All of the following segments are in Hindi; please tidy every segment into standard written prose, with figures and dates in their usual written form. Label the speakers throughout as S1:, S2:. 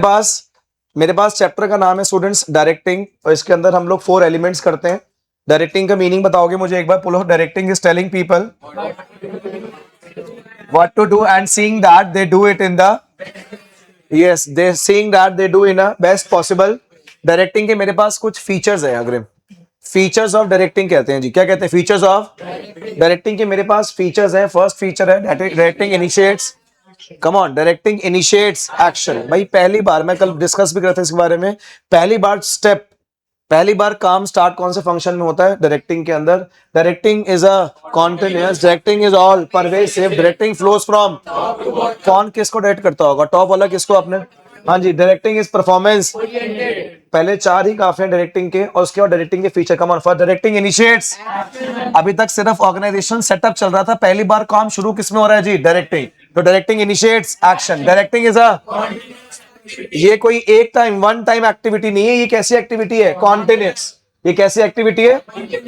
S1: पास मेरे पास चैप्टर का नाम है स्टूडेंट्स डायरेक्टिंग, और इसके अंदर हम लोग 4 एलिमेंट्स करते हैं। डायरेक्टिंग का मीनिंग बताओगे मुझे एक बार? पुलो। Directing is telling people what to do and seeing that they do it in the they seeing that they do in a best possible. Directing के मेरे पास कुछ फीचर्स है। अग्रिम फीचर्स ऑफ डायरेक्टिंग कहते हैं जी। क्या कहते हैं? फीचर्स ऑफ डायरेक्टिंग के मेरे पास फीचर्स है। फर्स्ट फीचर है directing initiates. Come on, directing initiates action. भाई पहली बार, मैं कल डिस्कस भी करते इसके बारे में, पहली बार काम स्टार्ट कौन से फंक्शन में होता है? डायरेक्टिंग के अंदर। Directing is a continuous, directing is all pervasive, directing flows from. कौन किसको डायरेक्ट करता होगा? टॉप वाला किसको? आपने। हाँ जी। Directing is performance. पहले 4 ही काफी हैं डायरेक्टिंग के, और उसके बाद डायरेक्टिंग के feature. Come on, first directing initiates. अभी तक सिर्फ ऑर्गेनाइजेशन सेटअप चल रहा था, पहली बार काम शुरू किसमें हो रहा है जी? डायरेक्टिंग। तो directing initiates action. Directing is अ, ये कोई एक टाइम वन टाइम एक्टिविटी नहीं है। ये कैसी एक्टिविटी है? कॉन्टिन्यूस। ये कैसी एक्टिविटी है?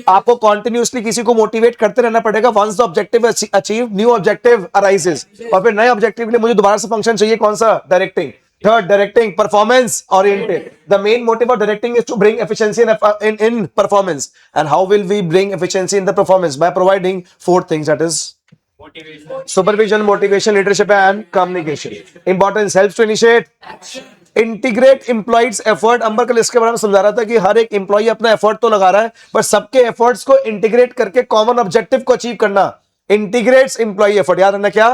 S1: आपको कॉन्टिन्यूसली किसी को मोटिवेट करते रहना पड़ेगा। Once the objective achieve, new objective arises, और फिर नए ऑब्जेक्टिव के लिए मुझे दोबारा से फंक्शन चाहिए। कौन सा? Directing. Third, directing performance oriented. The main motive of directing is to bring efficiency in performance. And how will we bring efficiency in the performance? By providing 4 things, that is supervision, motivation, leadership, and communication. Importance: helps to initiate, integrate employees effort. अंबर कल इसके बारे में समझा रहा था कि हर एक एम्प्लॉय अपना एफर्ट तो लगा रहा है, पर सबके एफर्ट्स को इंटीग्रेट करके कॉमन ऑब्जेक्टिव को अचीव करना। Integrates employ effort. याद रखना क्या?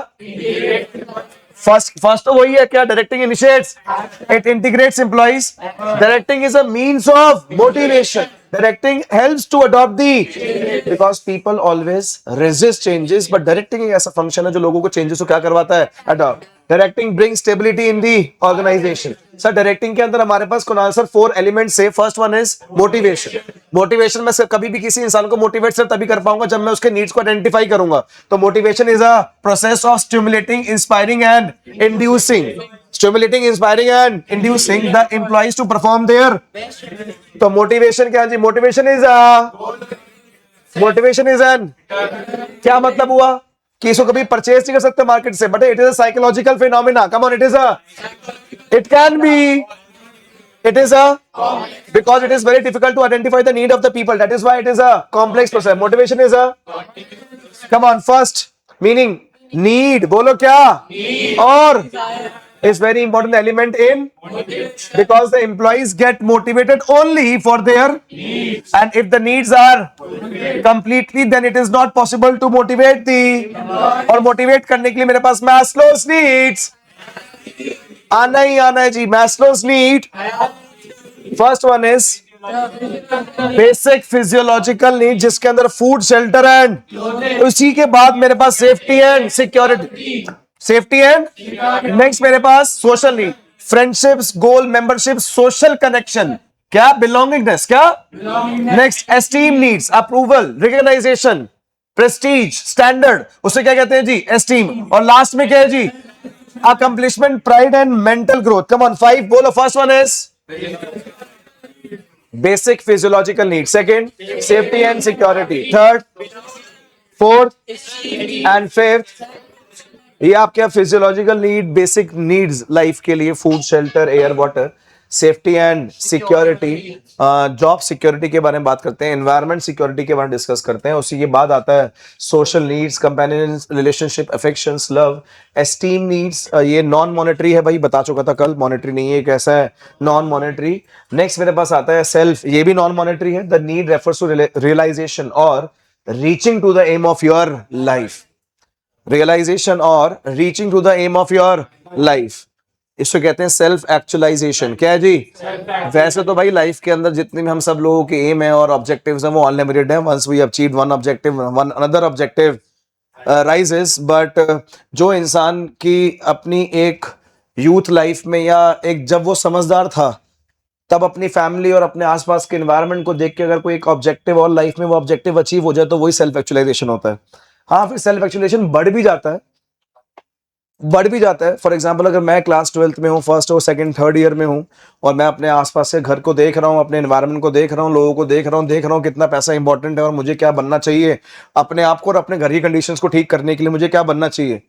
S1: फर्स्ट तो वही है क्या? Directing initiates, it integrates employees. Directing is a means of motivation. Directing helps to adopt the, because people always resist changes, but directing एक ऐसा फंक्शन है जो लोगों को चेंजेस को क्या करवाता है? Adopt. Directing bring stability in the organisation. Sir directing के अंदर हमारे पास कौन आंसर 4 एलिमेंट्स है। First one is motivation. Motivation में कभी भी किसी इंसान को मोटिवेट सिर्फ तभी कर पाऊंगा जब मैं उसके नीड्स को आइडेंटिफाई करूंगा। तो motivation is a process of stimulating, inspiring and inducing, stimulating, inspiring and inducing the employees to perform their. तो मोटिवेशन क्या जी? मोटिवेशन इज एन, क्या मतलब हुआ कि इसको कभी परचेज नहीं कर सकते मार्केट से, but it is a psychological phenomena. Come on, it can be, it is a, because it is very difficult to identify the need of the people, that is why it is a complex process. Motivation is a, come on, first meaning need, बोलो क्या? Need. और is very important element in, because the employees get motivated only for their needs, and if the needs are completely, then it is not possible to motivate the, और motivate करने के लिए मेरे पास Maslow's needs आना ही आना है जी। Maslow's need, first one is basic physiological need, जिसके अंदर फूड, शेल्टर एंड, उसी के बाद मेरे पास safety and security. Safety and next मेरे पास social need, friendships, goal, membership, social connection, क्या? बिलोंगिंगनेस, क्या? Next esteem needs, approval, recognization, prestige, standard, उसे क्या कहते हैं जी? एस्टीम। और लास्ट में क्या है जी? Accomplishment, pride and mental growth. Come on, 5 बोलो। First one is basic physiological needs, second safety and security, third, fourth and fifth ये आपके physiological need, basic needs life के लिए, food, shelter, air, water, safety and security, job security के बारे में बात करते हैं, एनवायरमेंट सिक्योरिटी के बारे में डिस्कस करते हैं। उसी के बाद आता है social needs, companion relationship, affections, love, esteem needs. ये नॉन मॉनेटरी है भाई, बता चुका था कल, मॉनेटरी नहीं है, कैसा है? Non monetary. नेक्स्ट मेरे पास आता है सेल्फ, ये भी नॉन मॉनेटरी है। The need refers to realization और reaching to the aim of your life, realization और reaching to the aim of your life, इसको कहते हैं सेल्फ एक्चुअलाइजेशन। क्या है जी? वैसे तो भाई लाइफ के अंदर जितने भी हम सब लोगों के एम है और ऑब्जेक्टिव्स हैं वो अनलिमिटेड है। Once we achieve one objective, one another objective rises. But जो इंसान की अपनी एक यूथ लाइफ में, या एक जब वो समझदार था, तब अपनी फैमिली और अपने आसपास के एनवायरनमेंट को देख के अगर कोई एक ऑब्जेक्टिव और लाइफ में वो ऑब्जेक्टिव अचीव हो जाए तो वही सेल्फ एक्चुअलाइजेशन होता है। हाँ, फिर सेल्फ एक्चुअलाइजेशन बढ़ भी जाता है। फॉर एग्जांपल, अगर मैं क्लास 12th में हूँ, फर्स्ट और सेकंड, थर्ड ईयर में हूँ, और मैं अपने आसपास से घर को देख रहा हूँ, अपने एनवायरनमेंट को देख रहा हूँ, लोगों को देख रहा हूँ कितना पैसा इंपॉर्टेंट है और मुझे क्या बनना चाहिए, अपने आप को और अपने घर की कंडीशंस को ठीक करने के लिए मुझे क्या बनना चाहिए,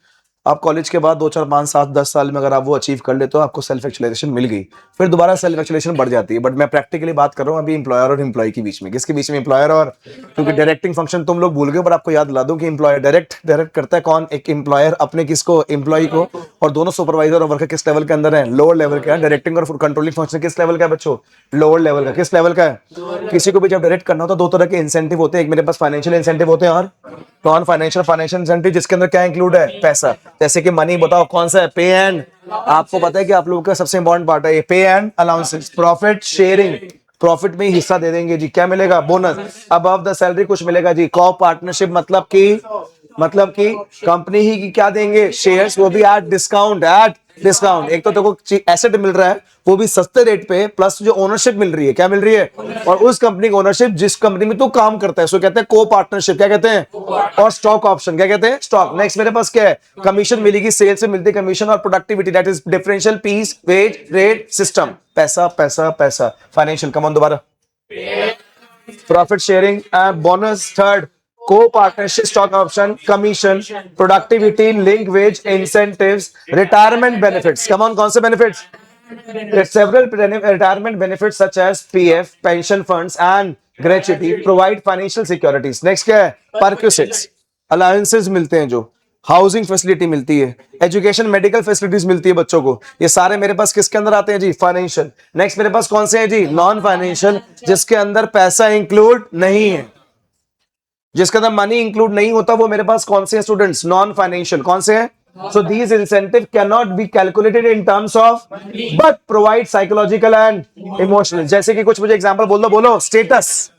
S1: आप कॉलेज के बाद 2 4 5 7 10 साल में अगर आप वो अचीव कर लेते हो, आपको सेल्फ एक्चुअलाइजेशन मिल गई, फिर दोबारा सेल्फ एक्चुअलाइजेशन बढ़ जाती है। बट मैं प्रैक्टिकली बात कर रहा हूँ अभी एम्प्लॉयर और एम्प्लॉय के बीच में। किसके बीच में? एम्प्लॉयर और, क्योंकि डायरेक्टिंग फंक्शन तुम लोग भूल गए, पर आपको याद दिला दूं कि एम्प्लॉयर डायरेक्ट करता है कौन? एक एम्प्लॉयर अपने किसको? एम्प्लॉय को। और दोनों सुपरवाइजर और वर्कर किस लेवल के अंदर है? लोअर लेवल का है। डायरेक्टिंग और कंट्रोलिंग फंक्शन किस लेवल का है बच्चों? लोअर लेवल का। किस लेवल का है? किसी को भी जब डायरेक्ट करना हो तो दो तरह के इंसेंटिव होते हैं, एक मेरे पास फाइनेंशियल इंसेंटिव होते हैं और नॉन फाइनेंशियल। फाइनेंशियल इंसेंटिव जिसके अंदर क्या इंक्लूड है? पैसा। जैसे कि मनी, बताओ कौन सा है? पे एंड, आपको पता है कि आप लोगों का सबसे इंपॉर्टेंट पार्ट है ये पे and allowances. Profit sharing, profit में ही हिस्सा दे देंगे जी। क्या मिलेगा? बोनस। अबव द सैलरी कुछ मिलेगा जी। को पार्टनरशिप मतलब कि कंपनी ही की क्या देंगे? शेयर्स, वो भी एट डिस्काउंट। एक तो देखो एसेट मिल रहा है वो भी सस्ते रेट पे, प्लस जो ओनरशिप मिल रही है, क्या मिल रही है? और उस कंपनी की ओनरशिप जिस कंपनी में तू काम करता है, सो कहते हैं को पार्टनरशिप। क्या कहते हैं? और स्टॉक ऑप्शन, क्या कहते हैं? स्टॉक। नेक्स्ट मेरे पास क्या है? कमीशन मिलेगी, सेल से मिलती है कमीशन। और productivity, that is differential piece wage rate system. पैसा पैसा पैसा। फाइनेंशियल, कम ऑन दोबारा। Profit sharing and bonus. Third, co-partnership, stock option, commission, productivity, link wage, incentives, retirement benefits. Come on, कौन से benefits? There's several retirement benefits such as PF, pension funds, and gratuity provide financial securities. Next क्या है? Perquisites, allowances मिलते हैं जो, हाउसिंग फैसिलिटी मिलती है, एजुकेशन मेडिकल फैसिलिटीज मिलती है बच्चों को। ये सारे मेरे पास किसके अंदर आते हैं जी? फाइनेंशियल। नेक्स्ट मेरे पास कौन से हैं जी? नॉन फाइनेंशियल, जिसके अंदर पैसा इंक्लूड नहीं है, जिसके अंदर मनी इंक्लूड नहीं होता, वो मेरे पास कौन से हैं स्टूडेंट्स? Non financial. कौन से हैं? So these incentive cannot be calculated in terms of but provide psychological and emotional. जैसे कि कुछ मुझे एग्जांपल बोल दो, बोलो। स्टेटस,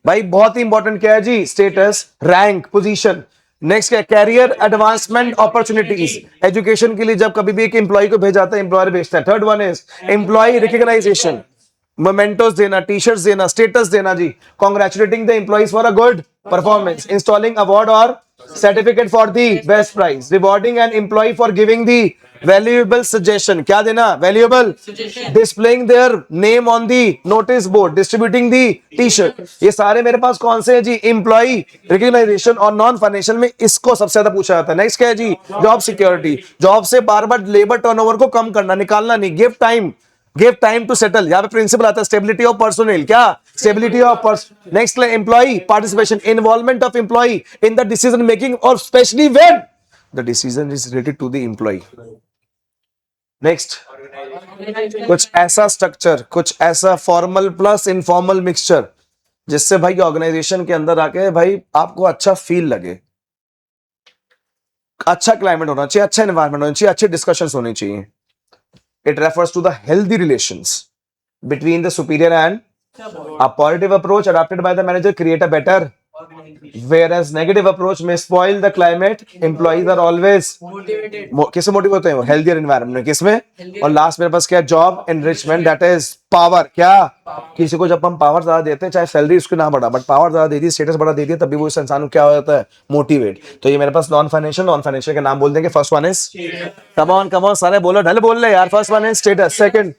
S1: भाई बहुत ही इंपॉर्टेंट क्या है जी? Status, rank, position. नेक्स्ट क्या? Career advancement opportunities. एजुकेशन के लिए जब कभी भी एक एम्प्लॉय को भेजा जाता है, एम्प्लॉयर भेजता है। Third one is employ recognization, mementos देना, टी शर्ट्स देना, स्टेटस देना जी। Congratulating the employees for a good performance, installing award और certificate for the best price, rewarding an employ for giving the valuable suggestion. क्या देना? Valuable, displaying their name on the notice board, distributing the T shirt. ये सारे मेरे पास कौन से हैं जी? Employ recognization. और नॉन फाइनेंशियल में इसको सबसे ज्यादा पूछा जाता है। नेक्स्ट क्या है जी? Job security. जॉब से बार बार लेबर टर्नओवर को कम करना, निकालना नहीं। Give time to settle. यहां पे प्रिंसिपल आता है स्टेबिलिटी ऑफ पर्सोनल। क्या? Stability of person. Next employ participation, involvement of employ in the decision making और specially when the decision is related to the employ. Next, कुछ ऐसा स्ट्रक्चर, कुछ ऐसा फॉर्मल प्लस इनफॉर्मल मिक्सचर, जिससे भाई ऑर्गेनाइजेशन के अंदर आके भाई आपको अच्छा फील लगे, अच्छा क्लाइमेट होना चाहिए, अच्छा एनवायरमेंट होना चाहिए, अच्छे डिस्कशंस होने चाहिए। It refers to the healthy relations between the superior and a positive approach adopted by the manager create a better, whereas negative approach may spoil the climate. Employees are always किससे मोटिवेट होते हैं? वो healthier environment में। किसमें? और लास्ट मेरे पास क्या है? Job enrichment, that is power. क्या? किसी को जब हम पावर ज्यादा देते हैं, चाहे सैलरी उसकी ना बढ़ा, बट पावर ज्यादा दे दी, स्टेटस बढ़ा दे दिया, तभी वो इस इंसान को क्या हो जाता है? मोटिवेट। तो ये मेरे पास नॉन फाइनेंशियल के नाम बोल देंगे। First one is, come on सारे बोलो, ढल बोल रहे यार। First one is status, second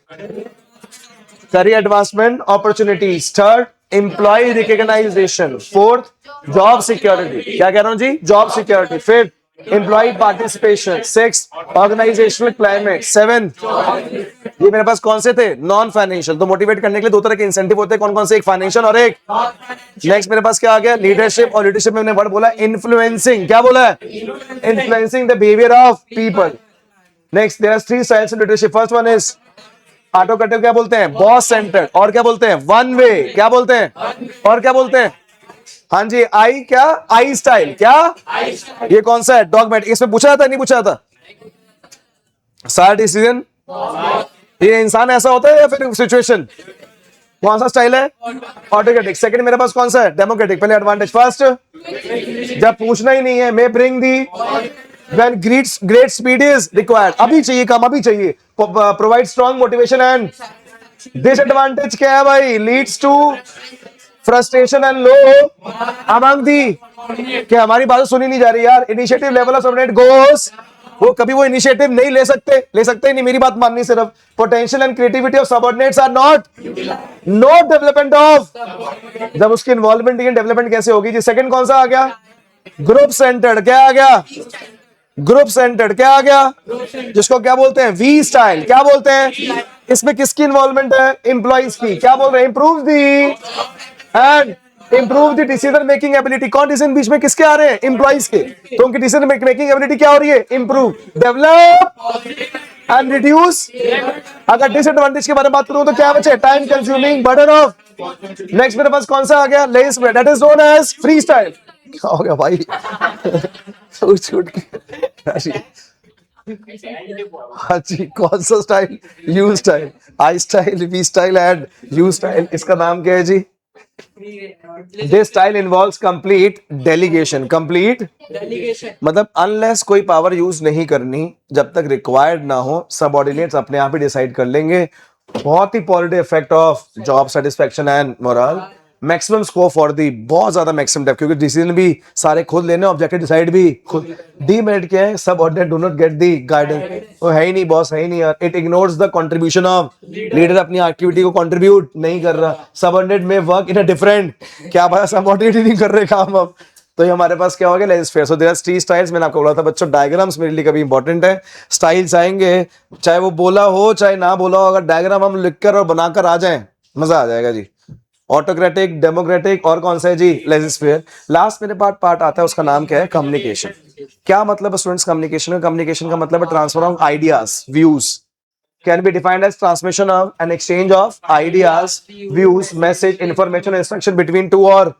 S1: career advancement opportunities, third employee recognition, fourth job security। क्या कह रहा हूं जी? job security। fifth employee participation, sixth organizational climate, seventh ये मेरे पास कौन से थे? Non financial. तो मोटिवेट करने के लिए दो तरह के इंसेंटिव होते हैं, कौन कौन से? एक फाइनेंशियल और एक नेक्स्ट मेरे पास क्या आ गया? लीडरशिप। और लीडरशिप में मैंने वर्ड बोला इन्फ्लुएंसिंग। क्या बोला है? Influencing the behaviour of people. Next there are three styles of leadership. First one is autocrative, क्या बोलते हैं? Boss centred. और क्या बोलते हैं? One way. क्या बोलते हैं? और क्या बोलते हैं? हाँ जी, आई क्या? आई स्टाइल। क्या? ये कौन सा है? डॉगमेटिक। इसमें पूछा जाता है, नहीं पूछा जाता? सारा डिसीजन, ये इंसान ऐसा होता है या फिर सिचुएशन? कौन सा स्टाइल है? ऑटोक्रेटिक। सेकंड मेरे पास कौन सा है? डेमोक्रेटिक। पहले एडवांटेज, फर्स्ट जब पूछना ही नहीं है, मे bring the when great speed is required, अभी चाहिए काम, अभी चाहिए। provide strong motivation and disadvantage क्या है भाई? leads to frustration and low among the, क्या हमारी बात सुनी नहीं जा रही यार? initiative level of subordinate goes, वो कभी वो इनिशिएटिव नहीं ले सकते ही नहीं, मेरी बात माननी सिर्फ। Potential and creativity of subordinates are not development of, जब उसकी इन्वॉल्वमेंट डेवलपमेंट कैसे होगी जी? सेकंड कौन सा आ गया? Group centred. क्या आ गया? ग्रुप सेंटर्ड, क्या आ गया, जिसको क्या बोलते हैं, वी स्टाइल। क्या बोलते हैं, इसमें किसकी इन्वॉल्वमेंट है, एम्प्लॉइज की। क्या बोल रहे हैं, improve the and improve the decision making ability. कौन डिसीजन बीच में किसके आ रहे हैं, एम्प्लॉइज के। तो उनकी डिसीजन मेकिंग एबिलिटी क्या हो रही है, इंप्रूव, डेवलप एंड रिड्यूस। अगर डिसएडवांटेज के बारे में बात करूं तो क्या बचे, time consuming, burden of. Next मेरे पास कौन सा आ गया, लेस में, that is known as free style. क्या हो गया भाई छूट के। हाँ जी, कौन सा style, you style, I style, we style and you style. इसका नाम क्या है जी, this style involves complete delegation. Complete मतलब अनलेस कोई पावर यूज नहीं करनी, जब तक रिक्वायर्ड ना हो, सबऑर्डिनेट्स अपने आप ही डिसाइड कर लेंगे। बहुत ही positive effect of job satisfaction and moral. Maximum scope for the, बहुत ज्यादा मैक्सिमम डेप्थ, क्योंकि डिसीजन भी सारे खुद लेने, ऑब्जेक्टिव डिसाइड भी खुद। डीमेरिट क्या है, subordinate do not get the guidance. वो है ही नहीं बॉस, है ही नहीं यार। It ignores the contribution of leader, अपनी एक्टिविटी को कंट्रीब्यूट नहीं कर रहा। सबऑर्डिनेट में वर्क इन अ डिफरेंट, क्या भाई सबऑर्डिनेट ही नहीं कर रहे काम अब। तो ये हमारे पास क्या हो गया, laissez faire. So there are three styles. मैंने आपको बोला था बच्चों, डायग्राम्स मेरे लिए कभी इंपॉर्टेंट है। स्टाइल्स आएंगे, चाहे वो बोला हो चाहे ना बोला हो, अगर डायग्राम हम लिखकर और बनाकर आ जाएं, मजा आ जाएगा जी। ऑटोक्रेटिक, डेमोक्रेटिक और कौन सा है जी, लेजिस्फेयर। लास्ट मेरे पार्ट आता है, उसका नाम क्या है, कम्युनिकेशन। क्या मतलब है स्टूडेंट्स कम्युनिकेशन? कम्युनिकेशन का मतलब है transfer of ideas, views. Can be defined as transmission of an exchange of ideas, views, message, information, instruction between two और।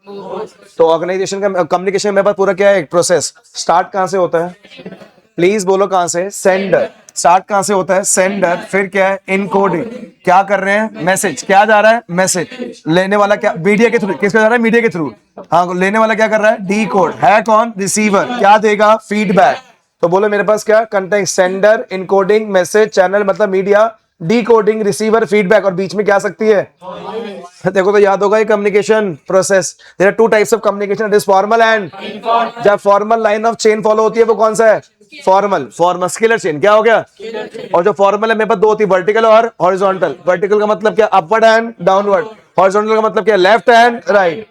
S1: तो ऑर्गेनाइजेशन का कम्युनिकेशन मेरे पास पूरा क्या है, एक प्रोसेस। स्टार्ट कहां से होता है, प्लीज बोलो कहां से, सेंडर। स्टार्ट कहां से होता है, सेंडर। फिर क्या है, इनकोडिंग। क्या कर रहे हैं, मैसेज। क्या जा रहा है, मैसेज। लेने वाला क्या, मीडिया के थ्रू। किसका जा रहा है, मीडिया के थ्रू। हाँ, लेने वाला क्या कर रहा है, डी कोड। है कौन, रिसीवर। क्या देगा, फीडबैक। तो बोलो मेरे पास क्या content, sender, encoding, message, channel मतलब media, decoding, receiver, feedback, और बीच में क्या आ सकती है। देखो तो याद होगा ये communication process. There are two types of communication, it is formal and. जब formal line of chain follow होती है वो कौन सा है, फॉर्मल। Muscular chain. क्या हो गया, और जो फॉर्मल है मेरे पास दो होती है, वर्टिकल और हॉरिजॉन्टल। वर्टिकल का मतलब क्या, अपवर्ड एंड डाउनवर्ड। हॉरिजॉन्टल का मतलब क्या, लेफ्ट एंड राइट।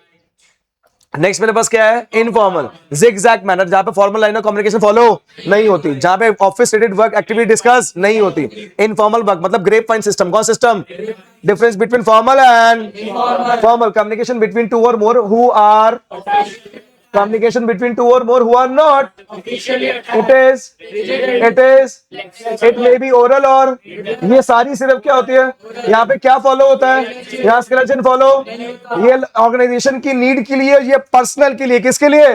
S1: नेक्स्ट मेरे पास क्या है, इनफॉर्मल, जिगजैग मैनर, जहां पे formal line of communication follow नहीं होती, जहां पे office related work activity discuss नहीं होती। इनफॉर्मल वर्क मतलब ग्रेप फाइन सिस्टम। कौन system, difference between formal and formal. Communication between two और more who are, communication between two or more who are not it may be oral और ये सारी सिर्फ क्या होती है, यहाँ पे क्या फॉलो होता है, यहाँ स्केलेटन फॉलो। ये ऑर्गेनाइजेशन की नीड के लिए, ये पर्सनल के लिए, किसके लिए,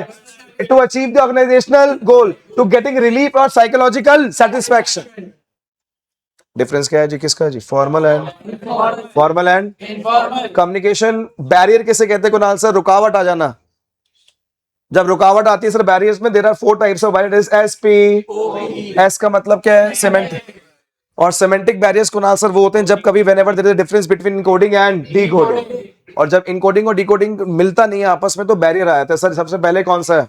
S1: to achieve the organisational goal, to getting relief और साइकोलॉजिकल सेटिस्फैक्शन। डिफरेंस क्या है जी, किसका जी, फॉर्मल एंड कम्युनिकेशन। बैरियर किसे कहते हैं कुणाल सर, रुकावट आ जाना। जब रुकावट आती है सर बैरियर्स में, there are four types of barriers, SP. S का मतलब क्या है, सिमेंटिक। और सिमेंटिक बैरियर्स कुणाल सर वो होते हैं जब कभी whenever there is a difference between encoding and decoding. और जब इनकोडिंग और डिकोडिंग मिलता नहीं है आपस में तो बैरियर आ जाता है। सर सबसे पहले कौन सा है,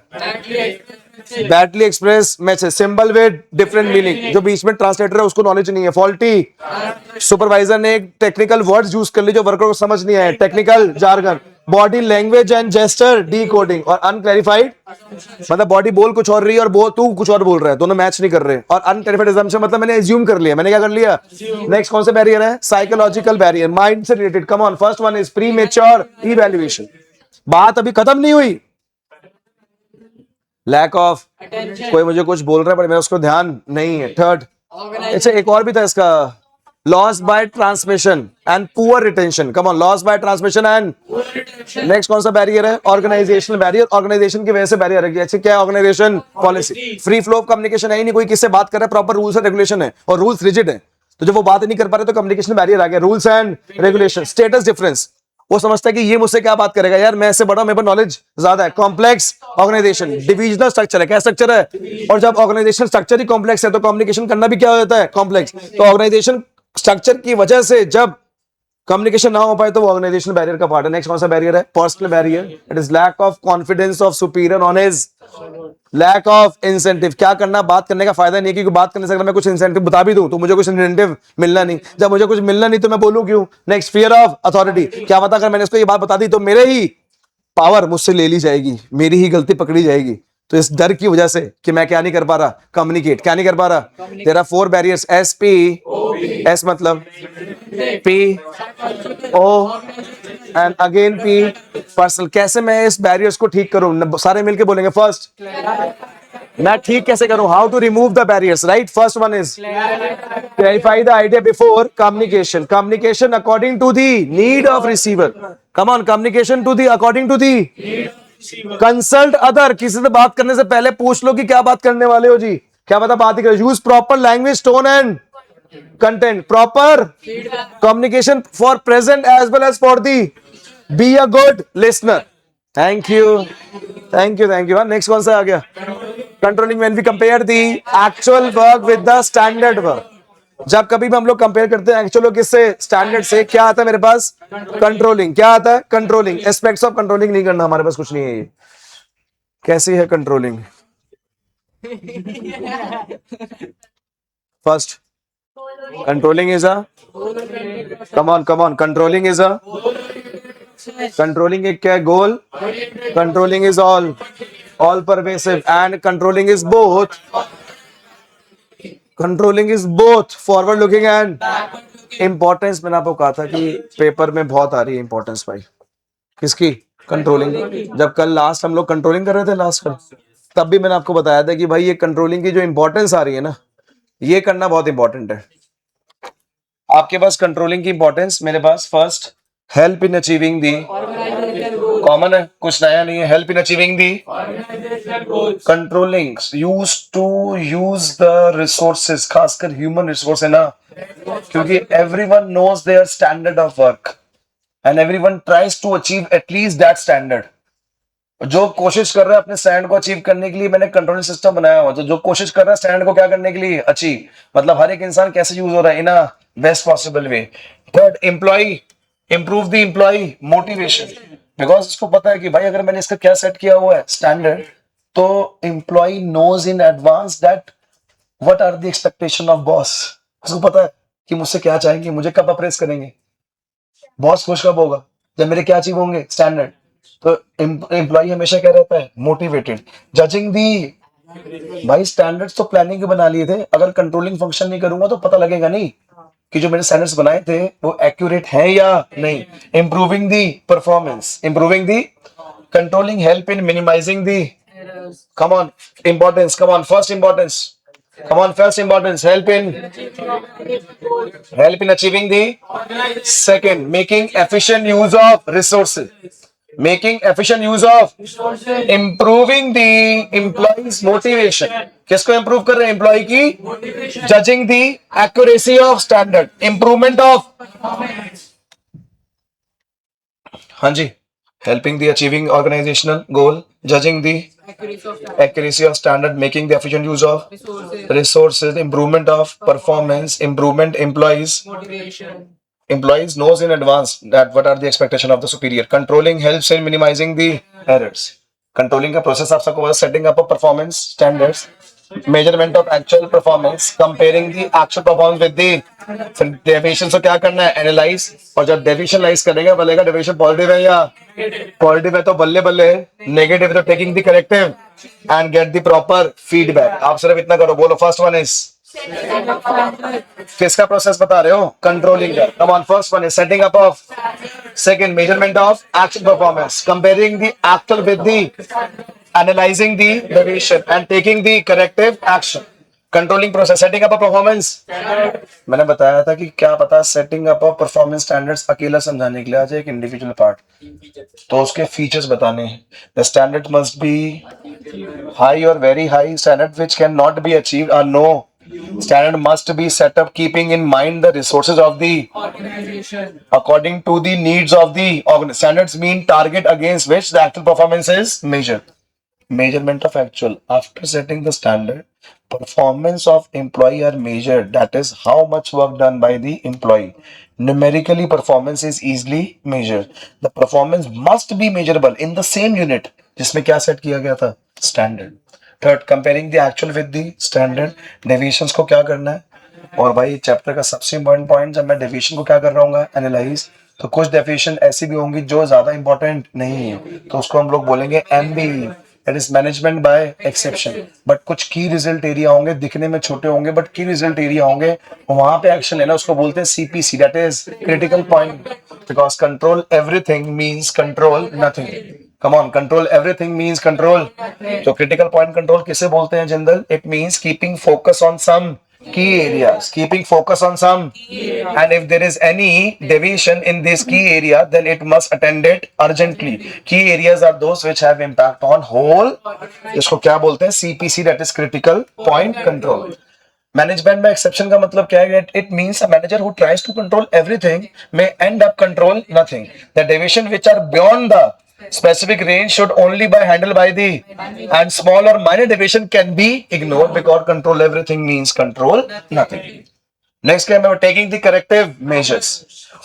S1: बैटली express message, symbol with different meaning. जो बीच में ट्रांसलेटर है उसको नॉलेज नहीं है, फॉल्टी। सुपरवाइजर ने एक टेक्निकल वर्ड्स यूज कर ली जो वर्कर को समझ नहीं आए, technical jargon. Body language and gesture, decoding. और अनक्लैरिफाइड मतलब बॉडी बोल कुछ और रही है और तू कुछ और बोल रहा है, दोनों मैच नहीं कर रहे। और अनक्लैरिफाइड असम्पशन मतलब मैंने एज्यूम कर लिया, मैंने क्या कर लिया। नेक्स्ट कौन सा बैरियर है, साइकोलॉजिकल बैरियर, माइंड से related. Come on, first one is premature evaluation. बात अभी खत्म नहीं हुई। लैक ऑफ, कोई मुझे कुछ बोल रहा है पर मेरा उसको ध्यान नहीं है। थर्ड, अच्छा एक और भी था इसका, loss by transmission and poor retention. Come on, loss by transmission and. Next कौन सा बैरियर है, ऑर्गेनाइजेशनल बैरियर। ऑर्गेनाइजेशन की वजह से बैरियर है। अच्छा क्या है, organisation policy. Free flow of communication है ही नहीं, कोई किससे बात कर रहा है, प्रॉपर रूल्स एंड रेगुलेशन है और रूल्स रिजिड है। तो जब वो बात नहीं कर पा रहे तो कम्युनिकेशन बैरियर आ गया। Rules and regulation, status difference, वो समझता है कि ये मुझसे क्या बात करेगा यार, मैं इससे बड़ा, मेरे पर नॉलेज ज्यादा है। कॉम्प्लेक्स ऑर्गेनाइजेशन, डिविजनल स्ट्रक्चर है, क्या स्ट्रक्चर है। और जब ऑर्गेनाइजेशन स्ट्रक्चर ही कॉम्प्लेक्स है तो कम्युनिकेशन करना भी क्या हो जाता है, कॉम्प्लेक्स। तो ऑर्गेनाइजेशन स्ट्रक्चर की वजह से जब कम्युनिकेशन ना हो पाए तो वो ऑर्गेनाइजेशनल बैरियर का पार्ट है। नेक्स्ट कौन सा बैरियर है, personal barrier. It is lack of confidence of superior on his, lack of incentive. क्या करना, बात करने का फायदा नहीं है, क्योंकि बात करने से अगर मैं कुछ इंसेंटिव बता भी दूं तो मुझे कुछ इंसेंटिव मिलना नहीं। जब मुझे कुछ मिलना नहीं तो मैं बोलूं क्यों। Next, fear of authority. क्या पता अगर मैंने इसको ये बात बता दी तो मेरे ही पावर मुझसे ले ली जाएगी, मेरी ही गलती पकड़ी जाएगी। तो इस डर की वजह से कि मैं क्या नहीं कर पा रहा, कम्युनिकेट, क्या नहीं कर पा रहा, there are 4 barriers, S P, S मतलब P O and again P, personal. कैसे मैं इस बैरियर्स को ठीक करूं, सारे मिलके बोलेंगे। फर्स्ट, मैं ठीक कैसे करूं, how to remove the barriers, right. First one is clarify the idea before communication, communication according to the need of receiver, come on, communication to the according to the consult other, किसी से बात करने से पहले पूछ लो कि क्या बात करने वाले हो जी, क्या पता बात ही करो। Use proper language, tone and content, proper communication for present as well as for the, be a good listener. Thank you, thank you, thank you. Next कौन सा आ गया, controlling when we compare the actual work with the standard work. जब कभी भी हम लोग कंपेयर करते हैं एक्चुअल किससे, स्टैंडर्ड से, क्या आता है मेरे पास, कंट्रोलिंग। क्या आता है, कंट्रोलिंग। एस्पेक्ट्स ऑफ कंट्रोलिंग नहीं करना, हमारे पास कुछ नहीं है ये। कैसी है controlling, first controlling is a, come on, controlling is a, controlling एक क्या है, goal. Controlling is all pervasive and controlling is both, controlling is both forward looking and importance. मैंने आपको कहा था कि पेपर में बहुत आ रही है इंपॉर्टेंस भाई, किसकी, कंट्रोलिंग। जब कल लास्ट हम लोग कंट्रोलिंग कर रहे थे लास्ट कल, तब भी मैंने आपको बताया था कि भाई ये कंट्रोलिंग की जो इंपॉर्टेंस आ रही है ना, ये करना बहुत इंपॉर्टेंट है। आपके पास कंट्रोलिंग की इंपॉर्टेंस, मेरे पास first, help in achieving the, common है, कुछ नया नहीं है। Help in achieving the controlling use to use the resources, खासकर ह्यूमन रिसोर्स है ना, क्योंकि everyone knows their standard of work and everyone tries to achieve at least that standard. जो कोशिश कर रहा है अपने स्टैंडर्ड को अचीव करने के लिए, मैंने कंट्रोलिंग सिस्टम बनाया हुआ। तो जो कोशिश कर रहा है स्टैंडर्ड को क्या करने के लिए, अचीव, मतलब हर एक इंसान कैसे यूज हो रहा है, in a best possible way. Third, employ, improve the employ motivation, because इसको पता है कि भाई अगर मैंने इसका क्या सेट किया हुआ है स्टैंडर्ड, तो employ knows in advance that what are the expectation of boss. उसको पता है कि मुझसे क्या चाहेंगे, मुझे कब अप्रेस करेंगे, बॉस खुश कब होगा, जब मेरे क्या अचीव होंगे, स्टैंडर्ड। तो एम्प्लॉय हमेशा क्या रहता है, मोटिवेटेड। जजिंग दी, भाई स्टैंडर्ड्स तो प्लानिंग के बना लिए थे, अगर कंट्रोलिंग फंक्शन नहीं करूंगा तो पता लगेगा नहीं कि जो मैंने स्टैंडर्ड्स बनाए थे वो एक्यूरेट है या नहीं। Improving the performance, improving the controlling help in minimising the, come on importance, come on first importance, come on, first importance, help in achieving the second, making efficient use of resources, making efficient use of, improving the employees motivation, किसको improve कर रहे हैं, employee की, judging the accuracy of standard, improvement of, हाँ जी, helping the achieving organizational goal, judging the accuracy of standard, making the efficient use of resources, improvement of performance, improvement employees
S2: motivation,
S1: employees knows in advance that what are the expectation of the superior. Controlling helps in minimizing the errors. Controlling का process आप सबको पता, setting up a performance standards, measurement of actual performance, comparing the actual performance with the deviation। से क्या करना है, analyze, और जब deviation analyze करेंगे बोलेगा deviation positive है या पॉजिटिव है, तो बल्ले बल्ले, नेगेटिव तो taking the corrective and get the proper feedback. आप सिर्फ इतना करो, बोलो फर्स्ट वन इज, किसका प्रोसेस बता रहे हो, कंट्रोलिंग का। कम on, first one is setting up of, second measurement of actual performance, comparing the actual with the, analysing the deviation and taking the corrective action. Controlling process, setting up performance. मैंने बताया था कि क्या पता setting up of performance standards अकेला समझाने के लिए आज एक इंडिविजुअल पार्ट, तो उसके फीचर्स बताने हैं। The standard must be high और very high, standard which can not be achieved or no, standard must be set up keeping in mind the resources of the
S2: organization,
S1: according to the needs of the organization. Standards mean target against which the actual performance is measured. Measurement of actual, after setting the standard, performance of employee are measured, that is how much work done by the employee. Numerically performance is easily measured. The performance must be measurable in the same unit जिसमें क्या सेट किया गया था, standard. Third, comparing the actual with the standard, deviations को क्या करना है। और भाई चैप्टर का सबसे इंपॉर्टेंट पॉइंट, जब मैं डेविएशन को क्या कर रहा हूँ, एनालाइज, तो कुछ डेविएशन ऐसी भी होंगी जो ज्यादा इंपॉर्टेंट नहीं है, तो उसको हम लोग बोलेंगे MB, that is management by exception. But कुछ की रिजल्ट एरिया होंगे, दिखने में छोटे होंगे बट की रिजल्ट एरिया होंगे, वहां पे एक्शन लेना, उसको बोलते हैं CPC, that is critical point. Because control everything means control nothing. Come on, control everything means control. तो क्रिटिकल पॉइंट कंट्रोल किसे बोलते हैं general? It means keeping focus on some key areas, keeping focus on some, and if there is any deviation in this key area, then it must attend it urgently. Key areas are those which have impact on whole, इसको क्या बोलते हैं? CPC, that is critical point control. Management में एक्सेप्शन का मतलब क्या है? It means a manager who tries to control everything may end up control nothing. The deviation which are beyond the specific range should only be handled by the, and small or minor deviation can be ignored because control everything means control nothing. Next क्या है? Taking the corrective measures.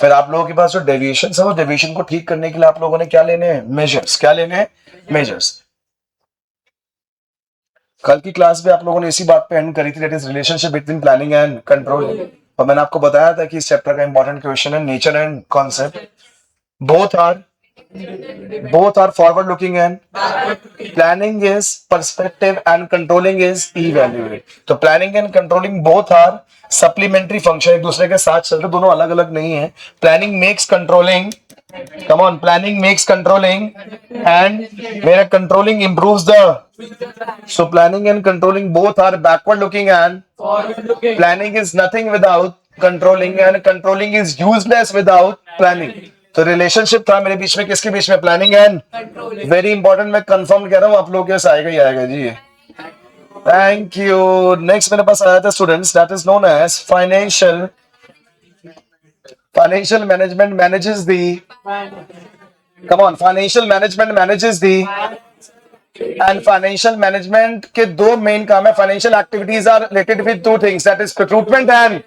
S1: फिर आप लोगों के पास जो डेविएशन है, वो डेविएशन को ठीक करने के लिए आप लोगों ने क्या लेने हैं? मेजर्स। क्या लेने हैं? मेजर्स। कल की क्लास में आप लोगों ने इसी बात पे एंड करी थी, that is relationship between planning and control. और मैंने आपको बताया था कि इस चैप्टर का इंपॉर्टेंट क्वेश्चन है nature and concept. Both are forward looking and planning is perspective and controlling is evaluate. तो planning and controlling both are supplementary function, एक दूसरे के साथ चलते, दोनों अलग अलग नहीं है। Planning makes controlling, come on, planning makes controlling, and where controlling improves the, so planning and controlling both are backward looking, and
S2: Forward looking.
S1: planning is nothing without controlling, and controlling is useless without planning. तो रिलेशनशिप था मेरे बीच में, किसके बीच में? Planning and
S2: Controlling.
S1: Very important. मैं कंफर्म कह रहा हूँ, आप लोग के आएगा ही आएगा जी। Thank you. नेक्स्ट मेरे पास आया था students, that is known as financial management manages the, come on, financial management manages the, and financial management के दो मेन काम है। financial activities are related with two things, that is recruitment and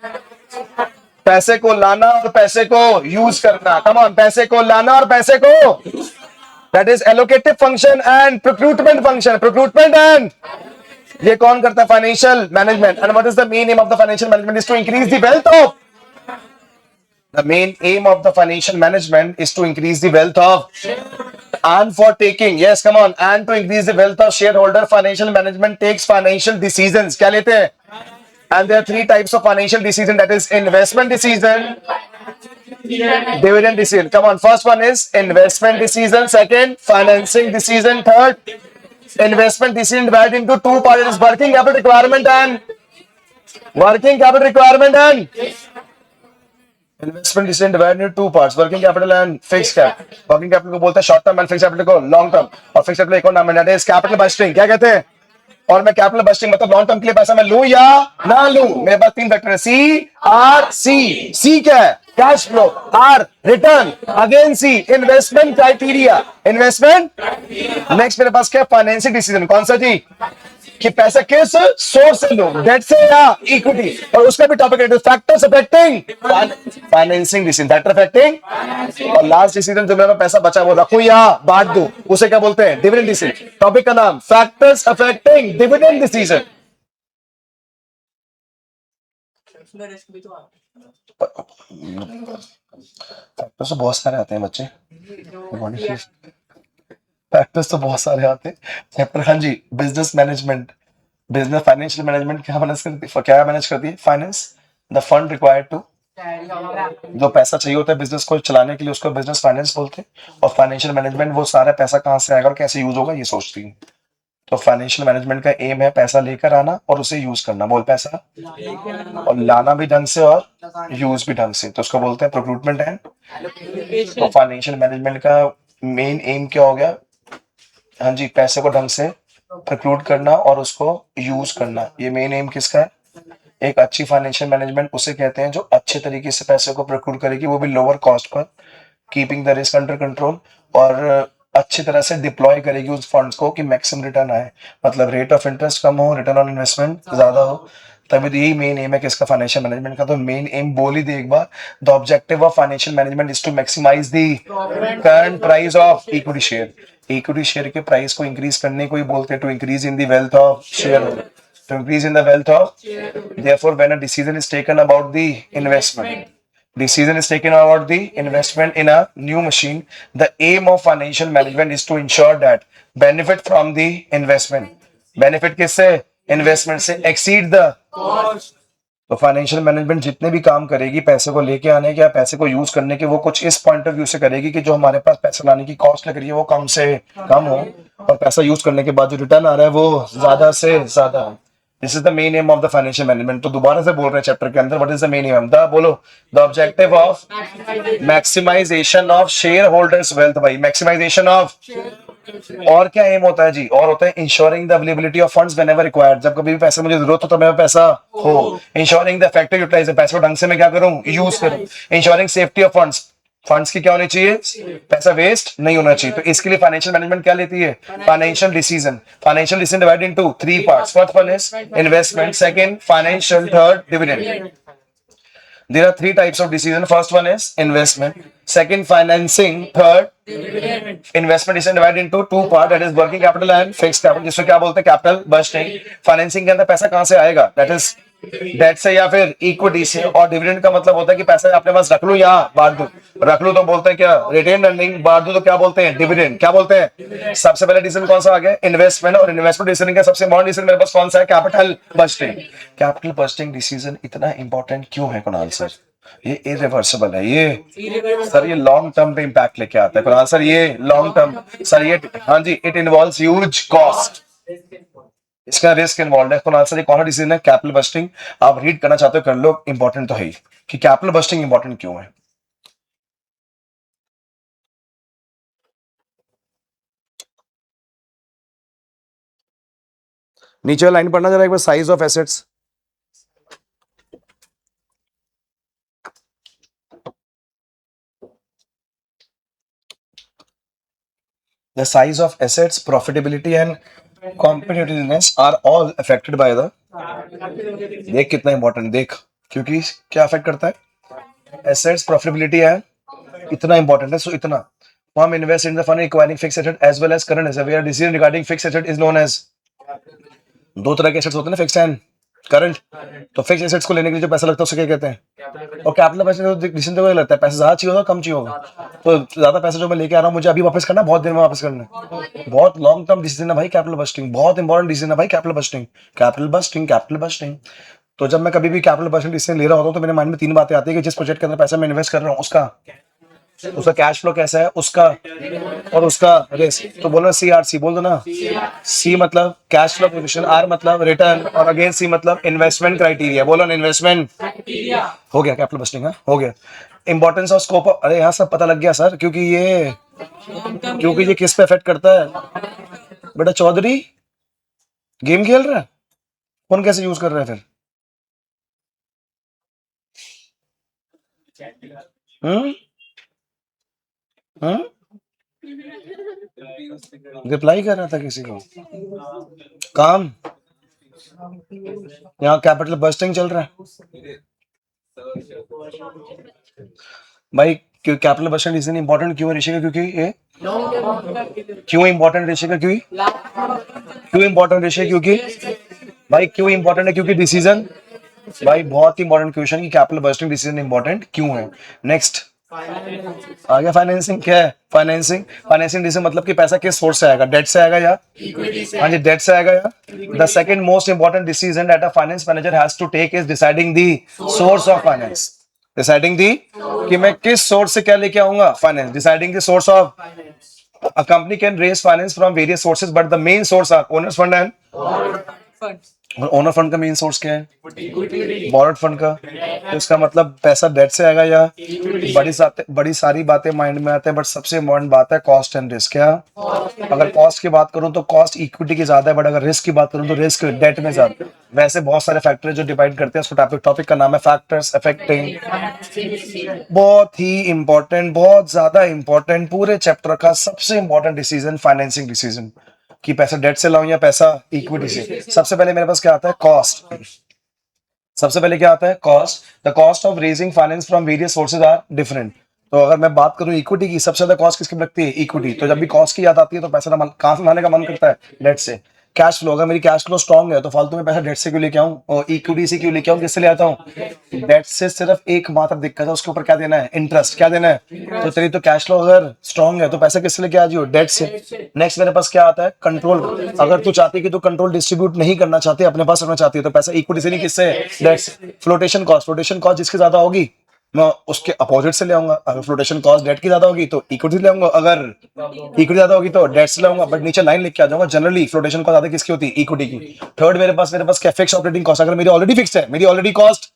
S1: पैसे को लाना और पैसे को यूज करना। come on, पैसे को लाना और पैसे को, that is allocative function and recruitment function, recruitment and ये कौन करता है? financial management। and what is the main aim of the financial management? is to increase the wealth of, the main aim of the financial management is to increase the wealth of, and for taking, yes, come on, and to increase the wealth of shareholder, financial management takes financial decisions। क्या लेते हैं? And there are three types of financial decision, that is investment decision, dividend decision। Come on, first one is investment decision, second financing decision, third investment decision divided into two parts, it is working capital requirement and investment decision divided into two parts, working capital and fixed capital. Working capital को बोलते हैं short term and fixed capital को लॉन्ग टर्म, और फिक्स्ड कैपिटल एक और नाम है, दैट इज कैपिटल बस्टिंग। क्या कहते हैं? और मैं कैपिटल बस्टिंग मतलब लॉन्ग टर्म के लिए पैसा मैं लूं या ना लूं। मेरे पास तीन फैक्टर है, सी आर सी। सी क्या है? Cash flow, R return, again C investment criteria, investment. Next मेरे पास क्या है? Financing decision. कौन सा जी? कि पैसा किस सोर्स से लो, डेट से या इक्विटी। और उसका भी टॉपिक है factors affecting financing decision, factor affecting. और लास्ट डिसीजन जो मेरा पैसा बचा वो रखूं या बांट दूं, उसे क्या बोलते हैं? Dividend decision. टॉपिक का नाम factors affecting dividend decision. Factors तो बहुत सारे आते हैं बच्चे, फैक्टर्स तो बहुत सारे आते हैं। चैप्टर, हाँ जी, business management, business financial management क्या मैनेज करती है? Finance, the fund required to, जो पैसा चाहिए होता है बिजनेस को चलाने के लिए, उसको बिजनेस फाइनेंस बोलते हैं। और फाइनेंशियल मैनेजमेंट वो सारा पैसा कहाँ से आएगा और कैसे यूज होगा ये सोचती है। तो फाइनेंशियल मैनेजमेंट का एम है पैसा लेकर आना और उसे यूज करना। बोल, पैसा और लाना भी ढंग से और यूज भी ढंग से, तो उसको बोलते हैं प्रोक्यूटमेंट एंड। तो फाइनेंशियल मैनेजमेंट का मेन एम क्या हो गया? हाँ जी, पैसे को ढंग से प्रोक्यूट करना और उसको यूज करना, ये मेन एम किसका है? एक अच्छी फाइनेंशियल मैनेजमेंट उसे कहते हैं जो अच्छे तरीके से पैसे को प्रोक्यूट करेगी, वो भी lower cost per, keeping the risk under control, और अच्छी तरह से डिप्लॉय करेगी उस फंड्स को कि मैक्सिमम रिटर्न आए, मतलब रेट ऑफ इंटरेस्ट कम हो, रिटर्न ऑन इन्वेस्टमेंट ज्यादा हो। तभी तो यही मेन एम है किसका? फाइनेंशियल मैनेजमेंट का। तो मेन एम बोल ही दे एक बार, the objective of financial management is to maximize the current price of equity share. Equity share के प्राइस को इंक्रीज करने को ही बोलते हैं to increase in the wealth of share, to increase in the wealth of, therefore when a decision is taken about the investment, Decision is taken about the investment in a new machine. The aim of financial management is to ensure that benefit from the investment. Benefit किससे? Investment से exceed the
S2: Cost.
S1: तो फाइनेंशियल मैनेजमेंट जितने भी काम करेगी पैसे को लेके आने के या पैसे को यूज करने के, वो कुछ इस पॉइंट ऑफ व्यू से करेगी कि जो हमारे पास पैसा लाने की कॉस्ट लग रही है वो कम से कम हो और पैसा यूज करने के बाद जो रिटर्न आ रहा है वो ज्यादा से ज्यादा हो। This is the main aim of the financial management. तो दोबारा से बोल रहे हैं चैप्टर के अंदर, what is the main aim? The बोलो, the objective of maximisation of share holders wealth. भाई मैक्सिमाइजेशन ऑफ, और क्या एम होता है जी? और होता है ensuring the availability of funds whenever required. जब कभी भी पैसे मुझे जरूरत हो तो मेरे पैसा हो। इंश्योरिंग द इफेक्टिव यूटिलाइजेशन, पैसे को ढंग से मैं क्या करूं? यूज करूं। Ensuring safety of funds, funds की क्या होनी चाहिए? पैसा वेस्ट नहीं होना चाहिए। तो इसके लिए फाइनेंशियल मैनेजमेंट क्या लेती है? Financial decision. Financial decision divide into 3 parts. First one is investment, second financial, third dividend. There are 3 types of decision. First one is investment, second financing, third
S2: Dividend.
S1: investment is divided into 2 part, that is working capital and fixed capital, जिसको क्या बोलते हैं? Capital budgeting. फाइनेंसिंग के अंदर पैसा कहां से आएगा? दैट इज डेट से या फिर इक्विटी से। और डिविडेंड का मतलब होता है कि पैसा अपने पास रख लूं या बांट दूं। रख लूं तो बोलते हैं क्या? Retain earning. बांट दूं तो क्या बोलते हैं? डिविडेंड। क्या बोलते हैं? सबसे पहले डिसीजन कौन सा आ गया? इन्वेस्टमेंट। और इन्वेस्टमेंट डिसीजन का सबसे इंपॉर्टेंट डिसीजन मेरे पास कौन सा है? Capital budgeting. Capital budgeting decision इतना इंपॉर्टेंट क्यों है कुणाल सर? ये इरिवर्सिबल है ये सर, ये लॉन्ग टर्म पे इंपैक्ट लेके आता है कुणाल सर, ये लॉन्ग टर्म सर, ये हाँ जी, इट इन्वॉल्व्स ह्यूज कॉस्ट, इसका रिस्क इन्वॉल्व है कुणाल सर। ये कौन सा डिसीजन है? Capital budgeting. आप रीड करना चाहते हो कर लो, इंपॉर्टेंट तो है ही कि कैपिटल बस्टिंग इंपॉर्टेंट क्यों है। नीचे लाइन पढ़ना जरा एक बार, size of assets. The size of assets, profitability and competitiveness are all affected by the, देख कितना इंपॉर्टेंट, देख क्योंकि क्या अफेक्ट करता है? एसेट्स, प्रॉफिटेबिलिटी है, इतना इंपॉर्टेंट है। सो इतना firm invest in the fund acquiring fixed asset as well as current asset. Where decision regarding fixed asset is known as, 2 तरह के एसेट्स होते हैं ना, फिक्स्ड एंड करंट। तो फिक्स एसेट्स को लेने के लिए जो पैसा लगता है उसे क्या कहते हैं? और कैपिटल पैसे तो डिसीजन तो लगता है, पैसा ज्यादा चाहिए होगा कम चाहिए होगा। तो ज्यादा पैसा जो मैं लेके आ रहा हूँ मुझे अभी वापस करना, बहुत देर में वापस करना है, बहुत लॉन्ग टर्म डिसीजन है भाई कैपिटल बस्टिंग, बहुत इंपॉर्टेंट डिसीजन है भाई capital budgeting. Capital budgeting, capital budgeting. तो जब मैं कभी भी कैपिटल बस्टिंग डिसीजन ले रहा होता हूँ तो मेरे माइंड में 3 बातें आती है कि जिस प्रोजेक्ट के अंदर पैसा मैं इन्वेस्ट कर रहा हूँ उसका कैश फ्लो कैसा है, उसका और उसका रिस्क। तो बोलो CRC, बोल दो ना। C मतलब कैश फ्लो पोजीशन, R मतलब रिटर्न, और अगेन C मतलब इन्वेस्टमेंट क्राइटेरिया। बोलो ना, इन्वेस्टमेंट हो गया कैपिटल बस्टिंग। हो गया। इंपॉर्टेंस ऑफ स्कोप, अरे यहाँ सब पता लग गया सर, क्योंकि ये किस पे इफेक्ट करता है? बेटा चौधरी गेम खेल रहा है, फोन कैसे यूज कर रहा है फिर? रिप्लाई कर रहा था किसी को, काम यहाँ कैपिटल बस्टिंग चल रहा है भाई। क्यों कैपिटल बस्टिंग डिसीजन इंपॉर्टेंट क्यों है ऋषिका? क्योंकि ये क्यों इंपॉर्टेंट ऋषिका? क्यों इंपॉर्टेंट ऋषिका? क्योंकि भाई क्यों इंपॉर्टेंट है? क्योंकि डिसीजन, भाई बहुत इंपॉर्टेंट क्वेश्चन कि कैपिटल बस्टिंग डिसीजन इंपॉर्टेंट क्यों है। नेक्स्ट आ गया फाइनेंसिंग। क्या है फाइनेंसिंग? फाइनेंसिंग डिसीजन मतलब कि पैसा किस सोर्स से आएगा, डेट से आएगा या हाँ जी डेट से आएगा या। The second most important decision that a finance manager has to take is deciding the source of finance. Deciding the कि मैं किस सोर्स से क्या लेके आऊंगा, finance. Deciding the source of, a company can raise finance from various sources but the main source are owners fund and
S2: Funds.
S1: और ओनर फंड का मेन सोर्स क्या है? बॉरोड फंड का। तो इसका मतलब पैसा डेट से आएगा या बड़ी सारी बातें माइंड में आते हैं, बट सबसे इम्पोर्टेंट बात है कॉस्ट एंड रिस्क। क्या? अगर कॉस्ट की बात करूं तो कॉस्ट इक्विटी की ज्यादा है, बट अगर रिस्क की बात करूं तो रिस्क डेट में ज्यादा। वैसे बहुत सारे फैक्टर जो डिवाइड करते हैं उसको, टॉपिक का नाम है फैक्टर्स अफेक्टिंग। बहुत ही इंपॉर्टेंट, बहुत ज्यादा इंपॉर्टेंट, पूरे चैप्टर का सबसे इंपॉर्टेंट डिसीजन फाइनेंसिंग डिसीजन, कि पैसा डेट से लाऊं या पैसा इक्विटी से। सबसे पहले मेरे पास क्या आता है? कॉस्ट। सबसे पहले क्या आता है? Cost. The cost of raising finance from various sources are different. तो अगर मैं बात करूं इक्विटी की, सबसे ज्यादा कॉस्ट किसकी लगती है? इक्विटी। तो जब भी कॉस्ट की याद आती है तो पैसा कहां से लाने का मन करता है? डेट से। कैश फ्लो, अगर मेरी कैश फ्लो स्ट्रांग है तो फालतू में पैसा डेट से क्यों लेके आऊं और इक्विटी से क्यों लेके आऊं, किससे ले आता हूं? डेट से सिर्फ एक मात्र दिक्कत है, उसके ऊपर क्या देना है? इंटरेस्ट। क्या देना है? तो तेरी तो कैश फ्लो अगर स्ट्रांग है तो पैसा किससे लेके आ जियो? डेट से। नेक्स्ट मेरे पास क्या आता है? कंट्रोल। अगर तू चाहती है कि तू कंट्रोल डिस्ट्रीब्यूट नहीं करना चाहती, अपने पास रखना चाहती है, तो पैसा इक्विटी से नहीं, किससे? डेट से। फ्लोटेशन कॉस्ट, फ्लोटेशन कॉस्ट जिसकी ज्यादा होगी मैं उसके अपोजिट से ले आऊंगा। अगर फ्लोटेशन कॉस्ट डेट की ज्यादा होगी तो इक्विटी ले आऊंगा, अगर इक्विटी ज्यादा होगी तो डेट से ले आऊंगा, बट नीचे लाइन लिख के आ जाऊंगा। जनरली फ्लोटेशन कॉस्ट ज्यादा किसकी होती है? इक्विटी की। थर्ड मेरे पास क्या? Fix operating cost. अगर मेरी ऑलरेडी फिक्स है, मेरी ऑलरेडी कॉस्ट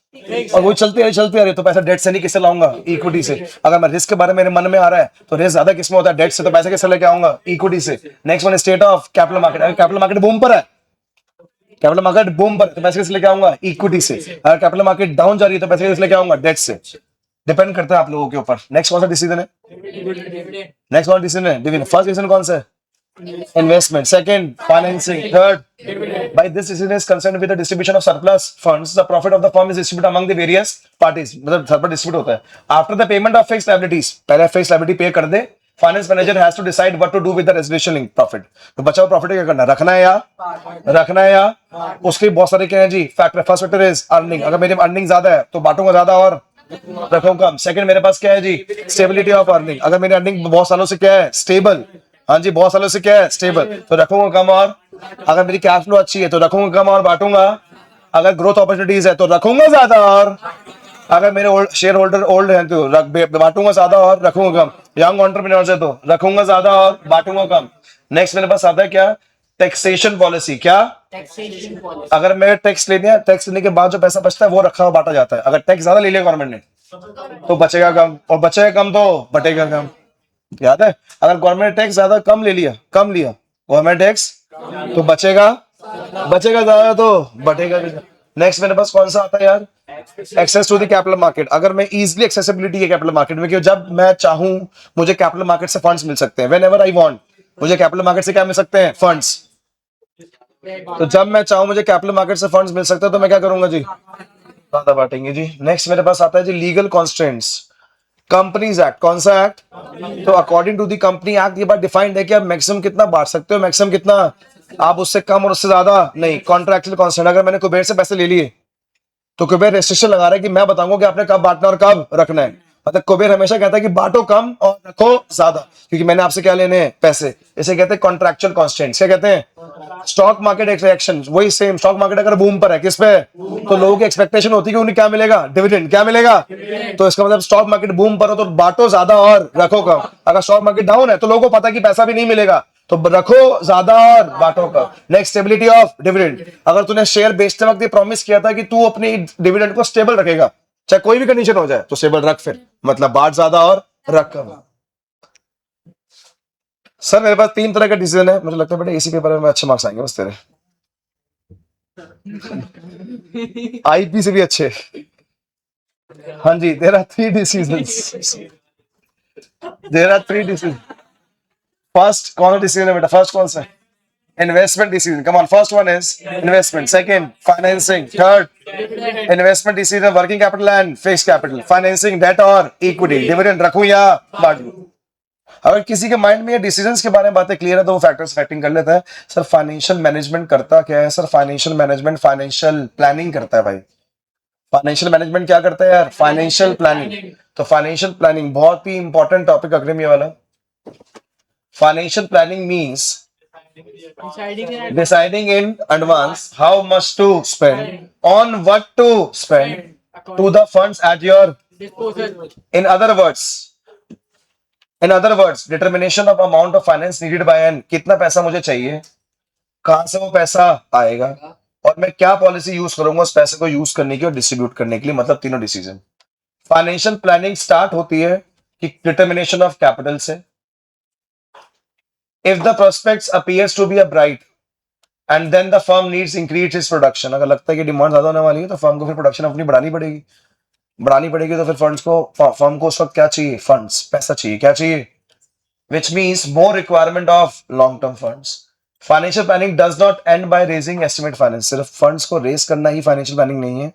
S1: और वो चलती आ रही, तो पैसा डेट से नहीं, किससे लाऊंगा? इक्विटी से। अगर मैं रिस्क के बारे में मेरे मन में आ रहा है तो रिस्क ज्यादा किसमें होता है? डेट से। तो पैसा किससे लेके आऊंगा? इक्विटी से। Next one, state of capital market. अगर कैपिटल मार्केट बूम पर है, कैपिटल मार्केट बूम पर, तो पैसे किससे लेके आऊंगा? इक्विटी से। अगर कैपिटल मार्केट डाउन जा रही है तो पैसे किससे लेके आऊंगा? डेट से। डिपेंड करता है आप लोगों के ऊपर। नेक्स्ट कौन सा डिसीजन है?
S2: Dividend.
S1: नेक्स्ट कौन डिसीजन है? डिविडेंड। फर्स्ट डिसीजन कौन सा है? Investment. Second financing. Third by this decision is concerned with the distribution of surplus funds, the profit of the firm is distributed among the various parties, मतलब surplus distribute होता है। After the payment of fixed liabilities, पहले fixed liability पे कर दे, finance manager has to decide what to do with the residential link profit. तो बचा हुआ प्रॉफिट क्या करना? रखना है या उसके बहुत सारे क्या है जी? Factor. First factor is earning. अगर मेरी अर्निंग ज्यादा है तो बांटूंगा ज्यादा और रखूंगा कम। सेकंड मेरे पास क्या है जी? Stability of earning. अगर मेरी अर्निंग बहुत सालों से क्या है? स्टेबल। हाँ जी, बहुत सालों से क्या है? स्टेबल। तो रखूंगा कम और, अगर मेरी कैश फ्लो अच्छी है तो रखूंगा कम और बांटूंगा। अगर ग्रोथ अपॉर्चुनिटीज है तो रखूंगा ज्यादा और, अगर मेरे शेयर होल्डर ओल्ड है तो बांटूंगा ज्यादा और रखूंगा कम। यंग एंटरप्रेन्योर्स है तो रखूंगा ज्यादा और बांटूंगा कम। नेक्स्ट मेरे पास आता है क्या? Taxation policy. क्या?
S2: Taxation policy.
S1: अगर मैं टैक्स लेने टैक्स लेने के बाद जो पैसा बचता है वो रखा हुआ बांटा जाता है। अगर टैक्स ज्यादा ले लिया गवर्नमेंट ने तो बचेगा कम, और बचेगा कम तो बटेगा कम। याद है? अगर गवर्नमेंट टैक्स ज्यादा कम लिया गवर्नमेंट टैक्स, तो बचेगा ज्यादा तो बटेगा भी। नेक्स्ट मेरे पास कौन सा आता है यार? Access to the capital market. अगर मैं इजीली एक्सेसिबिलिटी है कैपिटल मार्केट में, कि जब मैं चाहूं मुझे कैपिटल मार्केट से फंड्स मिल सकते हैं। वेन एवर आई वॉन्ट, मुझे कैपिटल मार्केट से क्या मिल सकते हैं? फंड्स। तो जब मैं चाहूं मुझे कैपिटल मार्केट से फंड्स मिल सकते हैं तो मैं क्या करूंगा जी? ज्यादा बांटेंगे जी। नेक्स्ट मेरे पास आता है जी लीगल कॉन्स्ट्रेंट्स। Companies act. कौन सा एक्ट? तो according to the company act ये बात डिफाइंड है कि आप मैक्सिमम कितना बांट सकते हो, मैक्सिमम कितना, आप उससे कम और उससे ज्यादा नहीं। Contractual constant. अगर मैंने कुबेर से पैसे ले लिए तो कुबेर रेस्ट्रिक्शन लगा रहा है कि मैं बताऊंगा कि आपने कब बांटना और कब रखना है। मतलब कुबेर हमेशा कहता है कि बांटो कम और रखो ज्यादा, क्योंकि मैंने आपसे क्या लेने हैं? पैसे। इसे कहते हैं कॉन्ट्रैक्चुअल कॉन्स्टेंट्स। क्या कहते हैं? Stock market expectation. वही सेम, स्टॉक मार्केट अगर बूम पर है, किस पे? तो लोगों की एक्सपेक्टेशन होती है कि उन्हें क्या मिलेगा? डिविडेंड। क्या मिलेगा? तो इसका मतलब स्टॉक मार्केट बूम पर हो तो बांटो ज्यादा और रखो कम। अगर स्टॉक मार्केट डाउन है तो लोगों को पता है कि पैसा भी नहीं मिलेगा, तो रखो ज्यादा और बांटो कम। Next stability of dividend. अगर तूने शेयर बेचते वक्त ये प्रॉमिस किया था कि तू अपनी डिविडेंड को स्टेबल रखेगा, चाहे कोई भी कंडीशन हो जाए, तो स्टेबल रख, फिर मतलब बांट ज्यादा और रख कम। सर मेरे पास 3 तरह का डिसीजन है, मुझे लगता है बेटा इसी पेपर में अच्छे मार्क्स आएंगे बस तेरे। आईपी से भी अच्छे। हाँ जी, there are 3 decisions. There are 3 decision. First कौन सा डिसीजन है बेटा? फर्स्ट कौन सा? Investment decision. Come on, first one is investment, second financing, third investment decision working capital and fixed capital, financing debt और इक्विटी। डिविडेंड रखूं या बांटूं? अगर किसी के माइंड में ये डिसीजंस के बारे में बातें क्लियर है तो वो फैक्टर्स फैक्टिंग कर लेता है। सर फाइनेंशियल मैनेजमेंट करता क्या है? Sir financial management financial planning करता है भाई। फाइनेंशियल मैनेजमेंट क्या करता है यार? Financial planning. तो फाइनेंशियल प्लानिंग बहुत ही इंपॉर्टेंट टॉपिक अग्रिम ये वाला। Financial planning means deciding in advance how much to spend, on what to spend to the funds at your
S2: Disposal.
S1: in other words determination of amount of finance needed by an, कितना पैसा मुझे चाहिए, कहां से वो पैसा आएगा, और मैं क्या पॉलिसी यूज करूंगा उस पैसे को यूज करने की और डिस्ट्रीब्यूट करने के लिए। मतलब तीनों डिसीजन। फाइनेंशियल प्लानिंग स्टार्ट होती है कि डिटर्मिनेशन ऑफ कैपिटल से। If the prospects appears to be a bright and then the firm needs increase its production, अगर लगता है कि डिमांड ज्यादा होने वाली है तो फर्म को फिर प्रोडक्शन अपनी बढ़ानी पड़ेगी। तो फिर फंड्स को, फर्म को उस वक्त क्या चाहिए? फंड्स, पैसा चाहिए। क्या चाहिए? which means more requirement of long term funds. Financial planning does not end by raising estimate finance. सिर्फ फंड्स को रेज करना ही फाइनेंशियल प्लानिंग नहीं है।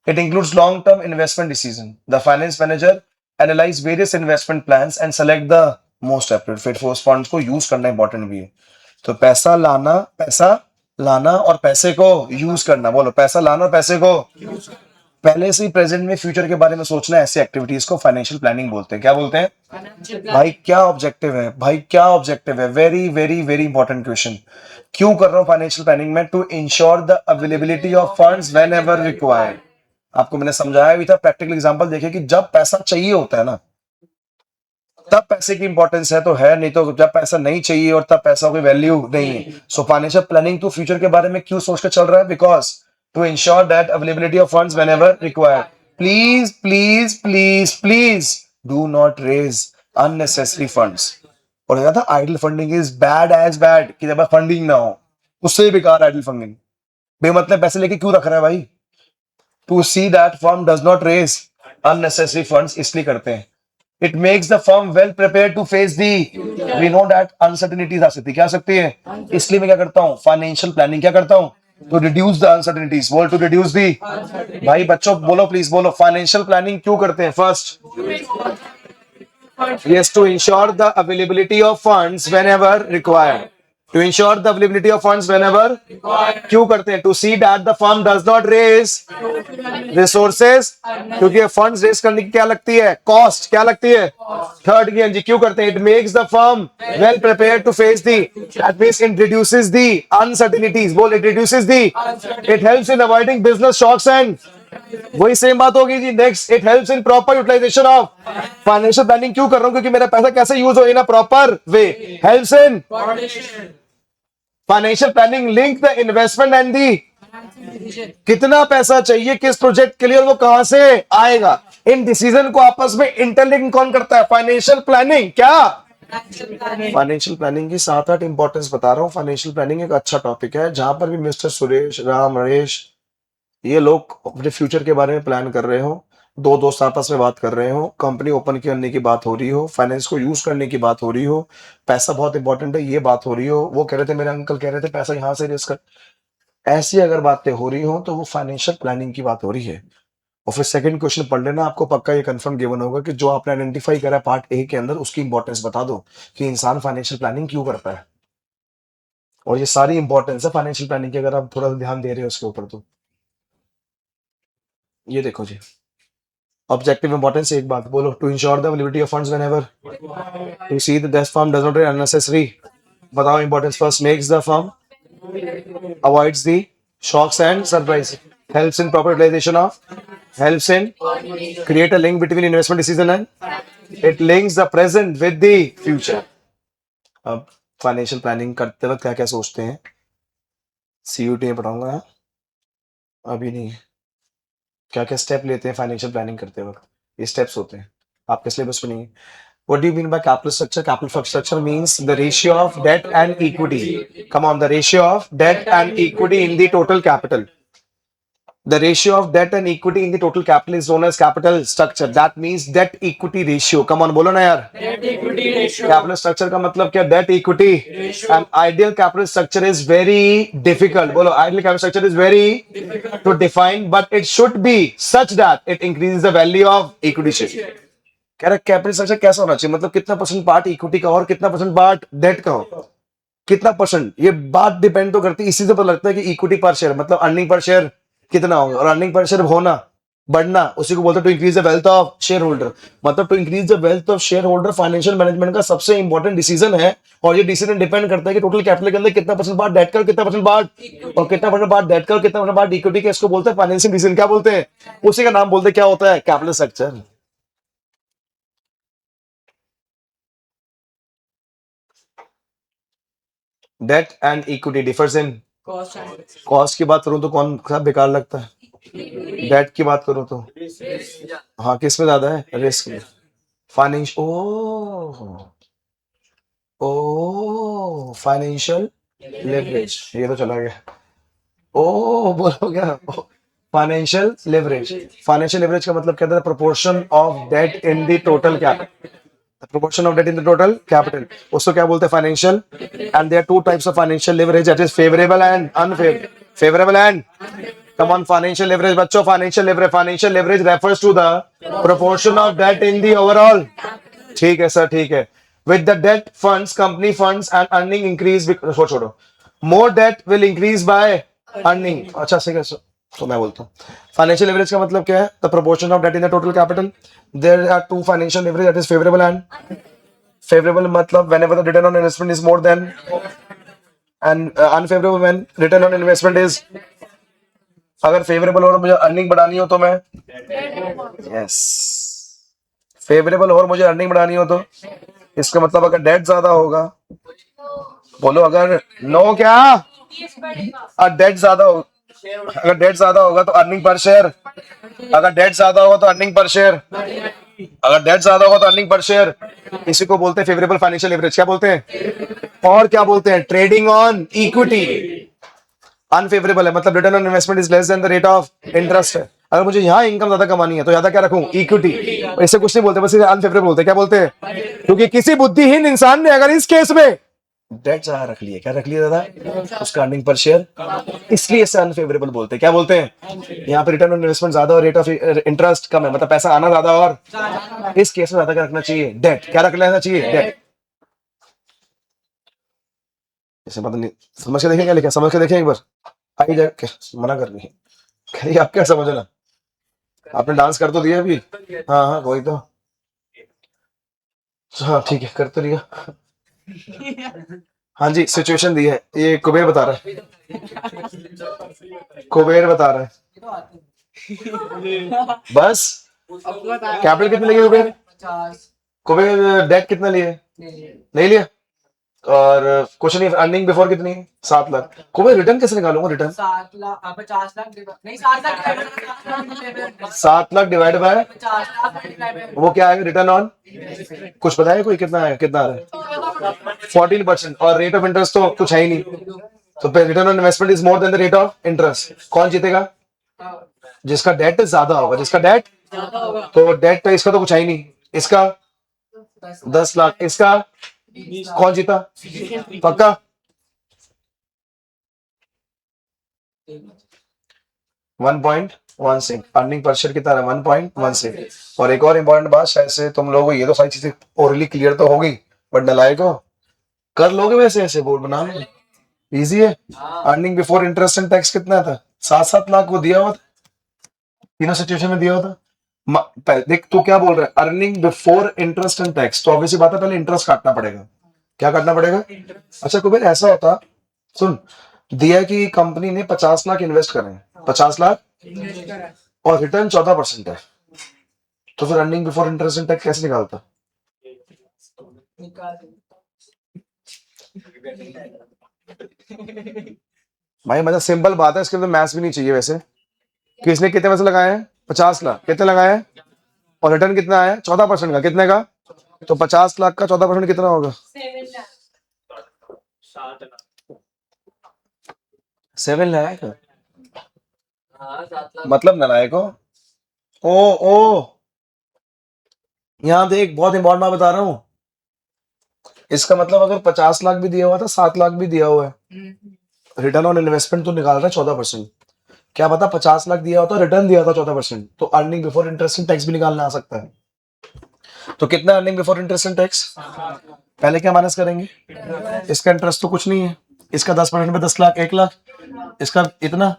S1: It includes long term investment decision. The finance manager analyze various investment plans and select the most appropriate. फिर उस फंड को यूज करना इंपॉर्टेंट भी है। तो पैसा लाना, पैसा लाना और पैसे को यूज करना। बोलो, पैसा लाना और पैसे को पहले से ही प्रेजेंट में फ्यूचर के बारे में सोचना, ऐसी एक्टिविटीज को फाइनेंशियल प्लानिंग बोलते हैं। क्या बोलते हैं
S2: Financial
S1: भाई? क्या ऑब्जेक्टिव है भाई? क्या ऑब्जेक्टिव है? Very very very important question. क्यों कर रहा हूं फाइनेंशियल प्लानिंग में? To ensure the availability of funds whenever required. आपको मैंने समझाया भी था, प्रैक्टिकल एग्जांपल देखिए कि जब पैसा चाहिए होता है ना, तब पैसे की इंपॉर्टेंस है तो है, नहीं तो जब पैसा नहीं चाहिए और तब पैसा की वैल्यू नहीं है। सो फाइनेंशियल प्लानिंग तो फ्यूचर के बारे में क्यों सोच कर चल रहा है? Because to ensure that availability of funds whenever required. Please please please please do not raise unnecessary funds. और ज्यादा idle funding is bad as bad, कि जब फंडिंग ना हो, उससे भी बेकार आइडल फंडिंग। बेमतलब पैसे लेके क्यों रख रहा है भाई? To see that firm does not raise unnecessary funds, इसलिए करते हैं। It makes the firm well prepared to face the, we know that uncertainties आ सकती है। क्या आ सकती है? इसलिए मैं क्या करता हूँ? फाइनेंशियल प्लानिंग क्या करता हूँ? To reduce the uncertainties, बोल to reduce the, भाई बच्चों बोलो प्लीज बोलो, फाइनेंशियल प्लानिंग क्यों करते हैं? First, yes, to ensure the availability of funds whenever required. To ensure the availability of funds whenever क्यों करते हैं? To see that the firm does not raise resources, क्योंकि फंड्स रेज करने की क्या लगती है? कॉस्ट। क्या लगती है? थर्ड की जी क्यों करते हैं? It makes the firm well prepared to face the, that means it reduces the uncertainties. बोल, it reduces the, it helps in avoiding business shocks and, वही सेम बात होगी जी। Next, it helps in proper utilisation of. Financial planning क्यों कर रहा हूं? क्योंकि मेरा पैसा कैसे यूज हो in a proper way. Helps in financial planning link the investment and the, कितना पैसा चाहिए किस प्रोजेक्ट के लिए और वो कहां से आएगा, इन डिसीजन को आपस में इंटरलिंक कौन करता है? Financial planning. क्या? फाइनेंशियल प्लानिंग की 7-8 इंपॉर्टेंस बता रहा हूं। फाइनेंशियल प्लानिंग एक अच्छा टॉपिक है, जहां पर भी मिस्टर सुरेश, राम, नरेश, ये लोग अपने फ्यूचर के बारे में प्लान कर रहे हो, दो दोस्त आपस में बात कर रहे हो, कंपनी ओपन करने की बात हो रही हो, फाइनेंस को यूज करने की बात हो रही हो, पैसा बहुत इंपॉर्टेंट है ये बात हो रही हो, वो कह रहे थे, मेरे अंकल कह रहे थे पैसा यहाँ से रेस कर, ऐसी अगर बातें हो रही हो तो वो फाइनेंशियल प्लानिंग की बात हो रही है। और फिर सेकंड क्वेश्चन पढ़ लेना, आपको पक्का ये कंफर्म गिवन होगा कि जो आपने आइडेंटिफाई करा पार्ट ए के अंदर, उसकी इंपॉर्टेंस बता दो कि इंसान फाइनेंशियल प्लानिंग क्यों करता है। और ये सारी इंपॉर्टेंस है फाइनेंशियल प्लानिंग की, अगर आप थोड़ा ध्यान दे रहे हो उसके ऊपर तो। ये देखो जी, ऑब्जेक्टिव इंपॉर्टेंस एक बात बोलो, to ensure the availability of funds whenever, to see that the firm does not raise unnecessary, बताओ importance first, makes the firm avoids the shocks and surprise, helps in proper utilization of, helps in create a link between investment decision and it links the present with the future। अब फाइनेंशियल प्लानिंग करते वक्त क्या क्या सोचते हैं, सीयूटी में पढ़ाऊंगा, अभी नहीं। क्या क्या स्टेप लेते हैं फाइनेंशियल प्लानिंग करते वक्त, ये स्टेप्स होते हैं, आपके सिलेबस में नहीं है। What do you mean by capital structure? Capital structure means the ratio of debt and equity. Come on, the ratio of debt and equity in the total capital. The ratio of debt and equity in the total capital is known as capital structure. That means debt equity ratio. Come on, बोलो ना यार.
S2: Debt equity ratio.
S1: Capital structure का मतलब क्या? Debt equity.
S2: Ratio.
S1: And ideal capital structure is very difficult. बोलो, ideal capital structure is very difficult to define, but it should be such that it increases the value of equity share. कह रहा कैपिटल स्ट्रक्चर कैसा होना चाहिए, मतलब कितना परसेंट पार्ट इक्विटी का और कितना परसेंट पार्ट डेट का हो, कितना परसेंट, ये बात डिपेंड तो करती है, इसी से पता लगता है कि इक्विटी पर शेयर मतलब अर्निंग पर शेयर कितना होगा, और अर्निंग पर शेयर होना बढ़ना उसी को बोलते हैं to increase the wealth of share holder. मतलब to increase the wealth of share holder financial management का सबसे इंपॉर्टेंट डिसीजन है, और ये डिसीजन डिपेंड करता है कि टोटल कैपिटल के अंदर कितना परसेंट पार्ट डेट का, कितना परसेंट पार्ट और कितना परसेंट पार्ट डेट का, कितना परसेंट पार्ट इक्विटी का। इसको बोलते हैं फाइनेंशियल डिसीजन। क्या बोलते हैं? उसी का नाम बोलते हैं, क्या होता है? Capital structure. Debt and equity differs in
S2: Cost and risk.
S1: Cost की बात करूं तो कौन सा बेकार लगता है? डेट की बात करूं तो हाँ, किस में ज्यादा है? रिस्क में। फाइनेंस ओ फाइनेंशियल लेवरेज, ये तो चला गया। ओ बोलो क्या? Financial leverage. फाइनेंशियल लेवरेज का मतलब क्या था? Proportion of debt in the total capital, proportion of debt in the total capital, उसको क्या बोलते हैं? Financial. And there are two types of financial leverage, that is favourable and unfavourable. Favourable and come on financial leverage बच्चों, financial leverage refers to the proportion of debt in the overall. ठीक है सर, ठीक है। With the debt funds company funds and earning increase, छोड़ो, more debt will increase by earning. अच्छा से कैसे, तो मैं बोलता हूँ फाइनेंशियल लेवरेज का मतलब क्या है? The proportion of debt in the total capital. There are two financial leverage, that is favourable and favorable मतलब whenever the return on investment is more than, and unfavorable when return on investment is, अगर फेवरेबल और मुझे अर्निंग बढ़ानी हो तो मैं, यस, फेवरेबल और मुझे अर्निंग बढ़ानी हो तो इसका मतलब अगर डेट ज्यादा होगा, बोलो अगर नो क्या, डेट ज्यादा हो, अगर डेट ज्यादा होगा तो अर्निंग पर शेयर, अगर डेट ज्यादा होगा तो अर्निंग पर शेयर, अगर डेट ज्यादा होगा तो अर्निंग पर शेयर, इसी को बोलते हैं फेवरेबल फाइनेंशियल लेवरेज। क्या बोलते हैं? और क्या बोलते हैं? Trading on equity. अनफेवरेबल है मतलब return on investment is less than the rate of interest है। अगर मुझे यहाँ इनकम ज्यादा कमानी है तो ज्यादा क्या रखूं? इक्विटी। इससे कुछ नहीं बोलते, बस अनफेवरेबल बोलते हैं। क्या बोलते हैं? क्योंकि किसी बुद्धिहीन इंसान ने अगर इस केस में डेट ज्यादा रख लिया, क्या रख लिया दादा, उसका अर्निंग पर शेयर, इसलिए इसे अनफेवरेबल बोलते हैं। क्या बोलते हैं? यहाँ पे रिटर्न ऑन इन्वेस्टमेंट ज्यादा और रेट ऑफ इंटरेस्ट कम है, मतलब पैसा आना ज्यादा, और इस केस में ज्यादा क्या रखना चाहिए? डेट। क्या रख लेना चाहिए? डेट। इसे पता नहीं, समझ के देखें क्या लिखा, समझ के देखें एक बार, आई जाए मना कर रही है, कह रही आप क्या समझना, आपने डांस कर तो दिया अभी, हाँ हाँ वही तो, हाँ ठीक है कर तो लिया, हाँ जी सिचुएशन दी है, ये कुबेर बता रहा है, कुबेर बता रहा है, बस कैपिटल कितने लगे कुबेर?
S2: 50
S1: कुबेर डेट कितना लिए? नहीं लिया, और कुछ नहीं, अर्निंग बिफोर कितनी है? 7 लाख। कुबेर रिटर्न कैसे निकालूंगा? रिटर्न
S2: 7 लाख 50 लाख नहीं 7 लाख
S1: 7 लाख डिवाइड बाय
S2: 50 लाख
S1: वो क्या आएगा? रिटर्न ऑन, कुछ बताया कोई कितना है? कितना आ रहा है? 14%, और रेट ऑफ इंटरेस्ट तो कुछ है ही नहीं, तो return on investment is more than the rate of interest. कौन जीतेगा? जिसका डेट ज्यादा होगा, जिसका डेट, तो डेट तो इसका तो कुछ है ही नहीं, इसका 10 लाख, इसका कौन जीता? पक्का? 1.16 अर्निंग पर शेयर कितना है? 1.16। और एक और इम्पोर्टेंट बात, शायद से तुम लोगों को ये तो सारी चीजें ओरली क्लियर तो होगी, बट नलायक हो, कर लोगे वैसे, ऐसे बोर्ड बना लो, इजी है। Earning before interest and tax कितना था? 7-7 लाख वो दिया हुआ था, तीनों सिचुएशन में दिया हुआ था। देख तू क्या बोल रहा है, earning before interest and tax, तो ऑब्वियसली बात है पहले इंटरेस्ट काटना पड़ेगा। क्या काटना पड़ेगा? अच्छा कुबेर ऐसा होता, सुन, दिया कि कंपनी ने 50 लाख इन्वेस्ट करे हैं, 50 लाख, और रिटर्न 14% है, तो फिर earning before interest and tax कैसे निकालता? भाई मतलब सिंपल बात है, इसके अंदर मैथ्स भी नहीं चाहिए वैसे। किसने कितने पैसे लगाए हैं? 50 लाख। कितने लगाए हैं? और रिटर्न कितना आया? 14% का। कितने का? तो 50 लाख का 14% कितना होगा? 7 लाख। मतलब नालायक हो। ओ यहाँ देख, बहुत इंपॉर्टेंट बात बता रहा हूँ, इसका मतलब अगर 50 लाख भी दिया हुआ था, 7 लाख भी दिया हुआ है, रिटर्न ऑन इन्वेस्टमेंट तो निकाल रहा है 14%, क्या पता 50 लाख दिया होता, रिटर्न दिया था 14%, तो earning before interest and tax भी निकालना आ सकता है। तो कितना earning before interest and tax? पहले क्या माइनस करेंगे? इसका इंटरेस्ट तो कुछ नहीं है, इसका 10% पे 10 लाख, 1 लाख, इसका इतना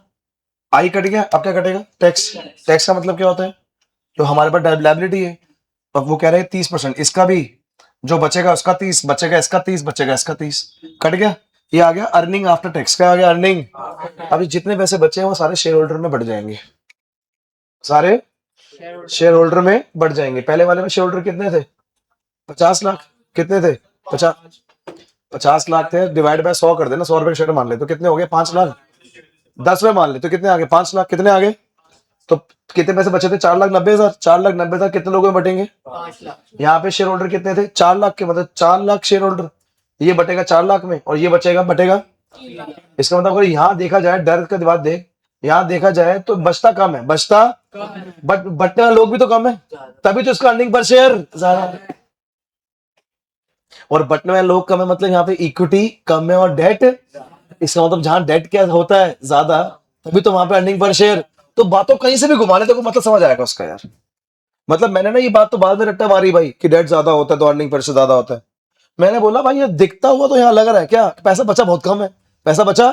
S1: आई कट गया। अब क्या कटेगा? टैक्स। टैक्स का मतलब क्या होता है? तो हमारे पास लायबिलिटी है, अब वो कह रहे हैं 30%, इसका भी जो बचेगा उसका 30, बचेगा इसका 30, बचेगा इसका 30, कट गया। ये आ गया अर्निंग आफ्टर टैक्स। क्या आ गया? अर्निंग। अभी जितने पैसे बचे हैं वो सारे शेयर होल्डर में बढ़ जाएंगे, सारे शेयर होल्डर में बढ़ जाएंगे। पहले वाले में शेयर होल्डर कितने थे? 50 लाख। कितने थे? 50 लाख थे, डिवाइड बाय 100 कर देना, 100 रुपए शेयर मान ले तो कितने हो गए? 5 लाख। 10 में मान ले तो कितने आ गए? 5 लाख। कितने आ गए? तो कितने पैसे बचे थे? 4,90,000। 4,90,000 कितने लोगों में बटेंगे?
S2: 5 लाख।
S1: यहाँ पे शेयर होल्डर कितने थे? 4 लाख के, मतलब 4 लाख शेयर होल्डर, ये बटेगा 4 लाख में, और ये बचेगा बटेगा। इसका मतलब अगर यहाँ देखा जाए, डर का बात देख, यहाँ देखा जाए तो बचता कम है, बचता बट बटने वाले लोग भी तो कम है, तभी तो इसका अर्निंग पर शेयर ज्यादा है। और बटने वाले लोग कम है मतलब यहाँ पे इक्विटी कम है और डेट, इसका मतलब जहां डेट क्या होता है ज्यादा, तभी तो वहां पे अर्निंग पर शेयर। तो बातों कहीं से भी घुमा ले तो मतलब समझ आएगा उसका यार। मतलब मैंने ना ये बात तो बाद में रट्टा मारी भाई कि डेट ज्यादा होता है तो अर्निंग पर शेयर ज्यादा होता है। मैंने बोला भाई ये दिखता हुआ तो यहाँ लग रहा है क्या पैसा बचा बहुत कम है, पैसा बचा,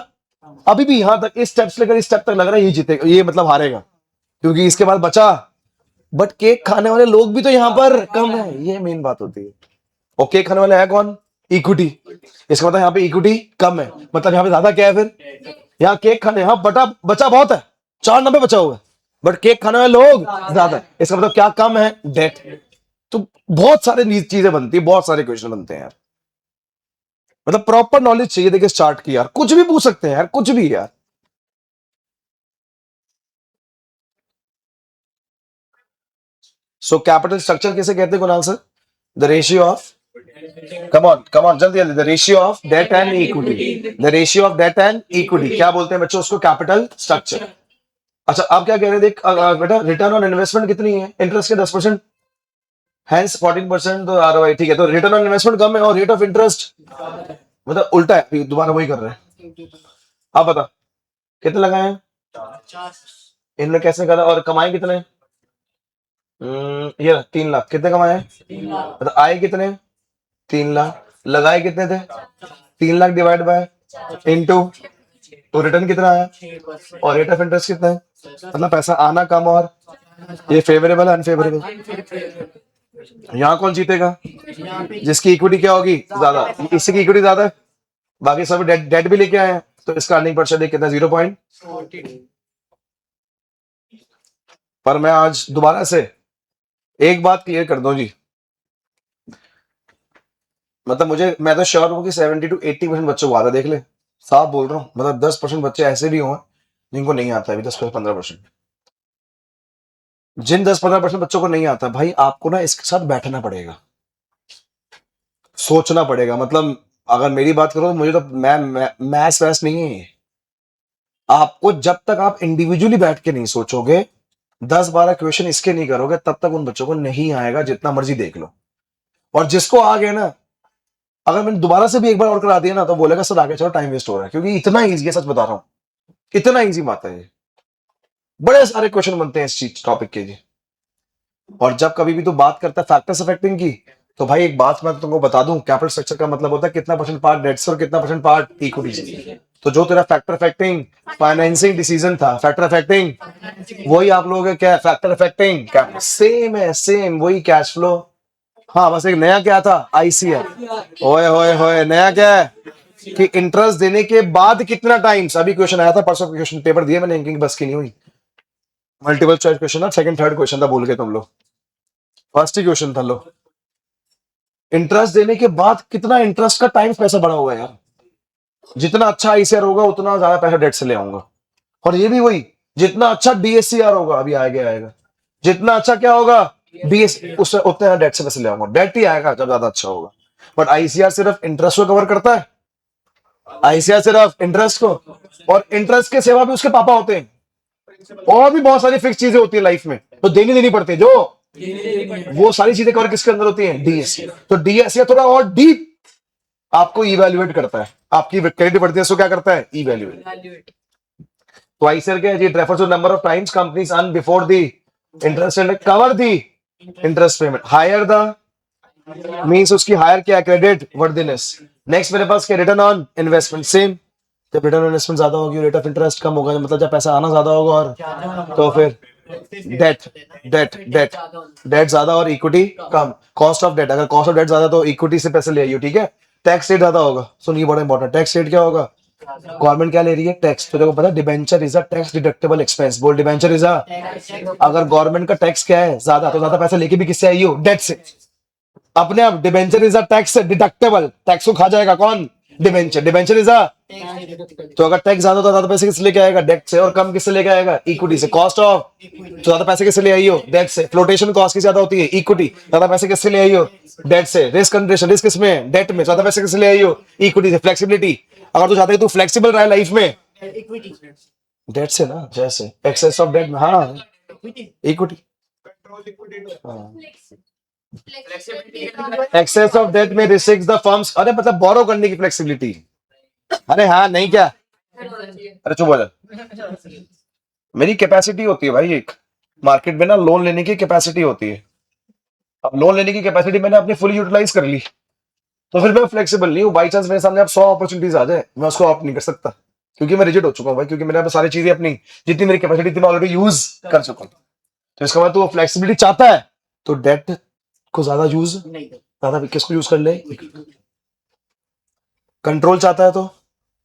S1: अभी भी यहां तक इस स्टेप से लेकर इस स्टेप तक लग रहा है ये जीतेगा, ये मतलब हारेगा, क्योंकि इसके बाद बचा। बट केक खाने वाले लोग भी तो यहाँ पर कम है, ये मेन बात होती है। और केक खाने वाले है कौन? इक्विटी। इसका मतलब यहाँ पे इक्विटी कम है, मतलब यहाँ पे ज्यादा क्या है फिर? यहाँ केक खाने, यहाँ बटा बचा बहुत है, 4 90 बचा हुआ है, बट केक खाने वाले लोग ज्यादा है। इसका मतलब क्या कम है? डेट। तो बहुत सारे चीजें बनती है, बहुत सारे क्वेश्चन बनते हैं यार, मतलब प्रॉपर नॉलेज चाहिए। देखिए इस चार्ट की यार, कुछ भी पूछ सकते हैं यार, कुछ भी यार। सो कैपिटल स्ट्रक्चर किसे कहते हैं Kunal sir? The ratio of, come on जल्दी जल्दी, the ratio of debt and equity, the ratio of debt and equity क्या बोलते हैं बच्चों? उसको कैपिटल स्ट्रक्चर। अच्छा आप क्या कह रहे हैं? देख बेटा, रिटर्न ऑन इन्वेस्टमेंट कितनी है? इंटरेस्ट के 10%, हैंस 14%, तो आरओआई ठीक है, तो रिटर्न ऑन इन्वेस्टमेंट कम है और रेट ऑफ इंटरेस्ट मतलब उल्टा है, दोबारा वही कर रहे हैं। आप बता कितने लगाए हैं इनने, कैसे करा, और कमाए कितने? ये 3 लाख। कितने कमाए? मतलब आए कितने? 3 लाख। लगाए कितने थे? 3 लाख डिवाइड बाय इनटू, तो रिटर्न कितना आया? और रेट ऑफ इंटरेस्ट कितना है? मतलब पैसा आना कम, और ये फेवरेबल है अनफेवरेबल? यहाँ कौन जीतेगा? जिसकी इक्विटी क्या होगी? ज्यादा। इसकी इक्विटी ज्यादा है, बाकी सब डेट भी लेके आए हैं, तो इसका अर्निंग पर शेयर कितना? 0. पर मैं आज दोबारा से एक बात क्लियर कर दूं जी, मतलब मैं तो श्योर हूं कि 70 to 80% बच्चों को आता है। देख ले, साफ बोल रहा हूँ, मतलब 10% बच्चे ऐसे भी हों जिनको नहीं आता है अभी, 10-15%। जिन 10-15% बच्चों को नहीं आता भाई, आपको ना इसके साथ बैठना पड़ेगा, सोचना पड़ेगा। मतलब अगर मेरी बात करो तो मुझे तो मैथ्स वैस नहीं है। आपको जब तक आप इंडिविजुअली बैठ के नहीं सोचोगे, 10-12 क्वेश्चन इसके नहीं करोगे, तब तक उन बच्चों को नहीं आएगा, जितना मर्जी देख लो। और जिसको आ गया ना, अगर मैंने दोबारा से भी एक बार और करा दिया ना, तो बोलेगा सर आगे चलो टाइम वेस्ट हो रहा है, क्योंकि इतना ईजी है, सच बता रहा हूं, इतना ईजी बात है ये। बड़े सारे क्वेश्चन बनते हैं इस चीज टॉपिक के जी। और जब कभी भी तो बात करता है फैक्टर्स अफेक्टिंग की, तो भाई एक बात मैं तुमको बता दूं, कैपिटल स्ट्रक्चर का मतलब होता है कितना परसेंट पार्ट डेट से और कितना परसेंट पार्ट इक्विटी से। तो जो तेरा फैक्टर अफेक्टिंग फाइनेंसिंग डिसीजन था, फैक्टर अफेक्टिंग, वही आप लोगों के क्या फैक्टर अफेक्टिंग सेम है, सेम वही कैश फ्लो। हाँ बस एक नया क्या था? आईसीआर। ओए होए होए, नया क्या है कि इंटरेस्ट देने के बाद कितना टाइम्स। अभी क्वेश्चन आया था परसों, क्वेश्चन पेपर दिए मैंने, इनकी बस की नहीं हुई, मल्टीपल चॉइस क्वेश्चन था, सेकंड थर्ड क्वेश्चन था, भूल गए तुम लोग, फर्स्ट ही क्वेश्चन था। लो, इंटरेस्ट देने के बाद कितना इंटरेस्ट का टाइम पैसा बढ़ा हुआ है यार। जितना अच्छा आईसीआर होगा उतना ज्यादा पैसा डेट से ले आऊंगा। और ये भी वही, जितना अच्छा डीएससीआर होगा, अभी आएगा, जितना अच्छा क्या होगा डीएस, उससे उतना डेट से पैसे ले आऊंगा। डेट ही आएगा जब ज्यादा अच्छा होगा। बट आईसीआर सिर्फ इंटरेस्ट को कवर करता है, आईसीआर सिर्फ इंटरेस्ट को, और इंटरेस्ट के सेवा भी उसके पापा होते हैं। और भी बहुत सारी फिक्स चीजें होती है लाइफ में, तो देनी पड़ती है, जो वो सारी चीजें कवर किसके अंदर होती हैं? डीएससी। तो डीएससी थोड़ा और डीप आपको इवेल्युएट करता है, आपकी क्रेडिट बढ़ती है, सो क्या करता है? इवेल्युएट। तो आईसीआर क्या है? It refers to number of times companies earn before the interest and cover the interest payment. Higher the means उसकी हायर क्या? Credit worthiness. नेक्स्ट मेरे पास क्या? Return on investment. सेम, जब रिटर्न ऑन इन्वेस्टमेंट ज्यादा होगी, रेट ऑफ इंटरेस्ट कम होगा, मतलब जब पैसा आना ज्यादा होगा, और तो फिर डेट डेट डेट डेट ज्यादा और इक्विटी कम। कॉस्ट ऑफ डेट, अगर कॉस्ट ऑफ डेट ज्यादा तो इक्विटी से पैसे ले आइयो, ठीक है। टैक्स रेट ज्यादा होगा, सुन ये बड़ा इंपॉर्टेंट, टैक्स रेट क्या होगा? गवर्नमेंट क्या ले रही है? टैक्स। तो देखो पता है, debenture is a tax deductible expense. बोल, डिबेंचर इज अ, अगर गवर्नमेंट का टैक्स क्या है? ज्यादा, तो ज्यादा पैसा लेके भी किससे आइयो? डेट से। अपने आप debenture is a tax deductible, tax को खा जाएगा कौन? डिबेंचर। डिबेंचर इज अ, तो अगर टैक्स ज्यादा तो ज्यादा पैसे किससे लेके आएगा? डेट से। और कम किससे लेके आएगा? इक्विटी से। कॉस्ट ऑफ, तो ज्यादा पैसे किससे ले आइयो? डेट से। फ्लोटेशन कॉस्ट की ज्यादा होती है? इक्विटी। ज्यादा पैसे किससे ले आइयो? डेट से। रिस्क कंट्रीशन, रिस्क किसमें? डेट में। ज्यादा पैसे किससे ले आइयो? इक्विटी से। फ्लेक्सिबिलिटी, अगर तू चाहते तू फ्लेक्सिबल रहे लाइफ में, डेट से ना, जैसे एक्सेस ऑफ डेट में, हाँ इक्विटी, एक्सेस ऑफ डेट में रिस्ट्रिक्ट्स द फर्म्स, अरे मतलब बोरो करने की फ्लेक्सिबिलिटी। अरे हाँ, नहीं क्या? अरे चुप हो जा। मेरी कैपेसिटी होती है भाई, एक मार्केट में ना लोन लेने की कैपेसिटी होती है। अब लोन लेने की कैपेसिटी मैंने अपनी फुल यूटिलाइज कर ली, तो फिर मैं फ्लेक्सिबल नहीं हूँ। बाई चांस मेरे सामने आप 100 अपॉर्चुनिटीज आ जाए, मैं उसको ऑप्ट नहीं कर सकता, क्योंकि मैं रिजिड हो चुका हूँ भाई, क्योंकि मैंने सारी चीजें अपनी जितनी मेरी कैपेसिटी थी मैं ऑलरेडी यूज कर चुका हूँ। तो इसका मतलब तो फ्लेक्सिबिलिटी चाहता है तो डेट को ज्यादा यूज, ज्यादा किसको यूज कर ले, कंट्रोल चाहता है तो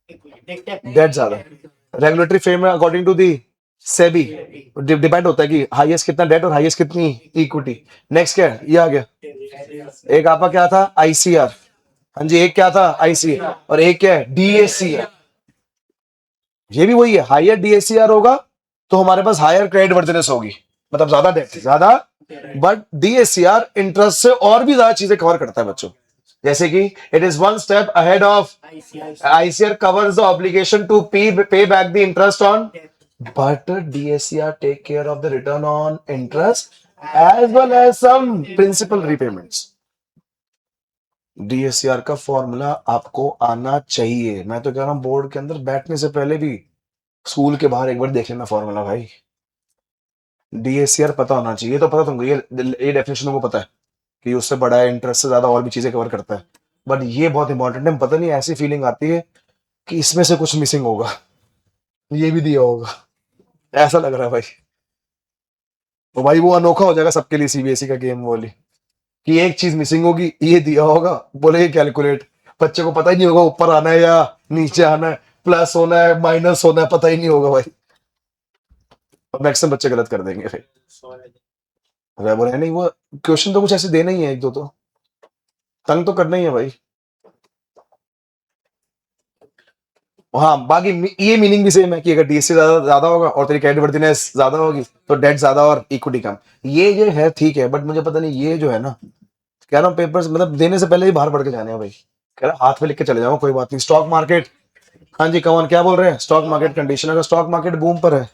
S1: डेट ज्यादा। Regulatory frame according to the SEBI depend होता है कि हाईएस्ट कितना डेट और हाईएस्ट कितनी इक्विटी। नेक्स्ट क्या है, ये आ गया। एक आपका क्या था, आईसीआर। हाँ जी, एक क्या था आईसीआर, और एक क्या है डीएससीआर। ये भी वही है, हायर डीएससीआर होगा तो हमारे पास हायर क्रेडिट वर्थिनेस होगी, मतलब ज्यादा डेट ज्यादा। बट डीएससीआर इंटरेस्ट से और भी ज्यादा चीजें कवर करता है बच्चों, जैसे कि it is one step ahead of ICR covers the obligation to pay back the interest on, but DSCR take care of the return on interest as well as some principal repayments. DSCR का फॉर्मूला आपको आना चाहिए। मैं तो कह रहा हूं बोर्ड के अंदर बैठने से पहले भी स्कूल के बाहर एक बार देख लेना फॉर्मूला भाई। DSCR पता होना चाहिए। ये तो पता तुमको, ये डेफिनेशन को पता है कि उससे बड़ा है, इंटरेस्ट से ज्यादा और भी चीजें कवर करता है। बट ये बहुत इंपॉर्टेंट है। पता नहीं ऐसी फीलिंग आती है कि इसमें से कुछ मिसिंग होगा, ये भी दिया होगा, ऐसा लग रहा है भाई। तो भाई वो अनोखा हो जाएगा सबके लिए सीबीएसई का गेम वाली, कि एक चीज मिसिंग होगी, ये दिया होगा, बोले कैलकुलेट। बच्चे को पता ही नहीं होगा ऊपर आना है या नीचे आना है, प्लस होना है माइनस होना है, पता ही नहीं होगा भाई। और मैक्सिमम बच्चे गलत कर देंगे फिर। अरे बोले नहीं, वो क्वेश्चन तो कुछ ऐसे देना ही है, एक दो तो तंग तो करना ही है भाई। हाँ बाकी ये मीनिंग भी सेम है कि अगर डीएससी ज्यादा ज्यादा होगा और तेरी क्रेडिट वर्थिनेस ज्यादा होगी तो डेट ज्यादा और इक्विटी कम। ये जो है ठीक है, बट मुझे पता नहीं ये जो है ना, कह रहा हूँ पेपर्स मतलब देने से पहले ही बाहर पढ़ के जाने हैं भाई। कह रहा हाथ में लिख के चले जाओ, कोई बात नहीं। स्टॉक मार्केट, हाँ जी कौन क्या बोल रहे हैं, स्टॉक मार्केट कंडीशन। अगर स्टॉक मार्केट बूम पर है,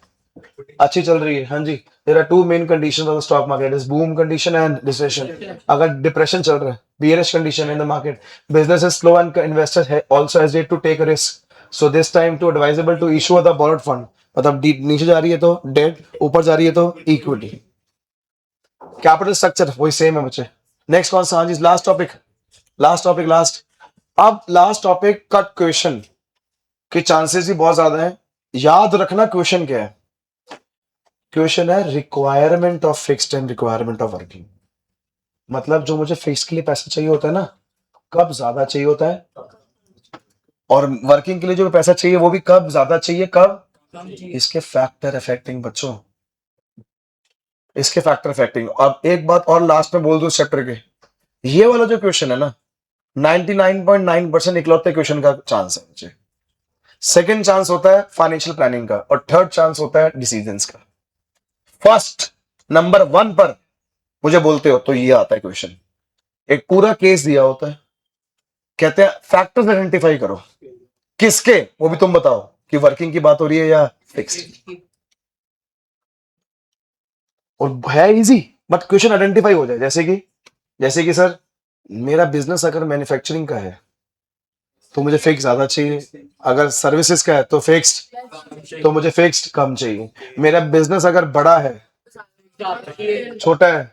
S1: अच्छी चल रही है, हाँ जी, there are two main conditions of the stock market, is boom condition and recession. अगर डिप्रेशन चल रहा है, bearish condition in the market, business is slow and investor also hesitate to take risk, so this time to advisable to issue the borrowed fund. मतलब नीचे जा रही है तो डेट, ऊपर जा रही है तो इक्विटी। कैपिटल स्ट्रक्चर वही सेम है बच्चे। नेक्स्ट कौन सा, हाँ जी last topic, last topic last. अब लास्ट टॉपिक कट क्वेश्चन के चांसेस भी बहुत ज्यादा है। याद रखना क्वेश्चन क्या है, क्वेश्चन है requirement of fixed and requirement of working. मतलब जो मुझे फिक्स के लिए पैसा चाहिए होता है ना, कब ज्यादा चाहिए होता है, और वर्किंग के लिए जो पैसा चाहिए वो भी कब ज्यादा चाहिए, कब। इसके फैक्टर अफेक्टिंग बच्चों, इसके फैक्टर अफेक्टिंग। अब एक बात और लास्ट में बोल दूं चैप्टर के, ये वाला जो क्वेश्चन है ना 99.9% इकलौते क्वेश्चन का चांस है मुझे। सेकंड चांस होता है फाइनेंशियल प्लानिंग का, और थर्ड चांस होता है डिसीजंस का। फर्स्ट नंबर 1 पर मुझे बोलते हो तो ये आता है क्वेश्चन, एक पूरा केस दिया होता है, कहते हैं फैक्टर्स आइडेंटिफाई करो, किसके, वो भी तुम बताओ कि वर्किंग की बात हो रही है या फिक्स्ड। और है इजी, बट क्वेश्चन आइडेंटिफाई हो जाए। जैसे कि सर मेरा बिजनेस अगर मैन्युफैक्चरिंग का है तो मुझे फिक्स ज्यादा चाहिए, अगर सर्विसेज का है तो फिक्स्ड, तो मुझे फिक्स्ड कम चाहिए। मेरा बिजनेस अगर बड़ा है, छोटा है,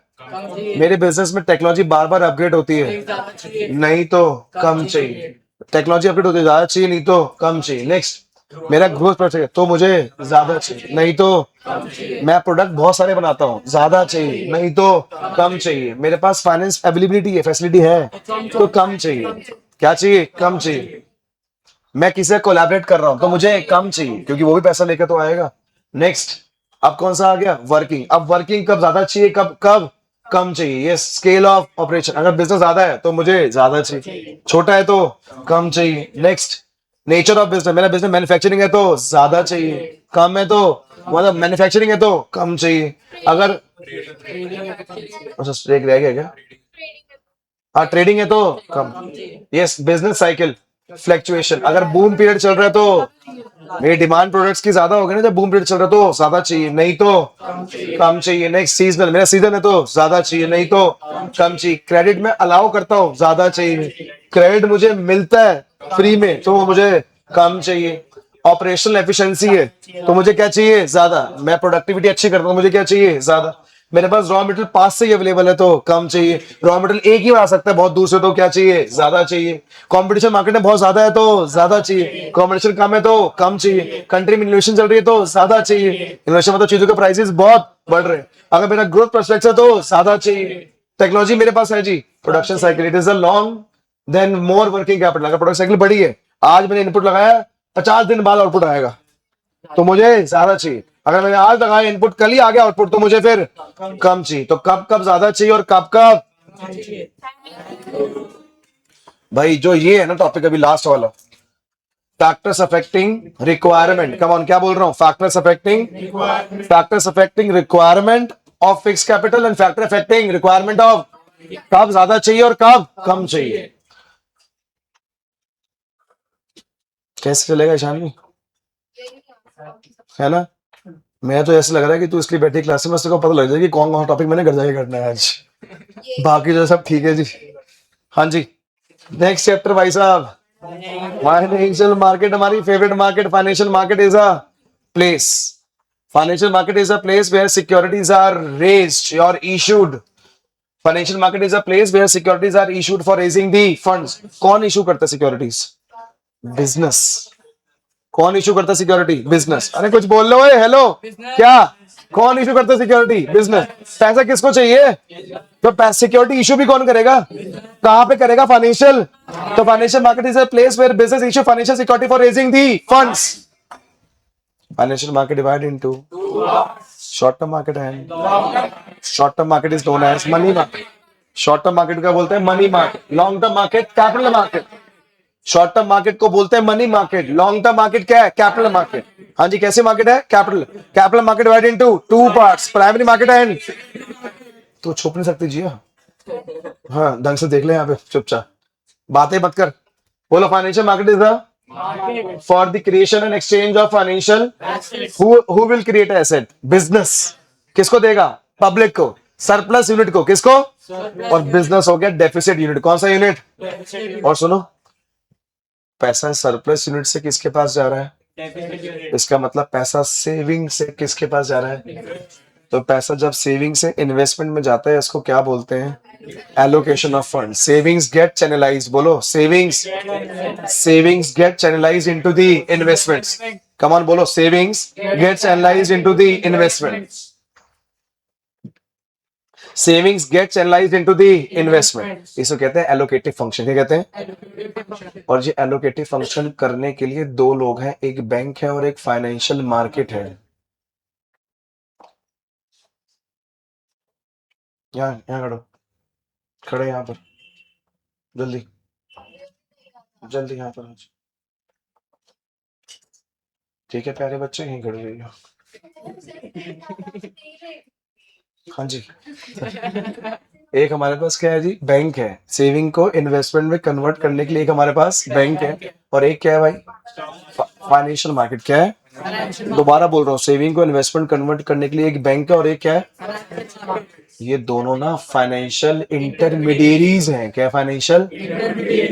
S1: मेरे बिजनेस में टेक्नोलॉजी बार बार अपग्रेड होती है, नहीं तो कम चाहिए। टेक्नोलॉजी अपग्रेड होती है, ज्यादा चाहिए नहीं तो कम चाहिए। नेक्स्ट, मेरा ग्रोथ प्रोजेक्ट है तो मुझे ज्यादा चाहिए, नहीं तो मैं प्रोडक्ट बहुत सारे बनाता हूँ, ज्यादा चाहिए नहीं तो कम चाहिए। मेरे पास फाइनेंस अवेलेबिलिटी है, फैसिलिटी है तो कम चाहिए। क्या चाहिए, कम चाहिए। मैं किसी से कोलैबोरेट कर रहा हूं तो मुझे कम चाहिए, क्योंकि वो भी पैसा लेकर तो आएगा। नेक्स्ट, अब कौन सा आ गया, वर्किंग। अब वर्किंग कब ज्यादा चाहिए, कब कब कम चाहिए। ये स्केल ऑफ ऑपरेशन, अगर बिजनेस ज्यादा है तो मुझे ज्यादा चाहिए, छोटा है तो कम चाहिए। नेक्स्ट, नेचर ऑफ बिजनेस, मेरा बिजनेस मैन्युफैक्चरिंग है तो ज्यादा चाहिए, कम है तो मतलब मैन्युफैक्चरिंग है तो कम चाहिए। अगर अच्छा एक रह गया क्या, हाँ ट्रेडिंग है तो कम। यस, बिजनेस साइकिल फ्लक्चुएशन, अगर बूम पीरियड चल रहा है तो मेरी डिमांड प्रोडक्ट्स की ज्यादा होगी ना, जब बूम पीरियड चल रहा है तो ज्यादा चाहिए नहीं तो कम चाहिए। नेक्स्ट, सीजनल, मेरा सीजन है तो ज्यादा चाहिए नहीं तो कम चाहिए। क्रेडिट में अलाउ करता हूँ, ज्यादा चाहिए। क्रेडिट मुझे मिलता है फ्री में तो मुझे कम चाहिए। ऑपरेशनल एफिशिएंसी है तो मुझे क्या चाहिए, ज्यादा। मैं प्रोडक्टिविटी अच्छी करता हूँ, मुझे क्या चाहिए, ज्यादा। मेरे पास रॉ मटेरियल पास से ही अवेलेबल है तो कम चाहिए, रॉ मटेरियल एक ही आ सकता है बहुत दूर से तो क्या चाहिए, ज्यादा चाहिए। कंपटीशन मार्केट में बहुत ज्यादा है तो ज्यादा चाहिए, कंपटीशन कम है तो कम चाहिए, कंट्री में इन्वेस्टमेंट चल रही है तो ज्यादा चाहिए, इन्वेस्टमेंट मतलब चीजों के प्राइसेस बहुत बढ़ रहे हैं, अगर मेरा ग्रोथ प्रोस्पेक्ट है तो ज्यादा चाहिए। टेक्नोलॉजी मेरे पास है जी, production cycle it is a long then more working capital, अगर प्रोडक्शन साइकिल बड़ी है, आज मैंने इनपुट लगाया 50 दिन बाद आउटपुट आएगा तो मुझे ज्यादा चाहिए, अगर मैंने आज लगाया इनपुट कल ही आ गया आउटपुट तो मुझे फिर कम चाहिए। तो कब कब ज्यादा चाहिए और कब कब, भाई जो ये है ना टॉपिक अभी लास्ट वाला, factors affecting requirement, come on क्या बोल रहा हूं, factors affecting requirement of fix capital and factor affecting requirement of कब ज्यादा चाहिए और कब कम चाहिए। कैसे चलेगा ईशानी, है ना? मैं तो ऐसा लग रहा है कि तू इसलिए बैठी क्लास में, को पता लग जाएगा कि कौन कौन टॉपिक मैंने घर जाके करना है आज, बाकी जो सब ठीक है जी। हाँ जी, नेक्स्ट चैप्टर भाई साहब, फाइनेंशियल मार्केट, हमारी favourite market. Financial market is a place, financial market is a place where securities are raised और issued. Financial market is a place where securities are issued for raising the funds. कौन इशू करता है सिक्योरिटीज? बिजनेस। कौन इशू करता है सिक्योरिटी? बिजनेस। अरे कुछ बोल लो, हेलो क्या, कौन इशू करता है सिक्योरिटी? बिजनेस। पैसा किसको चाहिए? तो सिक्योरिटी इशू भी कौन करेगा? कहां पे करेगा? फाइनेंशियल। तो financial market is a place where business issue financial security for raising the funds. Financial market divide into short term market and short term market is known as money market. Short term market का बोलते हैं money market, long term market capital market. Short term market को बोलते हैं money market, long term market क्या है? Capital market. हाँ जी, कैसे मार्केट है? Capital. Capital market divide into two parts, primary market and, तो छुप नहीं सकती जी। हाँ ढंग से देख ले, यहाँ पे चुपचाप बातें मत कर। बोलो, financial market is the for the creation and exchange of financial, who will create asset? Business. किसको देगा? पब्लिक को। सरप्लस यूनिट को किसको? और बिजनेस हो गया डेफिसिट यूनिट। कौन सा यूनिट? और सुनो, पैसा सरप्लस यूनिट से किसके पास जा रहा है? इसका मतलब पैसा सेविंग से किसके पास जा रहा है? तो पैसा जब सेविंग से इन्वेस्टमेंट में जाता है, इसको क्या बोलते हैं? Allocation of fund. Savings get channelise, बोलो savings get channelise into the investments. Come on बोलो, savings get channelise into the investments. Savings get channelised into the investment. इसको कहते हैं एलोकेटिव फंक्शन। क्या कहते हैं? और ये एलोकेटिव फंक्शन करने के लिए दो लोग हैं, एक बैंक है और एक फाइनेंशियल मार्केट है। यहाँ यहाँ खड़ो, खड़े यहाँ पर, जल्दी जल्दी यहाँ पर। ठीक है प्यारे बच्चे, यहीं खड़े रहिए। हाँ जी, एक हमारे पास क्या है जी? बैंक है। सेविंग को इन्वेस्टमेंट में कन्वर्ट करने के लिए एक हमारे पास बैंक है, और एक क्या है भाई? Financial market. क्या है? दोबारा बोल रहा हूँ, सेविंग को इन्वेस्टमेंट कन्वर्ट करने के लिए एक बैंक है और एक क्या है? ये दोनों ना फाइनेंशियल इंटरमीडिएरीज हैं। क्या? फाइनेंशियल।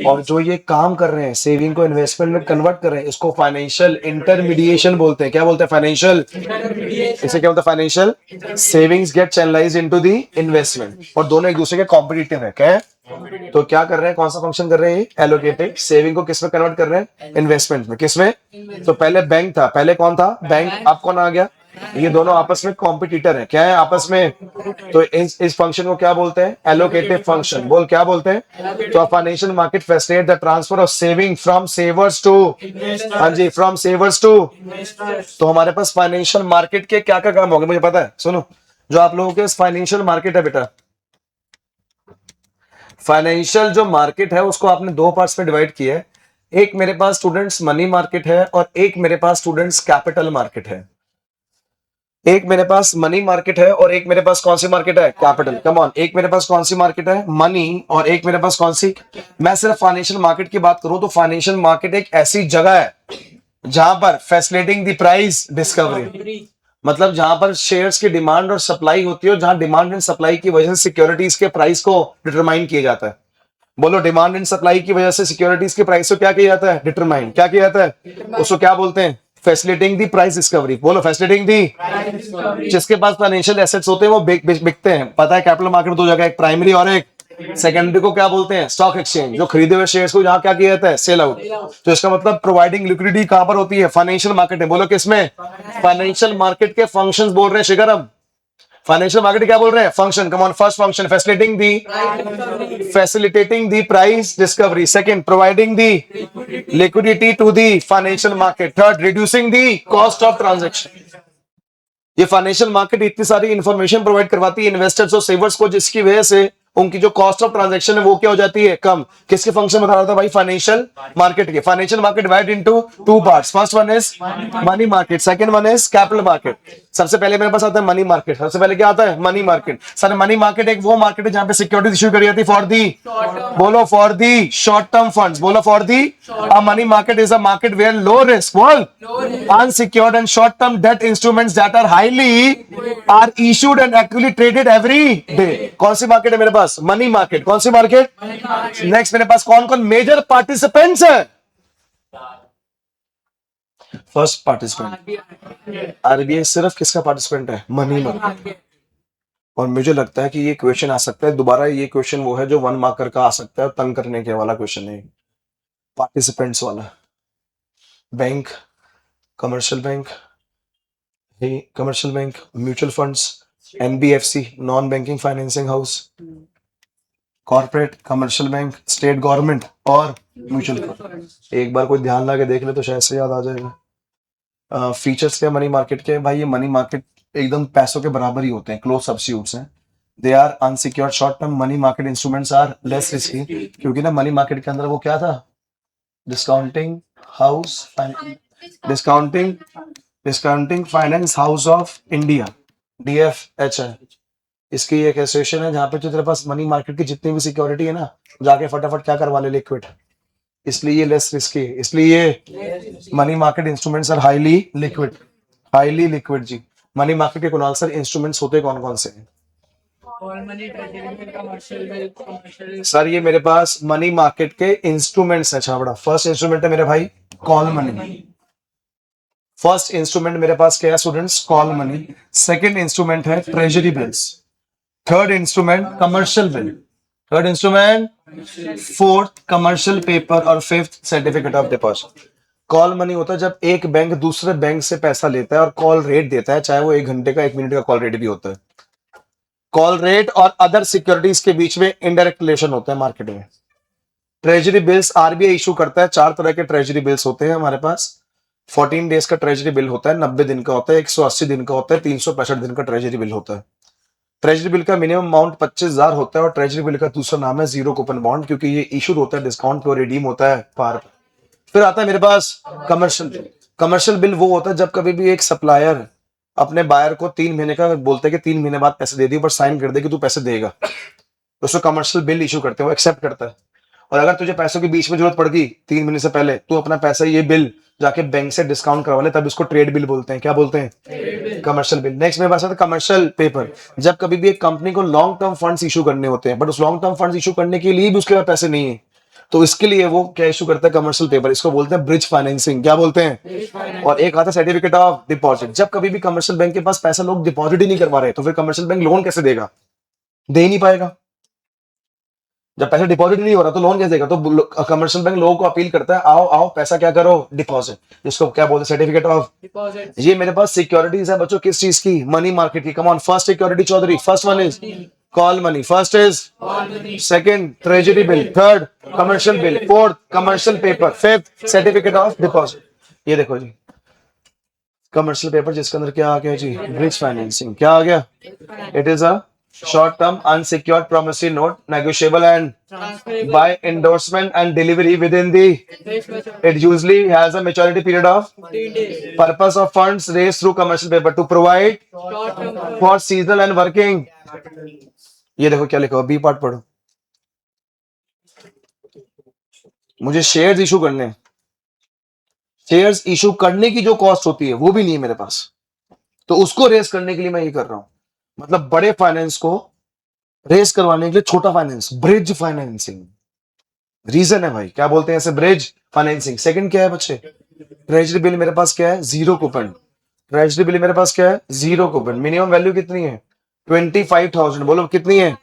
S1: और जो ये काम कर रहे हैं, सेविंग को इन्वेस्टमेंट में कन्वर्ट कर रहे हैं, इसको फाइनेंशियल इंटरमीडिएशन बोलते हैं। क्या बोलते हैं? फाइनेंशियल। इसे क्या बोलते हैं? Financial. Savings get channelise into the investment, और दोनों एक दूसरे के कॉम्पिटिटिव है। क्या है? तो क्या कर रहे हैं? कौन सा फंक्शन कर रहे हैं? एलोकेटिव। सेविंग को किस में कन्वर्ट कर रहे हैं? इन्वेस्टमेंट में। किसमें? तो पहले बैंक था, पहले कौन था? बैंक। अब कौन आ गया? ये दोनों आपस में कॉम्पिटिटर हैं। क्या है? आपस में। तो इस फंक्शन को क्या बोलते हैं? Allocative function. बोल, क्या बोलते हैं? तो financial market facilitate the transfer of saving from savers to, हाँ जी, फ्रॉम सेवर्स टू। तो हमारे पास फाइनेंशियल मार्केट के क्या क्या काम होंगे मुझे पता है। सुनो, जो आप लोगों के फाइनेंशियल मार्केट है बेटा, फाइनेंशियल जो मार्केट है उसको आपने दो पार्ट्स में डिवाइड किया है। एक मेरे पास स्टूडेंट्स मनी मार्केट है और एक मेरे पास स्टूडेंट्स कैपिटल मार्केट है। एक मेरे पास मनी मार्केट है और एक मेरे पास कौन सी मार्केट है? कैपिटल। कम ऑन, एक मेरे पास कौन सी मार्केट है? मनी। और एक मेरे पास कौन सी? मैं सिर्फ फाइनेंशियल मार्केट की बात करूं तो फाइनेंशियल मार्केट एक ऐसी जगह है जहां पर फैसिलिटेटिंग द प्राइस डिस्कवरी, मतलब जहां पर शेयर्स की डिमांड और सप्लाई होती है, और जहां डिमांड एंड सप्लाई की वजह से सिक्योरिटीज के प्राइस को डिटरमाइन किया जाता है। बोलो, डिमांड एंड सप्लाई की वजह से सिक्योरिटीज के प्राइस को क्या किया जाता है? डिटरमाइन। क्या किया जाता है? उसको क्या बोलते हैं? फैसिलिटिंग द प्राइस डिस्कवरी, बोलो फैसिलिटिंग दी। जिसके पास फाइनेंशियल एसेट्स होते हैं वो बिकते हैं। पता है कैपिटल मार्केट में दो जगह, एक प्राइमरी और एक सेकेंडरी को क्या बोलते हैं? Stock exchange. जो खरीदे हुए शेयर्स को जहां क्या किया जाता है? Sell out. तो इसका मतलब प्रोवाइडिंग लिक्विडिटी कहां पर होती है? फाइनेंशियल मार्केट में। बोलो किसमें? फाइनेंशियल मार्केट के फंक्शंस बोल रहे हैं शिखर हम। फाइनेंशियल मार्केट क्या बोल रहे हैं? Function. Come on, first function facilitating the price discovery, second providing the liquidity to the financial market, third reducing the cost of transaction. ये फाइनेंशियल मार्केट इतनी सारी इंफॉर्मेशन प्रोवाइड करवाती है इन्वेस्टर्स और सेवर्स को, जिसकी वजह से उनकी जो कॉस्ट ऑफ ट्रांजैक्शन है वो क्या हो जाती है? कम। किसके फंक्शन बता रहा था भाई? फाइनेंशियल मार्केट के। Financial market divide into two parts, first one is money market, second one is capital market. सबसे पहले मेरे पास आता है मनी मार्केट। सबसे पहले क्या आता है? Money market. Sir money market एक वो मार्केट है जहां पे सिक्योरिटी इशू करी जाती है फॉर दी, बोलो for the short term funds, बोलो for the. Money market is a market where low risk, बोल, unsecured and short term debt instruments that are are issued and actually traded every day। कौन सी मार्केट है मेरे पास? Money market. कौन सी मार्केट? नेक्स्ट मेरे पास कौन कौन मेजर पार्टिसिपेंट्स है? First participant RBI. सिर्फ किसका पार्टिसिपेंट है? Money market. और मुझे लगता है कि ये क्वेश्चन आ सकता है दोबारा। ये क्वेश्चन वो है जो 1 मार्कर का आ सकता है, तंग करने के वाला क्वेश्चन है, पार्टिसिपेंट्स वाला। Bank, commercial bank, mutual funds, NBFC non banking financing house, corporate, commercial bank, state government और म्यूचुअल फंड। एक बार कोई ध्यान लगा के देख ले तो शायद से याद आ जाएगा। फीचर्स क्या मनी मार्केट के? भाई ये मनी मार्केट एकदम पैसों के बराबर ही होते हैं, क्लोज सब्स्टिट्यूट्स हैं। They are unsecured short term money market instruments are less risky, क्योंकि ना मनी मार्केट के अंदर वो क्या था? Discounting house, discounting finance house of India, DFH है। इसकी एक एसोसिएशन है जहां पे जो तेरे पास मनी मार्केट की जितनी भी सिक्योरिटी है ना, जाके फटाफट क्या करवा ले? लिक्विड। इसलिए ये लेस रिस्की, इसलिए ये money market instruments are highly liquid, highly liquid जी। मनी मार्केट के कुणाल सर इंस्ट्रूमेंट्स होते कौन कौन से हैं? सर ये मेरे पास मनी मार्केट के इंस्ट्रूमेंट्स हैं छाबड़ा। फर्स्ट इंस्ट्रूमेंट है मेरे भाई कॉल मनी। फर्स्ट इंस्ट्रूमेंट मेरे पास क्या है students? Call money. Second instrument है treasury bills. Third instrument commercial bill. Third instrument, fourth commercial paper और fifth certificate of deposit. Call money होता है जब एक बैंक दूसरे बैंक से पैसा लेता है और कॉल रेट देता है, चाहे वो 1 घंटे का 1 मिनट का कॉल रेट भी होता है। कॉल रेट और अदर सिक्योरिटीज के बीच में इनडायरेक्ट रिलेशन होता है मार्केट में। ट्रेजरी बिल्स आरबीआई इशू करता है। 4 तरह के ट्रेजरी बिल्स होते हैं हमारे पास। 14 डेज का ट्रेजरी बिल होता है, 90 दिन का होता है, 180 दिन का होता है, 365 दिन का ट्रेजरी बिल होता है। ट्रेजरी बिल का मिनिमम अमाउंट 25,000 होता है और ट्रेजरी बिल का दूसरा नाम है जीरो कूपन बॉन्ड, क्योंकि ये इशूड होता है डिस्काउंट पे और रिडीम होता है पार। फिर आता है मेरे पास कमर्शियल बिल। कमर्शियल बिल वो होता है जब कभी भी एक सप्लायर अपने बायर को 3 महीने का बोलते हैं कि 3 महीने बाद पैसे दे दिए, पर साइन कर दे कि तू पैसे देगा, तो उसको कमर्शियल बिल इशू करते हैं, वो एक्सेप्ट करता है। और अगर तुझे पैसों के बीच में जरूरत पड़ गई 3 महीने से पहले, तो अपना पैसा ये बिल जाके बैंक से डिस्काउंट करवा ले, तब इसको ट्रेड बिल बोलते हैं। क्या बोलते हैं? Commercial bill. नेक्स्ट मेरे पास आता है कमर्शियल पेपर। जब कभी भी एक कंपनी को लॉन्ग टर्म फंड्स इशू करने होते हैं, बट उस लॉन्ग टर्म फंड्स इशू करने के लिए भी उसके पास पैसे नहीं है, तो इसके लिए वो क्या इशू करता है? Commercial paper. इसको बोलते हैं ब्रिज फाइनेंसिंग। क्या बोलते हैं? और एक आता है सर्टिफिकेट ऑफ डिपॉजिट। जब कभी भी कमर्शियल बैंक के पास पैसा लोग डिपॉजिट ही नहीं करवा रहे, तो फिर कमर्शियल बैंक लोन कैसे देगा? दे ही नहीं पाएगा। जब पैसा डिपॉजिट नहीं हो रहा तो लोन कैसे देगा? तो कमर्शियल बैंक लोगों को अपील करता है, आओ आओ पैसा क्या करो? डिपॉजिट। जिसको क्या बोलते हैं? Certificate of deposit. ये मेरे पास सिक्योरिटीज है बच्चों, किस चीज की? मनी मार्केट की। Come on, first security Chaudhary. First one is call money, first is, second treasury bill, third commercial bill, fourth commercial paper, fifth certificate of deposit. ये देखो जी कमर्शियल पेपर, जिसके अंदर क्या आ गया जी? Bridge financing. क्या आ गया? It is a short term unsecured promissory note negotiable and by endorsement and delivery within the, it usually has a maturity period of
S2: 15 days.
S1: purpose of funds raised through commercial paper to provide for seasonal and working। ये देखो क्या लिखा हुआ, बी पार्ट पढ़ो। मुझे शेयर्स इशू करने हैं, शेयर्स इशू करने की जो कॉस्ट होती है वो भी नहीं है मेरे पास, तो उसको रेस करने के लिए मैं ये कर रहा हूं। मतलब बड़े फाइनेंस को रेस करवाने के लिए छोटा फाइनेंस, ब्रिज फाइनेंसिंग। रीजन है भाई, क्या बोलते हैं ऐसे? Bridge financing. सेकंड क्या है बच्चे? ट्रेजरी बिल मेरे पास क्या है, 0 कूपन। ट्रेजरी बिल मेरे पास क्या है, 0 कूपन। मिनिमम वैल्यू कितनी है, 25,000। बोलो कितनी है।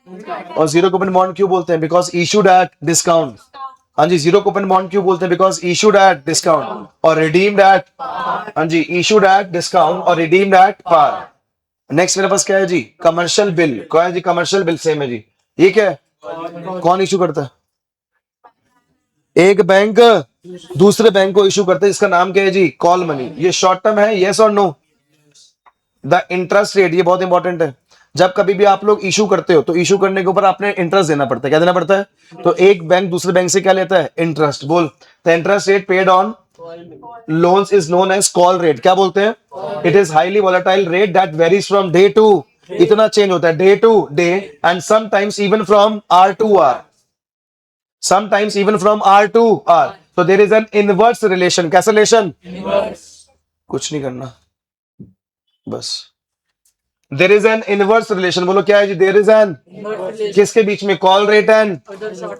S1: और 0 कूपन बॉन्ड क्यों बोलते हैं, बिकॉज इशूड एट डिस्काउंट। हाँ जी, 0 कूपन बॉन्ड क्यों बोलते हैं, बिकॉज इशूड एट डिस्काउंट और रिडीम्ड एट, हाँ जी, इशूड एट डिस्काउंट और रिडीम्ड एट पार। नेक्स्ट मेरे पास क्या है जी, कमर्शियल बिल। क्या है जी, कमर्शियल बिल सेम है जी। ये क्या है, कौन इशू करता है, एक बैंक दूसरे बैंक को इशू करता है, इसका नाम क्या है जी, कॉल मनी। ये शॉर्ट टर्म है, यस और नो। द इंटरेस्ट रेट, ये बहुत इंपॉर्टेंट है। जब कभी भी आप लोग इशू करते हो तो इशू करने के ऊपर आपने इंटरेस्ट देना पड़ता है। क्या देना पड़ता है, तो एक बैंक दूसरे बैंक से क्या लेता है, इंटरेस्ट। बोल, the interest rate paid on loans is known as call rate. क्या बोलते हैं, it is highly volatile rate that varies from day to, इतना चेंज होता है day to day, and sometimes even from hour to hour, sometimes even from R to R. So there is an inverse relation. कैसा relation? कुछ नहीं करना, बस। There is an inverse relation. बोलो क्या है जी, there is an, किसके बीच में, कॉल रेट एंड,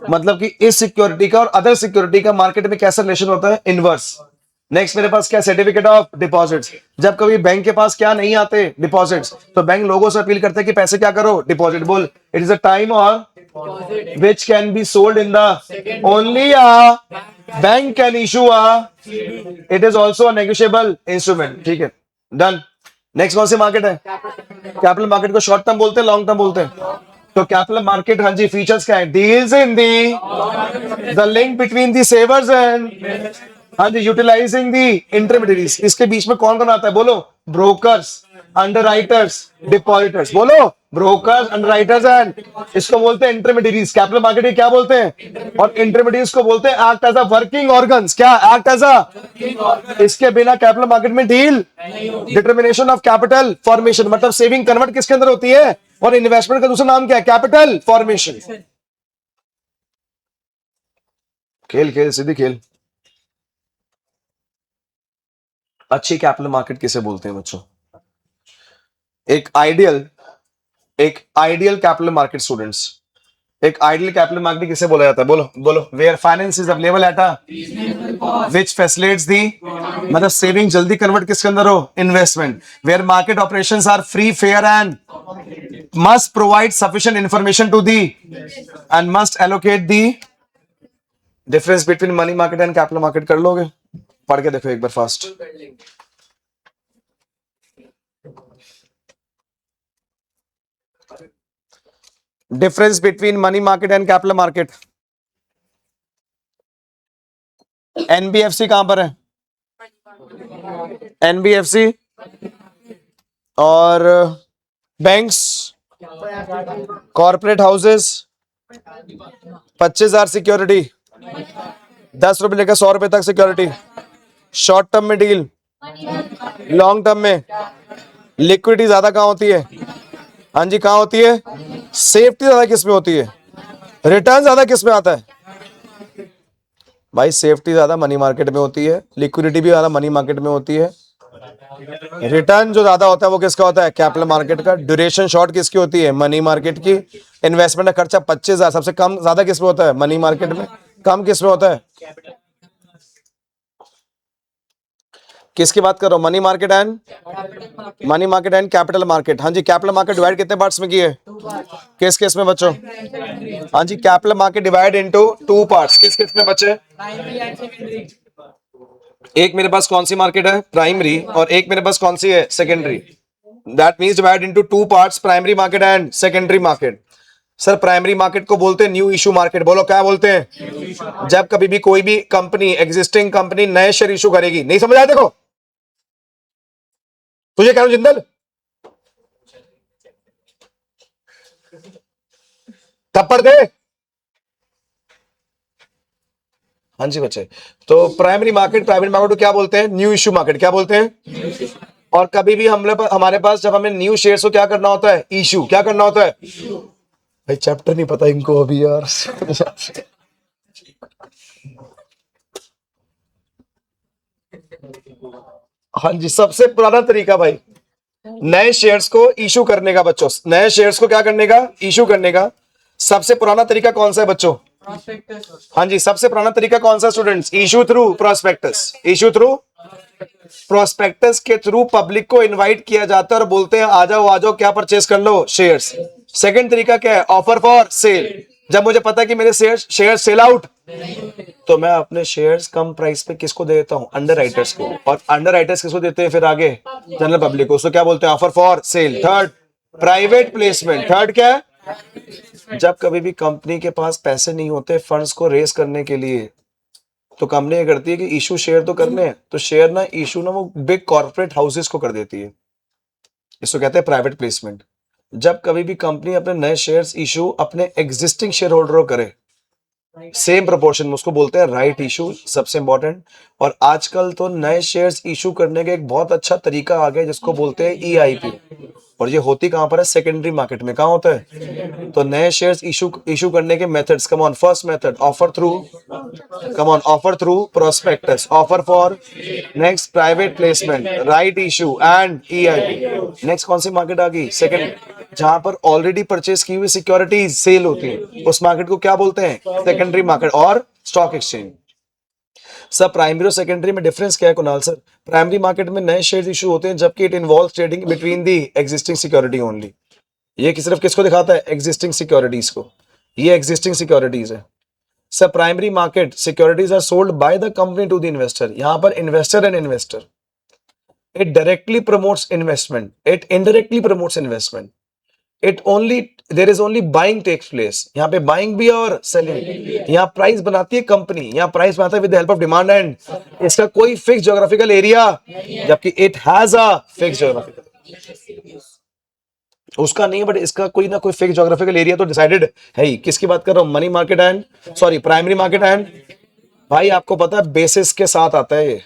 S1: मतलब कि इस सिक्योरिटी का और अदर सिक्योरिटी का मार्केट में कैसा रिलेशन होता है, इनवर्स। नेक्स्ट मेरे पास क्या, सर्टिफिकेट ऑफ डिपॉजिट्स। जब कभी बैंक के पास क्या नहीं आते, डिपॉजिट्स, तो बैंक लोगों से अपील करते हैं कि पैसे क्या करो, डिपॉजिट। बोल, इट इज अ टाइम और which can be sold in the only a bank can issue a, it is also a negotiable instrument। ठीक है, डन। नेक्स्ट कौन सी मार्केट है, कैपिटल मार्केट को शॉर्ट टर्म बोलते हैं, लॉन्ग टर्म बोलते हैं। तो कैपिटल मार्केट, हाँ जी, फीचर्स क्या है, deals in the the link between the सेवर्स and, हाँ जी, यूटिलाइजिंग दी इंटरमीडियरीज। इसके बीच में कौन कौन आता है, बोलो, ब्रोकर्स, अंडरराइटर्स, डिपॉजिटर्स। बोलो, ब्रोकर्स, अंडरराइटर्स एंड, इसको बोलते हैं इंटरमीडियरीज। कैपिटल मार्केट क्या बोलते हैं, और इंटरमीडियरीज को बोलते हैं act as a working organs. क्या, एक्ट एज अ, इसके बिना कैपिटल मार्केट में deal, determination of capital formation, मतलब सेविंग कन्वर्ट किसके अंदर होती है, और इन्वेस्टमेंट का दूसरा नाम क्या है, कैपिटल फॉर्मेशन। खेल खेल सीधी खेल। अच्छी कैपिटल मार्केट किसे बोलते हैं बच्चों, एक आइडियल कैपिटल मार्केट स्टूडेंट्स, एक आइडियल कैपिटल मार्केट किसे बोला जाता है, बोलो बोलो, where finance is available at a which facilitates the, मतलब सेविंग जल्दी कन्वर्ट किसके अंदर हो, investment. Where market operations are free, fair and must provide sufficient information to the and must allocate the difference between money market and capital market. कर लोगे, पढ़ के देखो एक बार fast. Difference between money market and capital market. NBFC कहां पर है, एनबीएफसी और बैंक्स, कॉर्पोरेट हाउसेस, 25,000 सिक्योरिटी, 10 रुपए लेकर 100 रुपए तक सिक्योरिटी, शॉर्ट टर्म में डील, लॉन्ग टर्म में लिक्विडिटी ज्यादा कहां होती है, हाँ जी कहां होती है, सेफ्टी ज्यादा किस में होती है, रिटर्न ज्यादा किस में आता है, भाई सेफ्टी ज्यादा मनी मार्केट में होती है, लिक्विडिटी भी ज्यादा मनी मार्केट में होती है, रिटर्न जो ज्यादा होता है वो किसका होता है, कैपिटल मार्केट का। ड्यूरेशन शॉर्ट किसकी होती है, मनी मार्केट की। इन्वेस्टमेंट का खर्चा 25,000, सबसे कम, ज्यादा किसमें होता है, मनी मार्केट में, कम किसमें होता है, किसकी बात कर रहा हूं, money market and capital market. हाँ जी, कैपिटल मार्केट डिवाइड कितने पार्ट्स में किए, किस किस में बच्चों, हाँ जी, capital market divide into 2 parts, किस किस में बच्चे, एक मेरे पास कौन सी मार्केट है, प्राइमरी, और एक मेरे पास कौन सी है, secondary. That means divide into 2 parts, primary market and secondary market. Sir primary market को बोलते हैं न्यू इशू मार्केट। बोलो क्या बोलते हैं, जब कभी भी कोई भी कंपनी, एग्जिस्टिंग कंपनी नए शेयर इशू करेगी। नहीं समझ आया, देखो तुझे कह रहा हूं जिंदल, थप्पड़ दे। हाँ जी बच्चे, तो प्राइमरी मार्केट को क्या बोलते हैं, न्यू इशू मार्केट। क्या बोलते हैं, और कभी भी हमारे पास जब हमें न्यू शेयर्स को क्या करना होता है, इशू, क्या करना होता है, भाई चैप्टर नहीं पता इनको अभी यार। हाँ जी, सबसे पुराना तरीका भाई नए शेयर्स को इशू करने का, बच्चों नए शेयर्स को क्या करने का, इशू करने का सबसे पुराना तरीका कौन सा है बच्चों, हाँ जी, सबसे पुराना तरीका कौन सा students, issue through prospectus, issue through prospectus के थ्रू पब्लिक को इनवाइट किया जाता है और बोलते हैं आ जाओ क्या परचेस कर लो, शेयर्स। सेकंड तरीका क्या है? Offer for sale. जब मुझे पता है कि मेरे शेयर सेल आउट, तो मैं अपने शेयर्स कम प्राइस पे किसको दे देता हूं? अंडर राइटर्स को। और अंडर राइटर्स किसको देते हैं फिर आगे? जनरल पब्लिक को। उसको क्या बोलते हैं? Offer for sale. Third, private placement. Third क्या है? जब कभी भी कंपनी के पास पैसे नहीं होते फंड्स को रेस करने के लिए, तो कंपनी ये करती है कि इशू शेयर तो करने हैं, तो शेयर ना इशू ना वो बिग कॉर्पोरेट हाउसेस को कर देती है। इसको कहते हैं प्राइवेट प्लेसमेंट। जब कभी भी कंपनी अपने नए शेयर्स इशू अपने एग्जिस्टिंग शेयर होल्डरों करे सेम प्रोपोर्शन में, उसको बोलते हैं राइट इशू, सबसे इंपॉर्टेंट। और आजकल तो नए शेयर्स इशू करने का एक बहुत अच्छा तरीका आ गया जिसको बोलते हैं ईआईपी। और ये होती कहां पर है? सेकेंडरी मार्केट में। कहां होता है? तो नए शेयर्स इशू करने के methods, come on. First method offer through, come on, offer through prospectus, offer for, next private placement, right issue and EIP. Next कौन सी मार्केट आ गई? सेकंड, जहां पर ऑलरेडी परचेस की हुई सिक्योरिटीज सेल होती है, उस मार्केट को क्या बोलते हैं? सेकेंडरी मार्केट और स्टॉक एक्सचेंज। सर प्राइमरी और सेकेंडरी में डिफरेंस क्या है कुणाल सर? प्राइमरी मार्केट में नए शेयर इशू होते हैं जबकि it involve trading between the existing security only. ये सिर्फ किसको दिखाता है? एग्जिस्टिंग सिक्योरिटीज को। ये एग्जिस्टिंग सिक्योरिटीज है। Sir primary market securities are sold by the company to the investor. यहां पर investor and investor, it directly promotes investment, it indirectly promotes investment. It only, there is only buying takes place. यहाँ पे बाइंग भी और सेलिंग। यहाँ प्राइस बनाती है कंपनी, यहाँ प्राइस बनाता है with the help of demand and. इसका कोई फिक्स ज्योग्राफिकल एरिया, जबकि it has a fix geographical, उसका नहीं है, बट इसका कोई ना कोई फिक्स ज्योग्राफिकल एरिया तो डिसाइडेड है ही। किसकी बात कर रहा हूं? Money market and, sorry primary market and. भाई आपको पता है बेसिस के साथ आता है ये,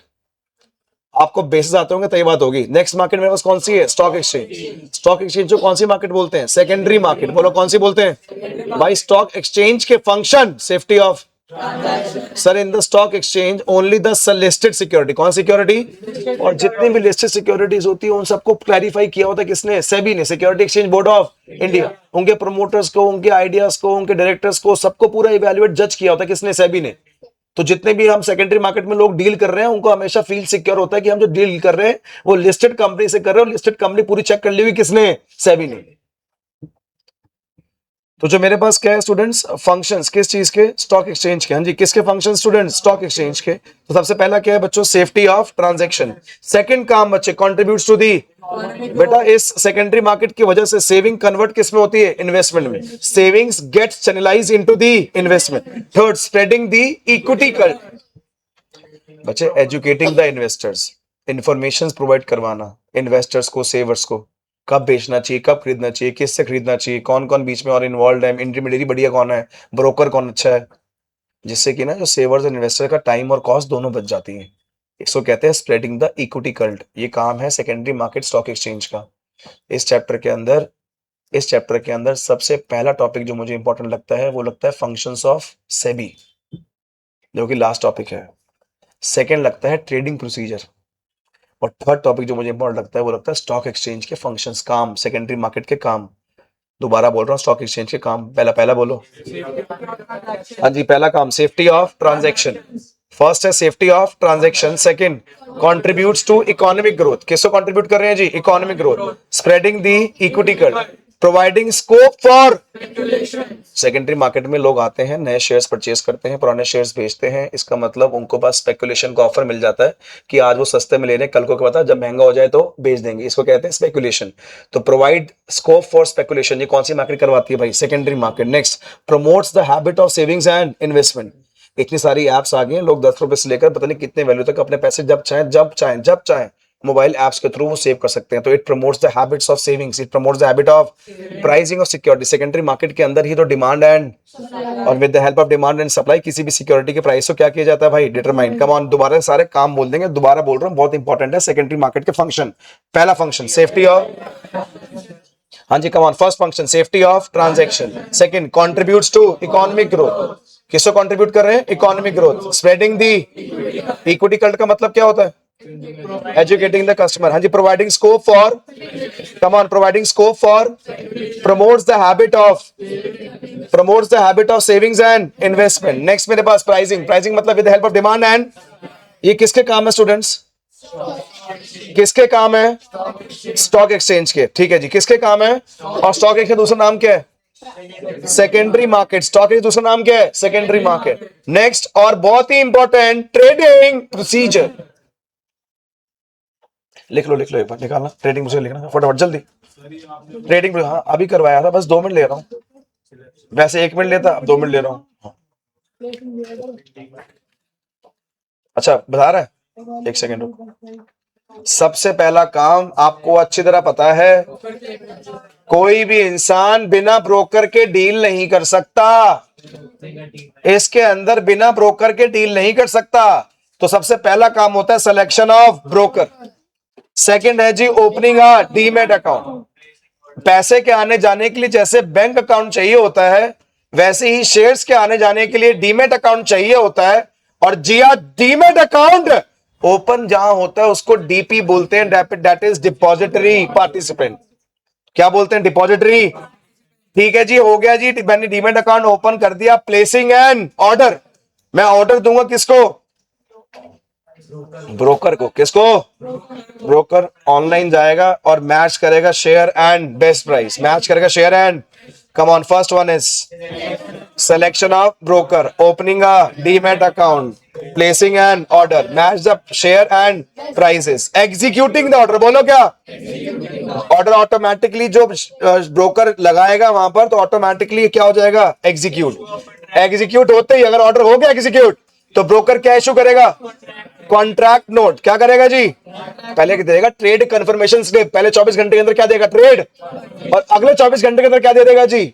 S1: आपको बेसिस आते होंगे तय बात होगी। नेक्स्ट मार्केट मेरे पास कौन सी है? Stock exchange. स्टॉक एक्सचेंज को कौन सी मार्केट बोलते हैं? Secondary market. बोलो कौन सी बोलते हैं? भाई स्टॉक एक्सचेंज के function, safety of, sir in the stock exchange only the listed security. कौन सिक्योरिटी? और जितनी भी लिस्टेड सिक्योरिटीज होती है उन सबको क्लैरिफाई किया होता है किसने? सेबी ने, security exchange board of India. उनके प्रमोटर्स को, उनके आइडियाज को, उनके डायरेक्टर्स को, सबको पूरा इवैल्यूएट जज किया होता है किसने? सेबी ने। तो जितने भी हम सेकेंडरी मार्केट में लोग डील कर रहे हैं उनको हमेशा फील सिक्योर होता है कि हम जो डील कर रहे हैं वो लिस्टेड कंपनी से कर रहे हैं, लिस्टेड कंपनी पूरी चेक कर ली हुई किसने? सेबी ने। तो जो मेरे पास क्या है स्टूडेंट्स? फंक्शंस किस चीज के? स्टॉक एक्सचेंज के। हाँ जी, किसके फंक्शन स्टूडेंट्स? स्टॉक एक्सचेंज के। तो सबसे पहला क्या है बच्चों? Safety of transaction. सेकंड काम बच्चे, कंट्रीब्यूट्स टू दी, बेटा इस सेकेंडरी मार्केट की वजह से सेविंग कन्वर्ट किस में होती है? इन्वेस्टमेंट में। Savings gets channelise into the investment. Third, spreading the equity cult. बच्चे educating the investors, information provide करवाना इन्वेस्टर्स को, सेवर्स को, कब बेचना चाहिए, कब खरीदना चाहिए, किससे खरीदना चाहिए, कौन कौन बीच में और इन्वॉल्व है, इंटरमीडियरी बढ़िया कौन है, ब्रोकर कौन अच्छा है, जिससे कि ना जो सेवर्स और इन्वेस्टर का टाइम और कॉस्ट दोनों बच जाती है। इसको कहते हैं स्प्रेडिंग द इक्विटी कल्ट। ये काम है सेकेंडरी मार्केट स्टॉक एक्सचेंज का। इस चैप्टर के अंदर सबसे पहला टॉपिक जो मुझे इंपॉर्टेंट लगता है वो लगता है फंक्शंस ऑफ सेबी, जो कि लास्ट टॉपिक है। सेकेंड लगता है ट्रेडिंग प्रोसीजर। और थर्ड टॉपिक जो मुझे इंपॉर्टेंट लगता है वो लगता है स्टॉक एक्सचेंज के फंक्शंस, काम, सेकेंडरी मार्केट के काम। दोबारा बोल रहा हूँ, स्टॉक एक्सचेंज के काम। पहला बोलो। हाँ जी, पहला काम सेफ्टी ऑफ ट्रांजैक्शन। फर्स्ट है safety of transaction. Second, contributes to economic growth. किसको कंट्रीब्यूट कर रहे हैं जी? Economic growth. Spreading the equity cult, providing scope for. Secondary market में लोग आते हैं, नए शेयर्स परचेस करते हैं, पुराने शेयर्स बेचते हैं। इसका मतलब उनको पास स्पेकुलेशन का ऑफर मिल जाता है कि आज वो सस्ते में ले रहे हैं, कल को क्या पता जब महंगा हो जाए तो बेच देंगे। इसको कहते हैं स्पेकुलेशन। तो प्रोवाइड स्कोप फॉर स्पेकुलेशन, ये कौन सी मार्केट करवाती है भाई? Secondary market. Next, promotes the habit of savings and investment. इतनी सारी एप्स आ गई हैं, लोग 10 रुपए से लेकर पता नहीं कितने वैल्यू तक अपने पैसे जब चाहें मोबाइल एप्स के थ्रू वो सेव कर सकते हैं। तो it promotes the habits of savings, it promotes the habit of pricing of security. Secondary market के अंदर ही तो डिमांड एंड, और with the help of demand and supply किसी भी सिक्योरिटी के प्राइस को क्या किया जाता है भाई? डिटरमाइन। कम ऑन, दोबारा सारे काम बोल देंगे, दोबारा बोल रहा हूँ, बहुत इंपॉर्टेंट है सेकेंडरी मार्केट के फंक्शन। पहला फंक्शन सेफ्टी ऑफ, हाँ जी come on, first function safety of transaction. Second, contributes to economic growth. किसको कंट्रीब्यूट कर रहे हैं? Economic growth. Spreading the equity cult का मतलब क्या होता है? Educating the customer. हाँ जी, providing scope for, come on, providing scope for, promotes the habit of savings and investment. Next मेरे पास प्राइसिंग। प्राइसिंग मतलब with the help of demand and, ये किसके काम है स्टूडेंट्स? किसके काम है? स्टॉक एक्सचेंज के, ठीक है जी। किसके काम है? और स्टॉक एक्सचेंज का दूसरा नाम क्या है? Secondary market. स्टॉक एक्सचेंज दूसरा नाम क्या है? Secondary market. नेक्स्ट, और बहुत ही इंपॉर्टेंट, ट्रेडिंग प्रोसीजर। लिख लो एक बार, निकालना ट्रेडिंग प्रोसीजर, लिखना फटाफट जल्दी। ट्रेडिंग, हाँ अभी करवाया था, बस 2 मिनट ले रहा हूँ, वैसे 1 मिनट लेता, अब 2 मिनट ले रहा हूँ। अच्छा बता रहा है, 1 सेकेंड रुको। सबसे पहला काम आपको अच्छी तरह पता है, कोई भी इंसान बिना ब्रोकर के डील नहीं कर सकता। इसके अंदर बिना ब्रोकर के डील नहीं कर सकता। तो सबसे पहला काम होता है सिलेक्शन ऑफ ब्रोकर। सेकंड है जी ओपनिंग अ डीमैट अकाउंट। पैसे के आने जाने के लिए जैसे बैंक अकाउंट चाहिए होता है, वैसे ही शेयर्स के आने जाने के लिए डीमैट अकाउंट चाहिए होता है। और जिया डीमैट अकाउंट ओपन जहां होता है उसको डीपी बोलते हैं, दैट इज डिपॉजिटरी पार्टिसिपेंट। क्या बोलते हैं? डिपॉजिटरी। ठीक है जी, हो गया जी, मैंने डीमैट अकाउंट ओपन कर दिया। प्लेसिंग एन ऑर्डर, मैं ऑर्डर दूंगा किसको? ब्रोकर को। किसको? ब्रोकर ऑनलाइन जाएगा और मैच करेगा share and best price, match करेगा share and, come on, first one is selection of broker, opening a demat account, placing an order, match the share and prices, executing the order. बोलो क्या? ऑर्डर ऑटोमेटिकली जो ब्रोकर लगाएगा वहां पर, तो ऑटोमेटिकली क्या हो जाएगा? एग्जीक्यूट। एग्जीक्यूट होते ही अगर ऑर्डर हो गया एग्जीक्यूट, तो ब्रोकर क्या इशू करेगा? Contract note. क्या करेगा जी? पहले क्या देगा? Trade confirmation slip. पहले 24 घंटे के अंदर क्या देगा? ट्रेड। और अगले 24 घंटे के अंदर क्या दे देगा जी?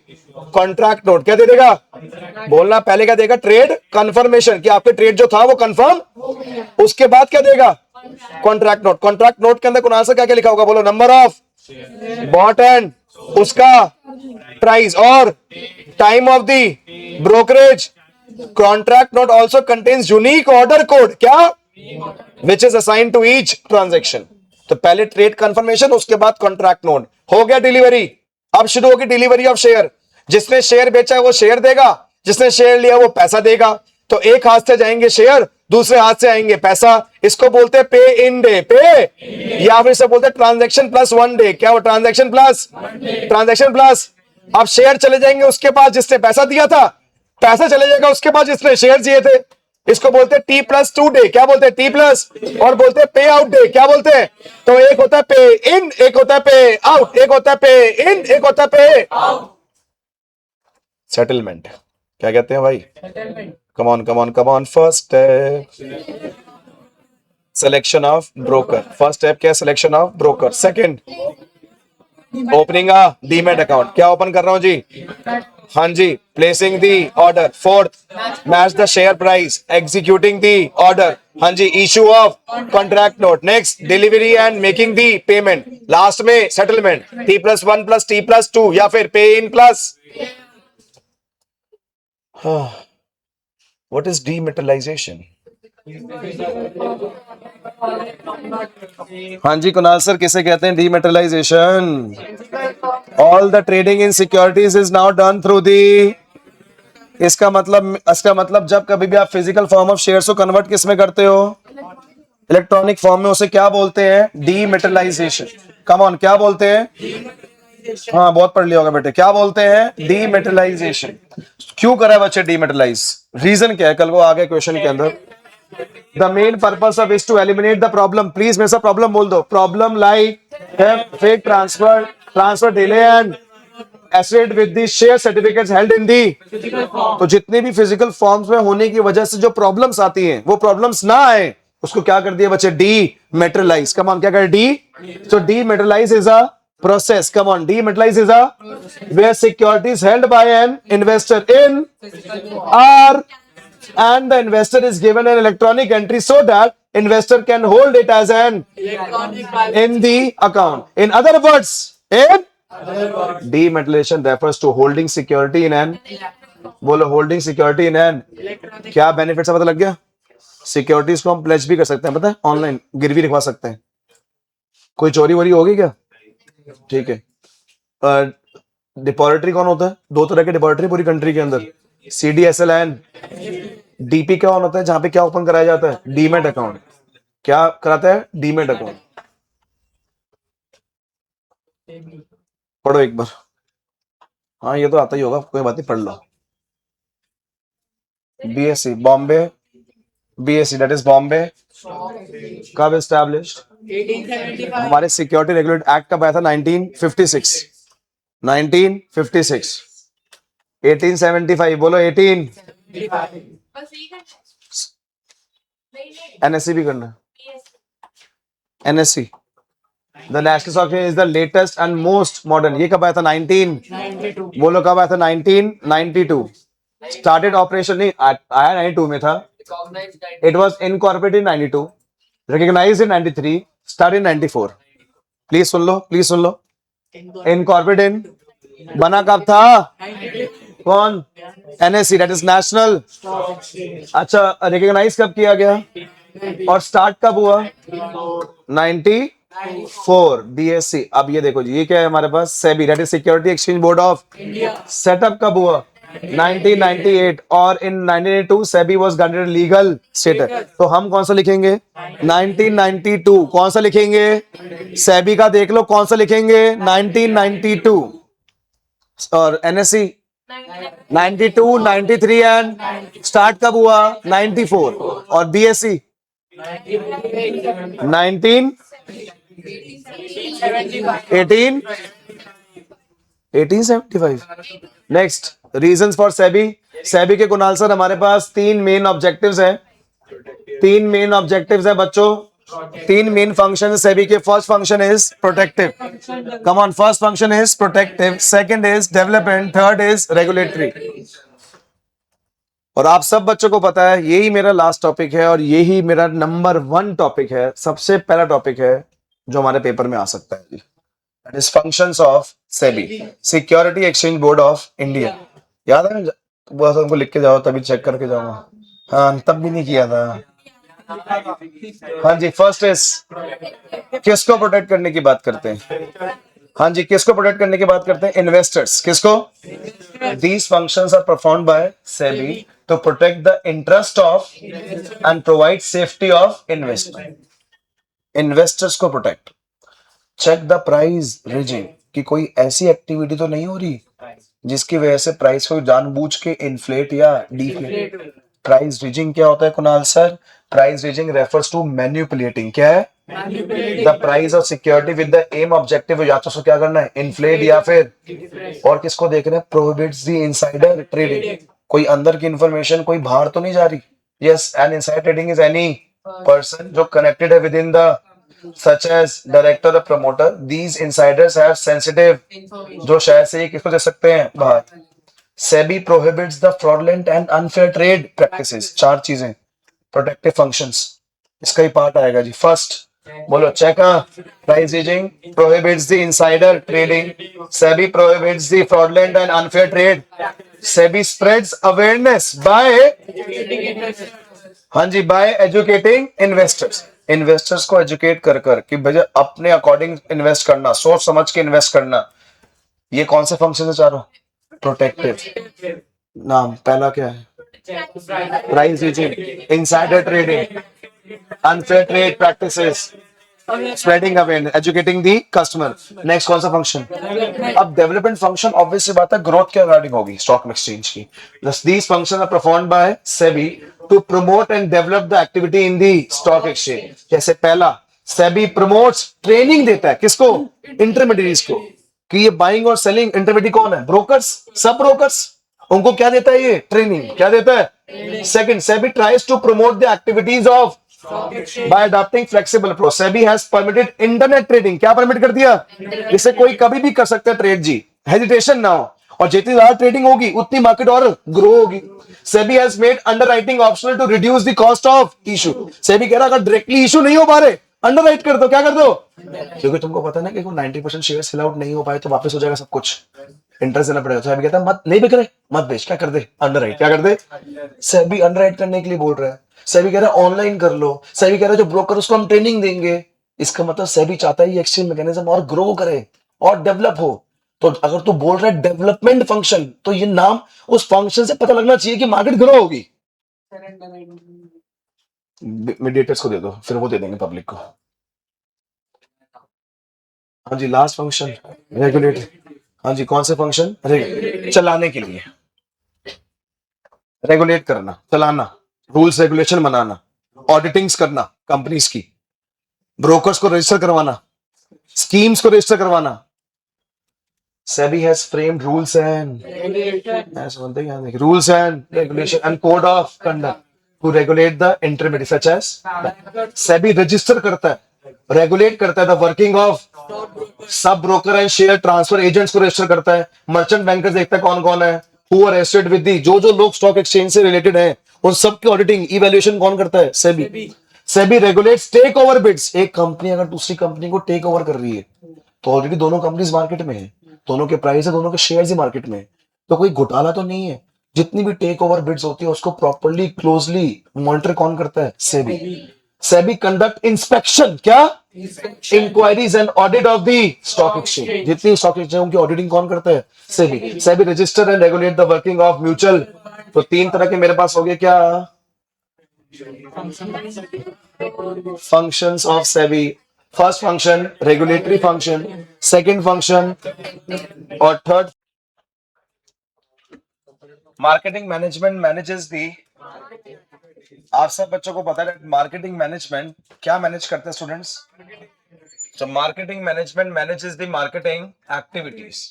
S1: Contract note. क्या दे देगा? बोलना, पहले क्या देगा? ट्रेड कंफर्मेशन, कि आपके ट्रेड जो था वो कंफर्म। उसके बाद क्या देगा? Contract note. कॉन्ट्रैक्ट नोट के अंदर कौन सा क्या क्या लिखा होगा? बोलो, नंबर ऑफ बॉट एंड उसका प्राइस और time of the brokerage. Contract note also contains unique order code, क्या? Which is assign to each transaction. तो पहले ट्रेड कंफर्मेशन, उसके बाद कॉन्ट्रैक्ट नोट। हो गया डिलीवरी। अब शुरू होगी डिलीवरी ऑफ शेयर। जिसने शेयर बेचा है वो शेयर देगा, जिसने शेयर लिया वो पैसा देगा। तो एक हाथ से जाएंगे शेयर, दूसरे हाथ से आएंगे पैसा। इसको बोलते हैं पे इन डे, पे, या फिर इसे बोलते हैं ट्रांजेक्शन प्लस 1 डे। क्या वो? Transaction plus, transaction plus. अब शेयर चले जाएंगे उसके पास जिसने पैसा दिया था, पैसा चले जाएगा उसके पास जिसने शेयर दिए थे। इसको बोलते हैं टी प्लस 2 डे। क्या बोलते हैं? T plus. और बोलते हैं पे आउट डे। क्या बोलते हैं? तो एक होता है पे इन, एक होता है पे आउट, एक होता है पे इन, एक होता है पे आउट। सेटलमेंट। क्या कहते हैं भाई? Come on come on come on. First selection of broker. First step क्या है? Selection of broker. Second, opening a demat account. क्या ओपन कर रहा हूं जी? हाँ जी, placing the order. Fourth, match the share price, executing the order. हाँ जी, issue of contract note. Next, delivery and making the payment. Last में settlement, T plus 1 plus T plus 2, या फिर पे इन प्लस। What is dematerialisation? हाँ जी कुणाल सर, किसे कहते हैं dematerialisation? All the trading in securities is now done through the. इसका मतलब जब कभी भी आप फिजिकल फॉर्म ऑफ शेयर्स को कन्वर्ट किस में करते हो? इलेक्ट्रॉनिक फॉर्म में, उसे क्या बोलते हैं? डीमेटलाइजेशन। कम ऑन, क्या बोलते हैं? हाँ बहुत पढ़ लिया होगा बेटे। क्या बोलते हैं? डीमेटलाइजेशन। क्यों करा है बच्चे डीमेटलाइज? रीजन क्या है? कल को आगे क्वेश्चन के अंदर, the main purpose of is to eliminate the problem. Please मेरे साथ प्रॉब्लम बोल दो। Problem like fake transfer delay and asset with the share certificates held in the. तो जितने भी फिजिकल फॉर्म्स में होने की वजह से जो प्रॉब्लम्स आती हैं, वो प्रॉब्लम्स ना आए, उसको क्या कर दिया बच्चे? डीमेटलाइज। कम ऑन, क्या कर? डी। तो dematerialise is a process. Come on, dematerialize is a where securities held by an investor in are, and the investor is given an electronic entry so that investor can hold it as an in the account. In other words, in dematerialization refers to holding security in an, बोलो, holding security in an, क्या बेनिफिट है पता लग गया? सिक्योरिटीज को हम प्लेज भी कर सकते हैं, पता है, ऑनलाइन गिरवी लिखवा सकते हैं। कोई चोरी वोरी होगी क्या? ठीक है। डिपॉजिटरी कौन होता है? 2 तरह के डिपॉजिटरी पूरी कंट्री के अंदर, सीडीएसएल एंड डीपी। कौन होता है? जहां पे क्या ओपन कराया जाता है? Demat account. क्या कराता है? Demat account. पढ़ो एक बार। हाँ ये तो आता ही होगा, कोई बात नहीं, पढ़ लो। BSE Bombay, BSE that is Bombay, कब एस्टैब्लिश्ड?
S2: 1875
S1: हमारे सिक्योरिटी रेगुलेट एक्ट कब आया था? 1956। 1956। 1875 बोलो 18।
S2: बस यही करना है।
S1: एनएससी भी करना है। NSC the national stock exchange is the latest and most modern. ये कब आया था? 19 बोलो कब आया था? 1992। स्टार्टेड ऑपरेशन नहीं आया 92 में था। It was incorporated in 92, recognized in 93, started in 94। Please soon low, please soon low. Incorporated in बना कब था? कौन? NSC that is national. अच्छा रिकॉग्नाइज कब किया गया और स्टार्ट कब हुआ? 94 बीएससी। अब ये देखो जी, ये क्या है हमारे पास? SEBI that is security exchange board of setup कब हुआ? 1998। और in 1982 SEBI was granted legal status. तो हम कौन सा लिखेंगे? 1992। कौन सा लिखेंगे? सेबी का देख लो कौन सा लिखेंगे? 1992। और एनएससी 92, 93 एंड स्टार्ट कब हुआ? 94। और BSc 19 18 1875। Next reasons for SEBI. SEBI के कुणाल सर हमारे पास तीन मेन ऑब्जेक्टिव्स हैं। तीन मेन ऑब्जेक्टिव्स हैं बच्चों, तीन मेन फंक्शन सेबी के। First function is protective, come on, first function is protective, second is development, third is regulatory. और आप सब बच्चों को पता है यही मेरा लास्ट टॉपिक है और यही मेरा नंबर 1 टॉपिक है, सबसे पहला टॉपिक है जो हमारे पेपर में आ सकता है जी। That is functions of SEBI, security exchange board of India. याद है? बस उनको लिख के जाओ तभी चेक करके जाऊंगा। हाँ तब भी नहीं किया था। हाँ जी, फर्स्ट इज किसको प्रोटेक्ट करने की बात करते हैं? हाँ जी, किसको प्रोटेक्ट करने की बात करते हैं? इन्वेस्टर्स। किसको? These functions are performed by SEBI to protect the interest of and provide safety of investor. Investors को protect. Check the price rising कि कोई ऐसी एक्टिविटी तो नहीं हो रही जिसकी वजह से प्राइस को जानबूझ के इन्फ्लेट या डिफ्लेट। प्राइस रीजिंग क्या होता है Kunal sir? Price rigging refers to manipulating, क्या है? The price of security with the aim objective, या तो उसको क्या करना है? इन्फ्लेट या फिर। और किसको देख रहे हैं? Prohibits the insider trading. कोई अंदर की इंफॉर्मेशन कोई बाहर तो नहीं जा रही। Yes, and insider trading is any person जो कनेक्टेड है with in the such as director or promoter. These insiders have sensitive, जो शायद से ये किसको दे सकते हैं? बाहर। SEBI prohibits the fraudulent and unfair trade practices। चार चीजें, प्रोटेक्टिव फंक्शंस, इसका ही पार्ट आएगा जी। फर्स्ट बोलो check, price rigging prohibits the insider trading, SEBI prohibits the fraudulent and unfair trade, SEBI spreads awareness by, हाँ जी, बाय एजुकेटिंग इन्वेस्टर्स। इन्वेस्टर्स को एजुकेट कर कर कि भैया अपने अकॉर्डिंग इन्वेस्ट करना, सोच समझ के इन्वेस्ट करना। ये कौन से फंक्शन है चारों? प्रोटेक्टिव। नाम पहला क्या है? Price rigging, insider trading, unfair trade practices, spreading awareness, educating the customer. Next कौन सा फंक्शन? अब डेवलपमेंट फंक्शन ऑब्वियस सी बात है ग्रोथ के रिगार्डिंग होगी स्टॉक एक्सचेंज की। These function are performed by SEBI to promote and develop the activity in the stock exchange. जैसे पहला, सेबी प्रमोट्स, ट्रेनिंग देता है किसको? इंटरमीडिएट्स को, कि ये बाइंग और सेलिंग। इंटरमीडिएट कौन है? ब्रोकर्स, सब ब्रोकर्स। उनको क्या देता है? ये ट्रेनिंग। क्या देता है? Second, SEBI tries to promote the activities of by adopting flexible approach, SEBI has permitted internet trading। क्या परमिट कर दिया? जिससे कोई कभी भी कर सकता है ट्रेड जी, हेजिटेशन ना हो। और जितनी ज्यादा ट्रेडिंग होगी उतनी मार्केट और ग्रो होगी। SEBI has made underwriting optional to reduce the cost of issue। SEBI कह रहा अगर डायरेक्टली इशू नहीं हो पा रहे, अंडरराइट कर दो। क्या कर दो? क्योंकि तुमको पता है ना कि 90% शेयर सेल आउट नहीं हो पाए तो वापस हो जाएगा सब कुछ, इंटरेस्ट देना पड़ेगा। SEBI कहता है मत, नहीं बिक रहे मत बेच, क्या कर दे? अंडरराइट। क्या कर दे? SEBI अंडरराइट करने के लिए बोल रहा है। SEBI कह रहा है ऑनलाइन कर लो। SEBI कह रहा है जो ब्रोकर उसको हम ट्रेनिंग देंगे। इसका मतलब SEBI चाहता है ये एक्सचेंज मैकेनिज्म और ग्रो करे और डेवलप हो। तो अगर तू बोल रहा है डेवलपमेंट फंक्शन, तो ये नाम उस फंक्शन से पता लगना चाहिए कि मार्केट ग्रो होगी। मीडिएटर्स को दे दो, फिर वो दे देंगे पब्लिक को। हाँ जी, लास्ट फंक्शन रेगुलेट। हाँ जी, कौन से फंक्शन? चलाने के लिए, रेगुलेट करना, चलाना, रूल्स रेगुलेशन बनाना, ऑडिटिंग्स करना कंपनीज की, ब्रोकर्स को रजिस्टर करवाना, स्कीम्स को रजिस्टर करवाना। SEBI has framed rules and rules and regulation and code of conduct to regulate the intermediary such as SEBI register करता है, रेगुलेट करता है the working of sub broker and share transfer agents को रजिस्टर करता है, मर्चेंट बैंकर्स देखता है कौन कौन है, who are registered with the, जो लोग स्टॉक एक्सचेंज से रिलेटेड है उन सबकी ऑडिटिंग इवैल्यूएशन कौन करता है? SEBI। SEBI regulates take over bids. एक कंपनी अगर दूसरी कंपनी को टेक ओवर कर रही है तो ऑलरेडी दोनों कंपनीज मार्केट में है, दोनों के प्राइस है, दोनों के शेयर्स ही मार्केट में है, तो कोई घोटाला तो नहीं है। जितनी भी टेक ओवर बिड्स होती है उसको प्रॉपर्ली क्लोजली मॉनिटर कौन करता है? SEBI। SEBI कंडक्ट इंस्पेक्शन, क्या? Inquiries and audit of the stock exchange. जितनी स्टॉक एक्सचेंज की ऑडिटिंग कौन करता है? SEBI। SEBI register and regulate the working of mutual. तो तीन तरह के मेरे पास हो गए, क्या? Functions of SEBI। First function regulatory function, second function और third marketing management manages the. आप सब बच्चों को पता है मार्केटिंग मैनेजमेंट क्या मैनेज करते हैं स्टूडेंट्स? तो मार्केटिंग मैनेजमेंट मैनेजेस दी मार्केटिंग एक्टिविटीज।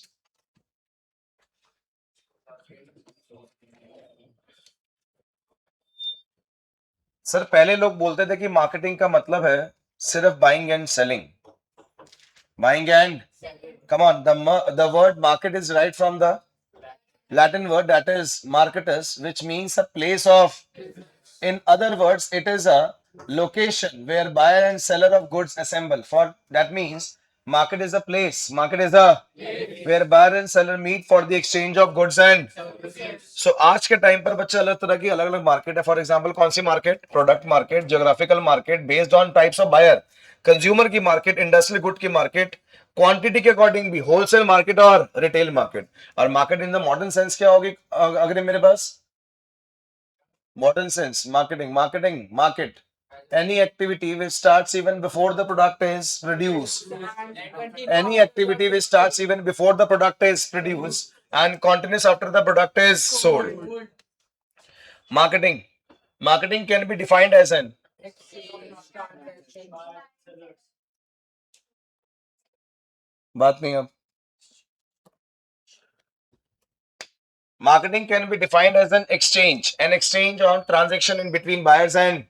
S1: सर पहले लोग बोलते थे कि मार्केटिंग का मतलब है सिर्फ buying and selling, buying and, come on, the word market is right from the Latin word that is marketus, which means a place of, in other words, it is a location where buyer and seller of goods assemble. For that means market is a place, market is a where buyer and seller meet for the exchange of goods and so आज के टाइम पर बच्चे अलग तरह की अलग अलग मार्केट है। फॉर एग्जांपल कौन सी market? Product market, geographical market, based on types of buyer, consumer की मार्केट, इंडस्ट्रियल गुड की मार्केट, क्वांटिटी के अकॉर्डिंग भी होलसेल मार्केट और रिटेल मार्केट। और market in the modern sense क्या होगी? अगर मेरे पास modern sense marketing, marketing market any activity which starts even before the product is produced, any activity which starts even before the product is produced and continues after the product is sold. Marketing can be defined as an बात नहीं अब marketing can be defined as an exchange on transaction in between buyers and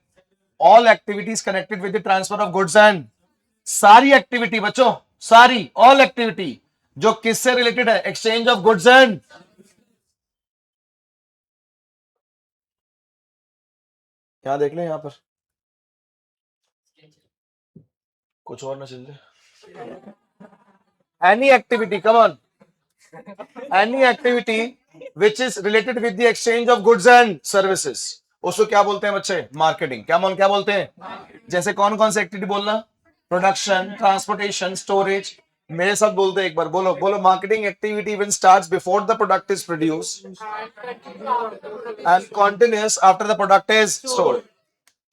S1: all activities connected with the transfer of goods and सारी एक्टिविटी बच्चों, सारी ऑल एक्टिविटी जो किससे रिलेटेड है? एक्सचेंज ऑफ गुड्स एंड, यहां देख लें, यहां पर कुछ और ना चल जाए। Any activity, come on, any activity which is related with the exchange of goods and services, उसको क्या बोलते हैं बच्चे? मार्केटिंग। क्या बोलते हैं? जैसे कौन कौन सी एक्टिविटी बोलना? Production, transportation, storage. मेरे साथ बोलते हैं एक बार, बोलो बोलो। Marketing activity when starts before the product is produced and continuous after the product is sold.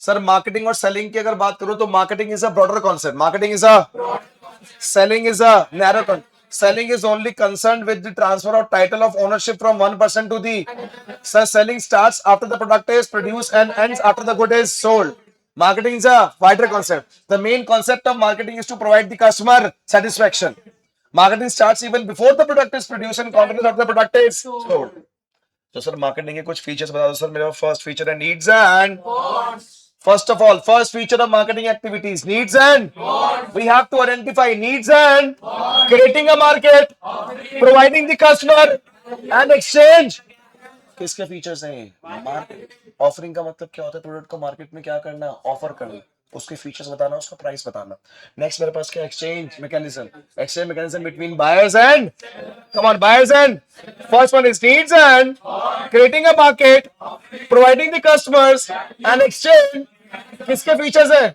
S1: Sir marketing और सेलिंग की अगर बात करूं तो marketing is a broader concept, marketing is a, selling is a narrow con. Selling is only concerned with the transfer of title of ownership from one person to the. So selling starts after the product is produced and ends after the good is sold. Marketing is a wider concept. The main concept of marketing is to provide the customer satisfaction. Marketing starts even before the product is produced and continues after the product is sold. तो सर मार्केटिंग के कुछ फीचर्स बता दो सर। मेरा फर्स्ट फीचर है needs and, first of all, first feature of marketing activities, needs and we have to identify needs and creating a market, providing the customer and exchange. किसके फीचर्स हैं ये? ऑफरिंग का मतलब क्या होता है? प्रोडक्ट को मार्केट में क्या करना? ऑफर करना, उसके फीचर्स बताना, उसका प्राइस बताना। नेक्स्ट मेरे पास क्या? Exchange mechanism between buyers and, come on, buyers and, first one is needs and creating a market, providing the customers and exchange. किसके फीचर्स है?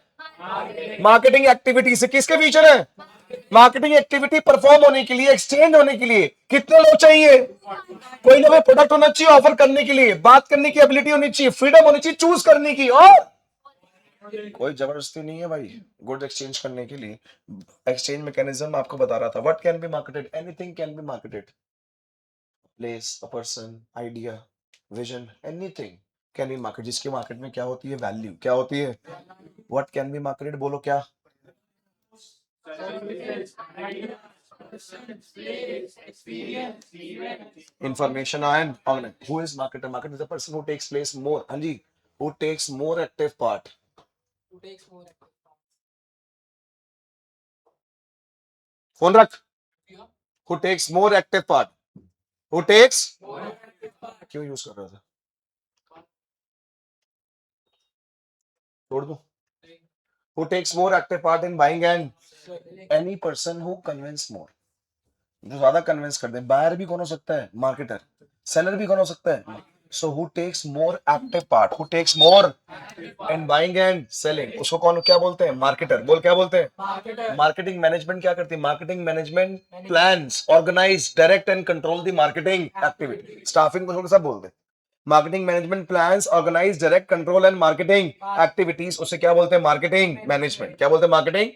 S1: मार्केटिंग एक्टिविटी से किसके फीचर है? मार्केटिंग एक्टिविटी परफॉर्म होने के लिए, एक्सचेंज होने के लिए कितने लोग चाहिए? कोई ना कोई प्रोडक्ट होना चाहिए ऑफर करने के लिए, बात करने की एबिलिटी होनी चाहिए, फ्रीडम होनी चाहिए चूज करने की, और कोई जबरदस्ती नहीं है भाई गुड एक्सचेंज करने के लिए। एक्सचेंज मैकेनिज्म आपको बता रहा था। What can be marketed, anything can be marketed. Place, a person, idea, vision, anything can be market. जिसकी मार्केट में क्या होती है, वैल्यू। क्या होती है? व्हाट कैन बी मार्केटेड, बोलो क्या? Information and organization. Who is marketer? Marketer is the person who takes place more. हाँ जी, who takes more active part.
S2: Who takes more active part?
S1: Phone रख।
S2: Yeah.
S1: Who takes more active part? Who takes?
S2: More active part.
S1: क्यों यूज कर रहा था? छोड़ दूं?
S2: Selling.
S1: Who takes more active part in buying and
S2: Selling.
S1: any person who convince more. जो ज्यादा कन्विंस कर दे। बायर भी कौन हो सकता है? मार्केटर। सेलर भी कौन हो सकता है? So who takes more active part, who takes more in buying and selling, उसको कौन क्या बोलते हैं? मार्केटर। बोल क्या बोलते हैं?
S2: Marketer.
S1: मार्केटिंग मैनेजमेंट क्या करती है? Marketing management plans, organise, direct and control the marketing activity. Staffing को सब बोलते हैं। Marketing management plans, organise, direct, control and marketing activities, उसे क्या बोलते हैं? Marketing management. क्या बोलते हैं? Marketing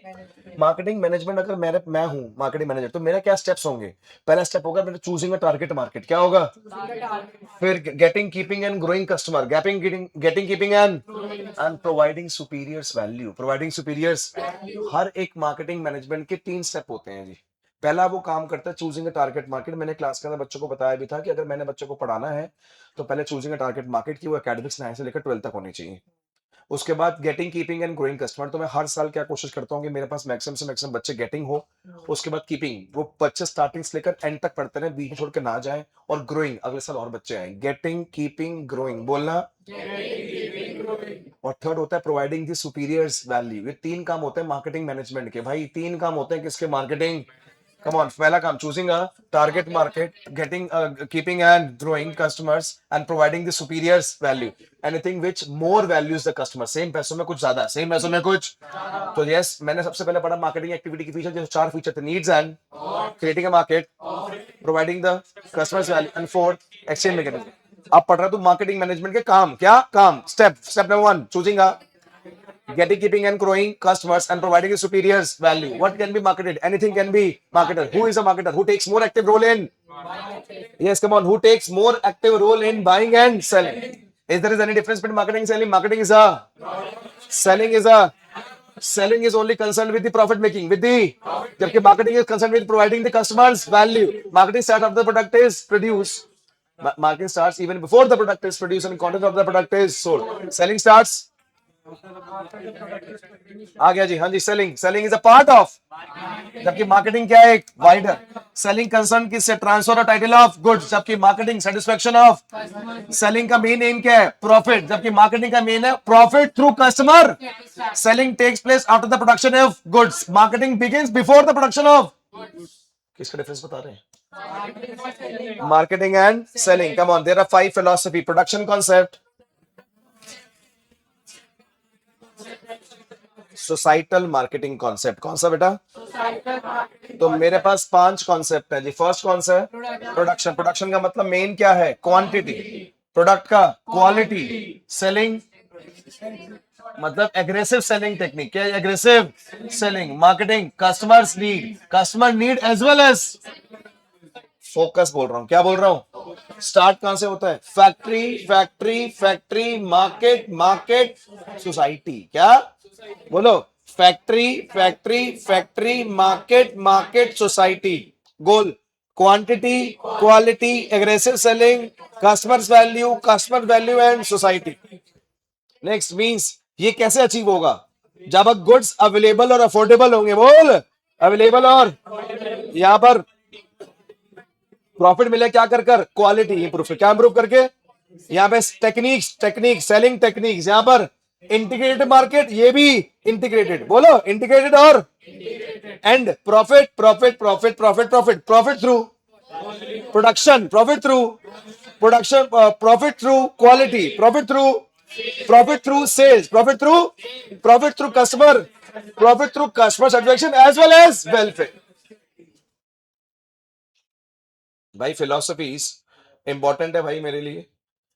S2: Management.
S1: Marketing management. अगर मैं हूं मार्केटिंग मैनेजर, तो मेरा क्या स्टेप्स होंगे? पहला स्टेप होगा मेरा चूजिंग अ टारगेट मार्केट। क्या होगा?
S2: Choosing the target.
S1: फिर getting, keeping and growing customer. Getting keeping and providing superiors value. Providing superiors. हर एक मार्केटिंग मैनेजमेंट के 3 स्टेप होते हैं जी। पहला वो काम करता है चूजिंग अ टारगेट मार्केट। मैंने क्लास के अंदर बच्चों को बताया भी था कि अगर मैंने बच्चों को पढ़ाना है तो पहले चूजिंग अ टारगेट मार्केट की वो एकेडमिक्स 9 से लेकर 12 तक होनी चाहिए। उसके बाद getting, keeping and growing customer. तो मैं हर साल क्या कोशिश करता हूँ कि मेरे पास मैक्सिमम से मैक्सिमम बच्चे गेटिंग हो। उसके बाद कीपिंग, वो बच्चे स्टार्टिंग से लेकर एंड तक पढ़ते रहे, बीच में छोड़ के ना जाए। और ग्रोइंग, अगले साल और बच्चे आए। गेटिंग, कीपिंग, ग्रोइंग बोलना। और थर्ड होता है प्रोवाइडिंग द सुपीरियर्स वैल्यू। ये 3 काम होते हैं मार्केटिंग मैनेजमेंट के भाई। 3 काम होते हैं किसके? मार्केटिंग। Come on. पहला काम choosing a target market, getting, keeping and growing customers and providing the superiors value. Anything which more values the customer. Same पैसों में कुछ ज्यादा, सेम पैसों में कुछ। तो यस, मैंने सबसे पहले पढ़ा मार्केटिंग एक्टिविटी के फीचर। जो 4 फीचर थे, needs and creating a market, providing the customers value and fourth exchange mechanism. अब पढ़ रहा तू मार्केटिंग मैनेजमेंट के काम। क्या काम? Step number 1 choosing a getting, keeping and growing customers and providing a superior value. What can be marketed? Anything can be marketed. Who is a marketer? Who takes more active role in? Yes, come on. Who takes more active role in buying and selling? Is there is any difference between marketing and selling? Marketing is a selling is a selling is only concerned with the profit making, with the जबकि marketing is concerned with providing the customers value. Marketing starts after the product is produced. Marketing starts even before the product is produced and content of the product is sold. Selling starts आ गया जी। हाँ जी, selling. Selling is a part of. जबकि मार्केटिंग क्या है? एक वाइडर। सेलिंग कंसर्न किससे? ट्रांसफर और टाइटल ऑफ गुड्स। जबकि मार्केटिंग सेटिस्फेक्शन ऑफ। सेलिंग का मेन एम क्या है? प्रॉफिट। जबकि मार्केटिंग का मेन है profit through customer. Selling takes place after the production of goods. Marketing begins before the production of. किसका डिफरेंस बता रहे हैं? Marketing and selling. Come on, there are 5 philosophy. Production concept, societal marketing concept. कौन सा बेटा? तो मेरे पास 5 कॉन्सेप्ट है जी। फर्स्ट कौन सा है? प्रोडक्शन। प्रोडक्शन का मतलब मेन क्या है? क्वांटिटी। प्रोडक्ट का क्वालिटी। सेलिंग मतलब एग्रेसिव सेलिंग टेक्निक। क्या? Aggressive selling. Marketing customers need, customer need as well as focus. बोल रहा हूं, क्या बोल रहा हूं? स्टार्ट कहां से होता है? Factory, factory, factory, market, market, society. क्या बोलो? Factory, factory, factory, market, market, society. Goal quantity, quality, aggressive selling, customer value and society. Next means ये कैसे अचीव होगा? जब गुड्स अवेलेबल और अफोर्डेबल होंगे। बोल अवेलेबल और यहां पर प्रॉफिट मिले क्या कर कर? Quality improve. क्या इंप्रूव करके? यहाँ पे टेक्निक्स सेलिंग टेक्निक्स। यहाँ पर इंटीग्रेटेड मार्केट, ये भी इंटीग्रेटेड। बोलो इंटीग्रेटेड और and profit profit profit profit profit profit through production, profit through quality, profit through customer satisfaction as well as welfare. भाई फिलोसफीज इंपॉर्टेंट है भाई मेरे लिए।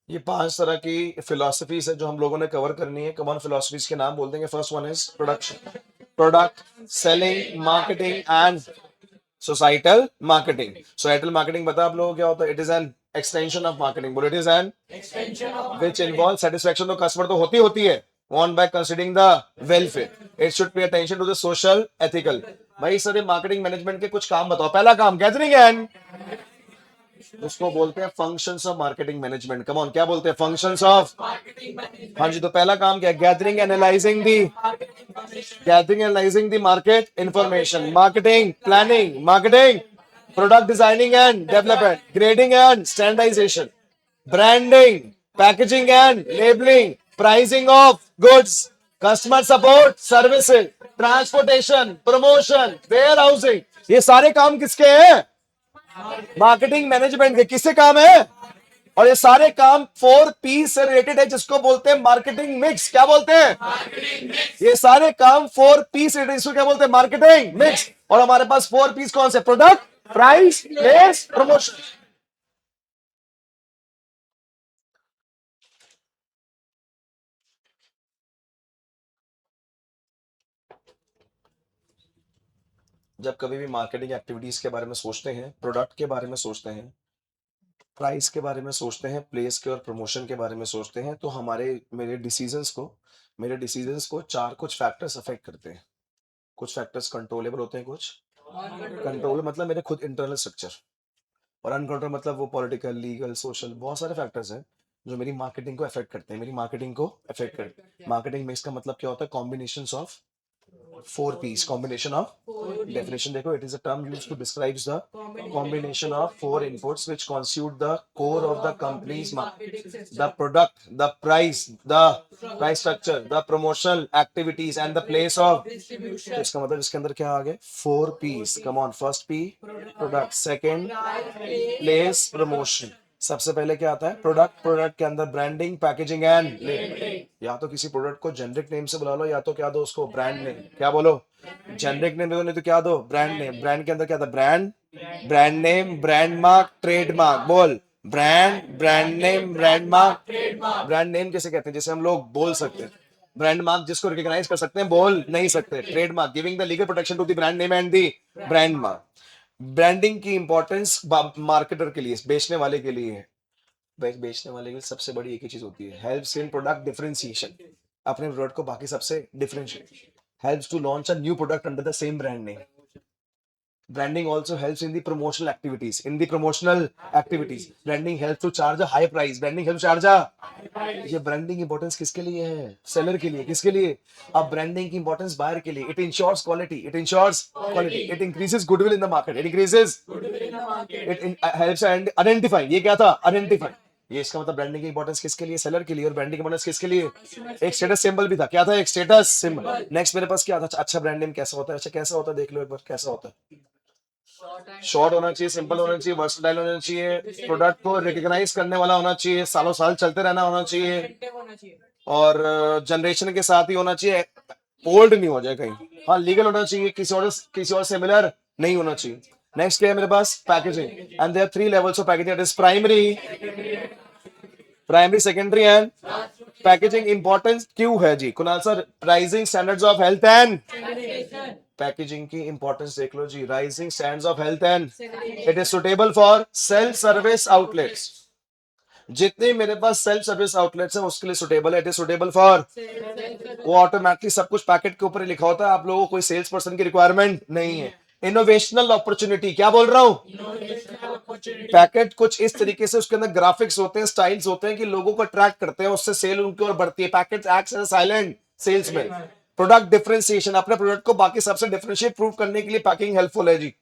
S1: ये 5 तरह की फिलोसफीज है जो हम लोगों ने कवर करनी है। कॉमन फिलोसफीज के नाम बोल देंगे। First one is production, product, selling, marketing and societal marketing. Societal marketing पता है आप लोगों को क्या होता है? It is an extension of marketing. बोलो, it is an which involves satisfaction of customer तो होती है won by considering the welfare. It should pay attention to the social ethical. भाई सर, मार्केटिंग मैनेजमेंट के कुछ काम बताओ। पहला काम गैदरिंग एंड, उसको बोलते हैं functions of marketing management. Come on, क्या बोलते हैं? Functions of. हाँ जी, तो पहला काम क्या है? Gathering analysing the, gathering analysing the market information, marketing planning, marketing product designing and development, grading and standardisation, branding, packaging and labeling, pricing of goods, customer support services, transportation, promotion, warehousing। ये सारे काम किसके हैं? मार्केटिंग मैनेजमेंट के। किससे काम है? और ये सारे काम 4P से रिलेटेड है, जिसको बोलते हैं मार्केटिंग मिक्स। क्या बोलते हैं? ये सारे काम 4P से रिलेटेड, इसको क्या बोलते हैं? Marketing mix. और हमारे पास 4P कौन से? Product, price, place, promotion. जब कभी भी मार्केटिंग एक्टिविटीज के बारे में सोचते हैं, प्रोडक्ट के बारे में सोचते हैं, प्राइस के बारे में सोचते हैं, प्लेस के और प्रमोशन के बारे में सोचते हैं, तो मेरे डिसीजंस को चार कुछ फैक्टर्स अफेक्ट करते हैं। कुछ फैक्टर्स कंट्रोलेबल होते हैं, कुछ कंट्रोल मतलब मेरे खुद इंटरनल स्ट्रक्चर, और अनकंट्रोल मतलब वो पॉलिटिकल, लीगल, सोशल, बहुत सारे फैक्टर्स हैं जो मेरी मार्केटिंग को अफेक्ट करते हैं। मेरी मार्केटिंग को अफेक्ट करते हैं। मार्केटिंग मिक्स का मतलब क्या होता है? Combination of 4P's, combination of definition देखो, it is a term used to describe the combination of four inputs which constitute the core of the company's market: the product, the price structure, the promotional activities and the place of distribution। तो इसका मतलब इसके अंदर क्या आ गया? 4P's। come on, first P product, second place, promotion। सबसे पहले क्या आता है? प्रोडक्ट। प्रोडक्ट के अंदर ब्रांडिंग, पैकेजिंग एंड, या तो किसी प्रोडक्ट को जेनरिक नेम से बुला लो, या तो क्या दो उसको? Brand name. क्या बोलो? जेनरिक नेम दे दो, नहीं तो क्या दो? Brand name. ब्रांड के अंदर क्या था? Brand, brand name, brand mark, trademark. बोल, brand, brand name, brand mark, trademark. Brand name किसे कहते हैं? जैसे हम लोग बोल सकते हैं। ब्रांड मार्क जिसको रिकॉग्नाइज कर सकते हैं, बोल नहीं सकते। Trademark giving the legal protection to the brand name and the brand mark. Branding की इंपॉर्टेंस मार्केटर के लिए, बेचने वाले के लिए है। बेचने वाले की सबसे बड़ी एक ही चीज होती है, हेल्प्स इन प्रोडक्ट डिफरेंशिएशन। अपने प्रोडक्ट को बाकी सबसे differentiate, helps to launch a new product under the same brand name. Branding also helps in the promotional activities. In the promotional activities, branding helps to charge a high price. Branding helps charge a, ये branding importance किसके लिए है? Seller के लिए। किसके लिए? अब branding की importance buyer के लिए। It ensures quality. It ensures quality. It increases goodwill in the market. It increases goodwill in the market. Helps and identify. ये क्या था? Identify। ये इसका मतलब ब्रांडिंग की इंपॉर्टेंस किसके लिए? सेलर के लिए। और ब्रांडिंग की इंपॉर्टेंस किसके लिए? एक स्टेटस सिंबल भी था। क्या था? एक स्टेटस सिंबल। नेक्स्ट मेरे पास क्या था? अच्छा, ब्रांड नेम कैसा होता है? अच्छा, कैसा होता है? देख लो एक बार, कैसा होता है? शॉर्ट होना चाहिए, सिंपल होना चाहिए, वर्सटाइल होना चाहिए, प्रोडक्ट को रिकॉग्नाइज करने वाला होना चाहिए, सालों साल चलते रहना होना चाहिए, और जनरेशन के साथ ही होना चाहिए, ओल्ड नहीं हो जाए कहीं। हाँ, लीगल होना चाहिए, किसी और सिमिलर नहीं होना चाहिए। नेक्स्ट क्या है मेरे पास? Packaging. And there 3 levels of packaging. It is primary, secondary and packaging. Importance क्यों है जी Kunal sir? Rising standards of health and packaging की इंपॉर्टेंस देख लो जी। Rising standards of health and it is suitable for self service outlets. जितने मेरे पास सेल्फ सर्विस आउटलेट्स हैं उसके लिए सुटेबल है। इट इज सुटेबल फॉर, वो ऑटोमेटिकली सब कुछ पैकेट के ऊपर ही लिखा होता है। आप लोगों को कोई सेल्स पर्सन की रिक्वायरमेंट नहीं है। इनोवेशनल अपॉर्चुनिटी, क्या बोल रहा हूं? पैकेट कुछ इस तरीके से, उसके अंदर ग्राफिक्स होते हैं, स्टाइल्स होते हैं कि लोगों को अट्रैक्ट करते हैं, उससे सेल उनकी ओर बढ़ती है। Packet acts as a silent salesman. Product differentiation, अपने प्रोडक्ट को बाकी सबसे डिफरेंशिएट प्रूव करने के लिए पैकिंग हेल्पफुल है जी।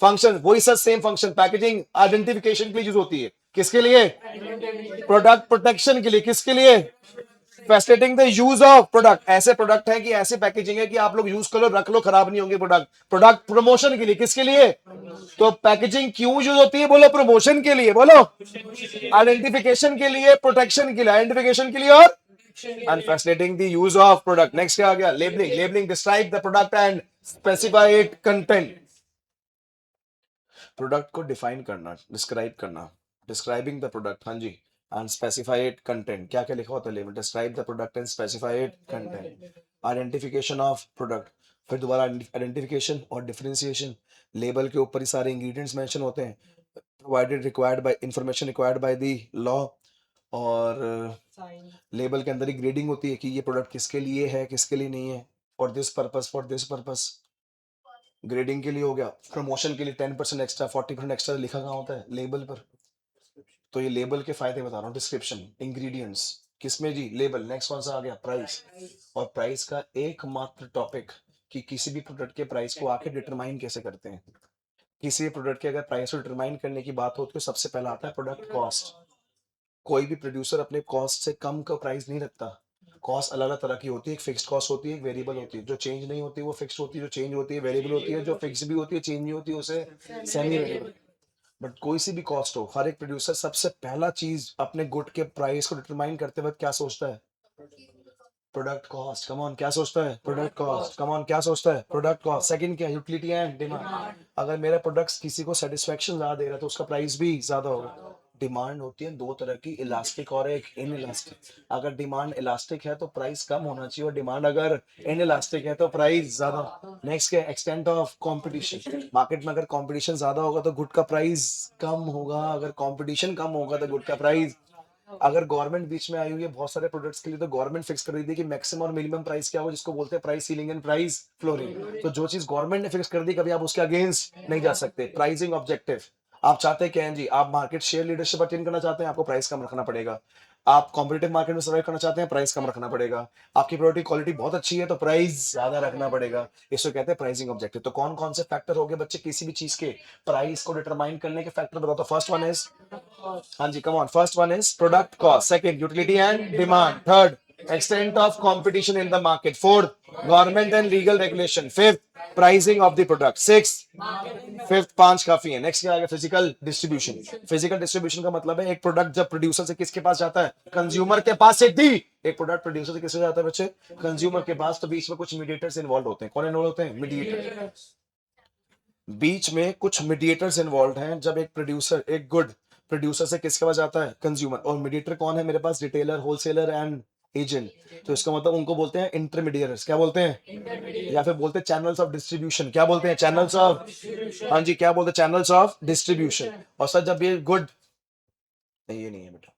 S1: फंक्शन वही sir, same function. Packaging identification के लिए यूज होती है। किसके लिए? प्रोडक्ट प्रोटेक्शन के लिए। किसके लिए? Facilitating the use of product. ऐसे प्रोडक्ट है कि ऐसे पैकेजिंग है कि आप लोग यूज कर लो, रख लो, खराब नहीं होंगे प्रोडक्ट। प्रोडक्ट प्रमोशन के लिए। किसके लिए? तो पैकेजिंग क्यों यूज होती है? बोलो, प्रमोशन के लिए। बोलो, आइडेंटिफिकेशन के लिए, प्रोटेक्शन के लिए। आइडेंटिफिकेशन के लिए और and facilitating the use of product। next क्या आ गया? labeling। labeling describe the product and specify it content। Product को डिफाइन करना, डिस्क्राइब करना, डिस्क्राइबिंग द प्रोडक्ट। हाँ जी, and specify it content. क्या क्या लिखा होता है label? Describe the product and specify it content. Identification of product. फिर दोबारा identification और differentiation. लेबल के ऊपर ही सारे ingredients mention होते हैं. Provided required by information required by the law. और लेबल के अंदर ही ग्रेडिंग होती है कि ये प्रोडक्ट किसके लिए है, किसके लिए नहीं है. For this purpose, for this purpose. Grading के लिए हो गया. प्रमोशन के लिए 10% एक्स्ट्रा, 40% एक्स्ट्रा लिखा कहाँ होता है? लेबल पर. तो ये लेबल के फायदे बता रहा हूँ. डिस्क्रिप्शन, इंग्रेडिएंट्स, किसमें जी? लेबल. नेक्स्ट कौन सा आ गया? प्राइस. और प्राइस का एकमात्र टॉपिक कि किसी भी प्रोडक्ट के प्राइस को आके डिटरमाइन कैसे करते हैं. किसी भी प्रोडक्ट के अगर प्राइस को डिटरमाइन करने की बात होती है तो सबसे पहला आता है प्रोडक्ट कॉस्ट. कोई भी प्रोड्यूसर अपने कॉस्ट से कम का प्राइस नहीं रखता. कॉस्ट अलग अलग तरह की होती है. एक फिक्स्ड कॉस्ट होती है, एक वेरिएबल होती है. जो चेंज नहीं होती वो फिक्स्ड होती है, जो चेंज होती है वेरिएबल होती है, जो फिक्स भी होती है चेंज नहीं होती उसे सेमी वेरिएबल. बट कोई सी भी कॉस्ट हो, हर एक प्रोड्यूसर सबसे पहला चीज अपने गुड के प्राइस को डिटरमाइन करते वक्त क्या सोचता है? Product cost. कम ऑन, क्या सोचता है? Product cost. कम ऑन, क्या सोचता है? Product cost. सेकंड क्या? Utility and demand. अगर मेरा प्रोडक्ट्स किसी को सेटिस्फेक्शन ज्यादा दे रहा है तो उसका प्राइस भी ज्यादा होगा. डिमांड होती है दो तरह की, इलास्टिक और एक इन इलास्टिक. अगर डिमांड इलास्टिक है तो प्राइस कम होना चाहिए, और डिमांड अगर इन इलास्टिक है तो प्राइस ज्यादा. नेक्स्ट क्या? Extent of competition. मार्केट में अगर कंपटीशन ज्यादा होगा तो गुड का प्राइस कम होगा. अगर कंपटीशन कम होगा तो गुड का प्राइस. अगर गवर्नमेंट बीच में आई हुई है बहुत सारे प्रोडक्ट्स के लिए तो गवर्नमेंट फिक्स कर दी कि मैक्सिमम और मिनिमम प्राइस क्या हो, जिसको बोलते हैं price ceiling and price flooring. तो जो चीज गवर्नमेंट ने फिक्स कर दी कभी आप उसके अगेंस्ट नहीं जा सकते. Pricing objective. आप चाहते हैं क्या हैं जी? आप मार्केट शेयर लीडरशिप अटेन करना चाहते हैं, आपको प्राइस कम रखना पड़ेगा. आप कॉम्पिटेटिव मार्केट में सर्वाइव करना चाहते हैं, प्राइस कम रखना पड़ेगा. आपकी प्रोडक्ट क्वालिटी बहुत अच्छी है तो प्राइस ज्यादा रखना पड़ेगा. इसको कहते हैं प्राइसिंग ऑब्जेक्टिव. तो कौन कौन से फैक्टर हो गए बच्चे किसी भी चीज के प्राइस को डिटरमाइन करने के? फैक्टर बताओ. तो फर्स्ट वन इज, हाँ जी come on, first one is product cost. Second utility and demand. Third extent of competition in the market. Fourth, government and legal regulation. Fifth, pricing of the product. Sixth, fifth, पांच काफी है. नेक्स्ट क्या आ गया? Physical distribution. फिजिकल डिस्ट्रीब्यूशन का मतलब है एक प्रोडक्ट जब प्रोड्यूसर से किसके पास जाता है? कंज्यूमर के पास से. दी एक प्रोडक्ट प्रोड्यूसर से किससे जाता है बच्चे? कंज्यूमर के पास. तो बीच में कुछ मीडिएटर्स इन्वॉल्व होते हैं. कौन इन्वॉल्व होते हैं? मीडिएटर. बीच में कुछ मीडिएटर्स इन्वॉल्व हैं. जब एक प्रोड्यूसर, एक गुड प्रोड्यूसर से किसके पास जाता है? कंज्यूमर. और मीडिएटर कौन है मेरे पास? Retailer, wholesaler and agent. तो इसका मतलब उनको बोलते हैं इंटरमीडिएटर्स. क्या बोलते हैं? या फिर बोलते हैं चैनल्स ऑफ डिस्ट्रीब्यूशन. क्या बोलते हैं? चैनल्स ऑफ, हाँ जी क्या बोलते हैं? Channels of distribution. और सर जब ये गुड, नहीं ये नहीं है बेटा,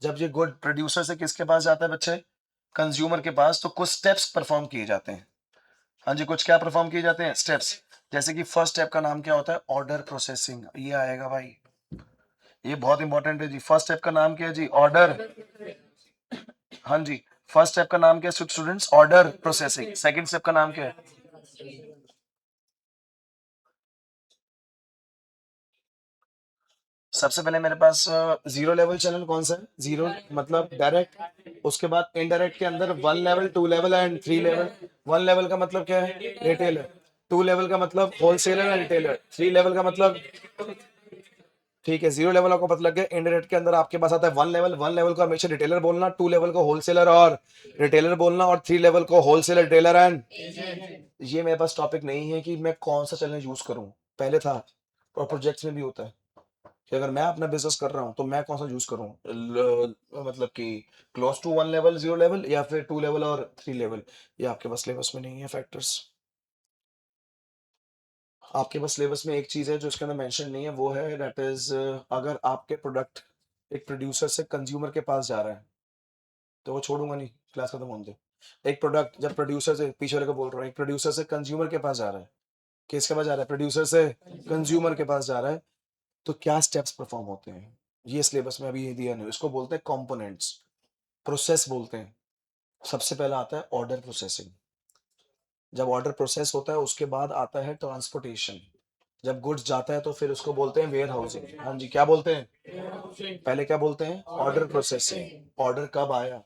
S1: जब ये गुड प्रोड्यूसर से किसके पास जाता है बच्चे? कंज्यूमर के पास. तो कुछ स्टेप्स परफॉर्म किए जाते हैं. हाँ जी कुछ क्या परफॉर्म किए जाते हैं? स्टेप्स. जैसे कि फर्स्ट स्टेप का नाम क्या होता है? Order processing. ये आएगा भाई, ये बहुत इंपॉर्टेंट है जी. फर्स्ट स्टेप का नाम क्या है जी? ऑर्डर. हाँ जी फर्स्ट स्टेप का नाम क्या है students? Order processing. Second step का नाम क्या है? सबसे पहले मेरे पास जीरो लेवल चैनल कौन सा है? जीरो मतलब डायरेक्ट. उसके बाद इनडायरेक्ट के अंदर 1 level, 2 level and 3 level. 1 level का मतलब क्या है? रिटेलर. 2 लेवल का मतलब होलसेलर एंड रिटेलर. 3 लेवल का मतलब, ठीक है, 0 लेवल आपको पता लग गया. इनडायरेक्ट के अंदर आपके पास आता है 1 लेवल. 1 लेवल को हमेशा रिटेलर बोलना, 2 लेवल को होलसेलर और रिटेलर बोलना, और 3 लेवल को होलसेलर, रिटेलर एंड. ये मेरे पास टॉपिक नहीं है कि मैं कौन सा चैनल यूज करूं. पहले था और प्रोजेक्ट्स में भी होता है कि अगर मैं अपना बिजनेस कर रहा हूं तो मैं कौन सा यूज करूं. मतलब कि क्लोज टू 1 लेवल, 0 लेवल, या फिर 2 लेवल और 3 लेवल. ये आपके पास सिलेबस में नहीं है फैक्टर्स. आपके पास सिलेबस में एक चीज है जो इसके अंदर मेंशन नहीं है, वो है दैट इज, अगर आपके प्रोडक्ट एक प्रोड्यूसर से कंज्यूमर के पास जा रहा है तो वो छोड़ूंगा नहीं, क्लास खत्म होने दे. एक प्रोडक्ट जब प्रोड्यूसर से, पीछे वाले को बोल रहा हूँ, एक प्रोड्यूसर से कंज्यूमर के पास जा रहा है. किसके पास जा रहा है? प्रोड्यूसर से कंज्यूमर के पास जा रहा है. तो क्या स्टेप्स परफॉर्म होते हैं? ये सिलेबस में अभी ये दिया नहीं. इसको बोलते हैं कंपोनेंट्स, प्रोसेस बोलते हैं. सबसे पहला आता है ऑर्डर प्रोसेसिंग. जब ऑर्डर प्रोसेस होता है उसके बाद आता है ट्रांसपोर्टेशन. जब गुड्स जाता है तो फिर उसको बोलते हैं वेयर हाउसिंग. हाँ जी क्या बोलते हैं? पहले क्या बोलते हैं? Order processing. ऑर्डर कब आया?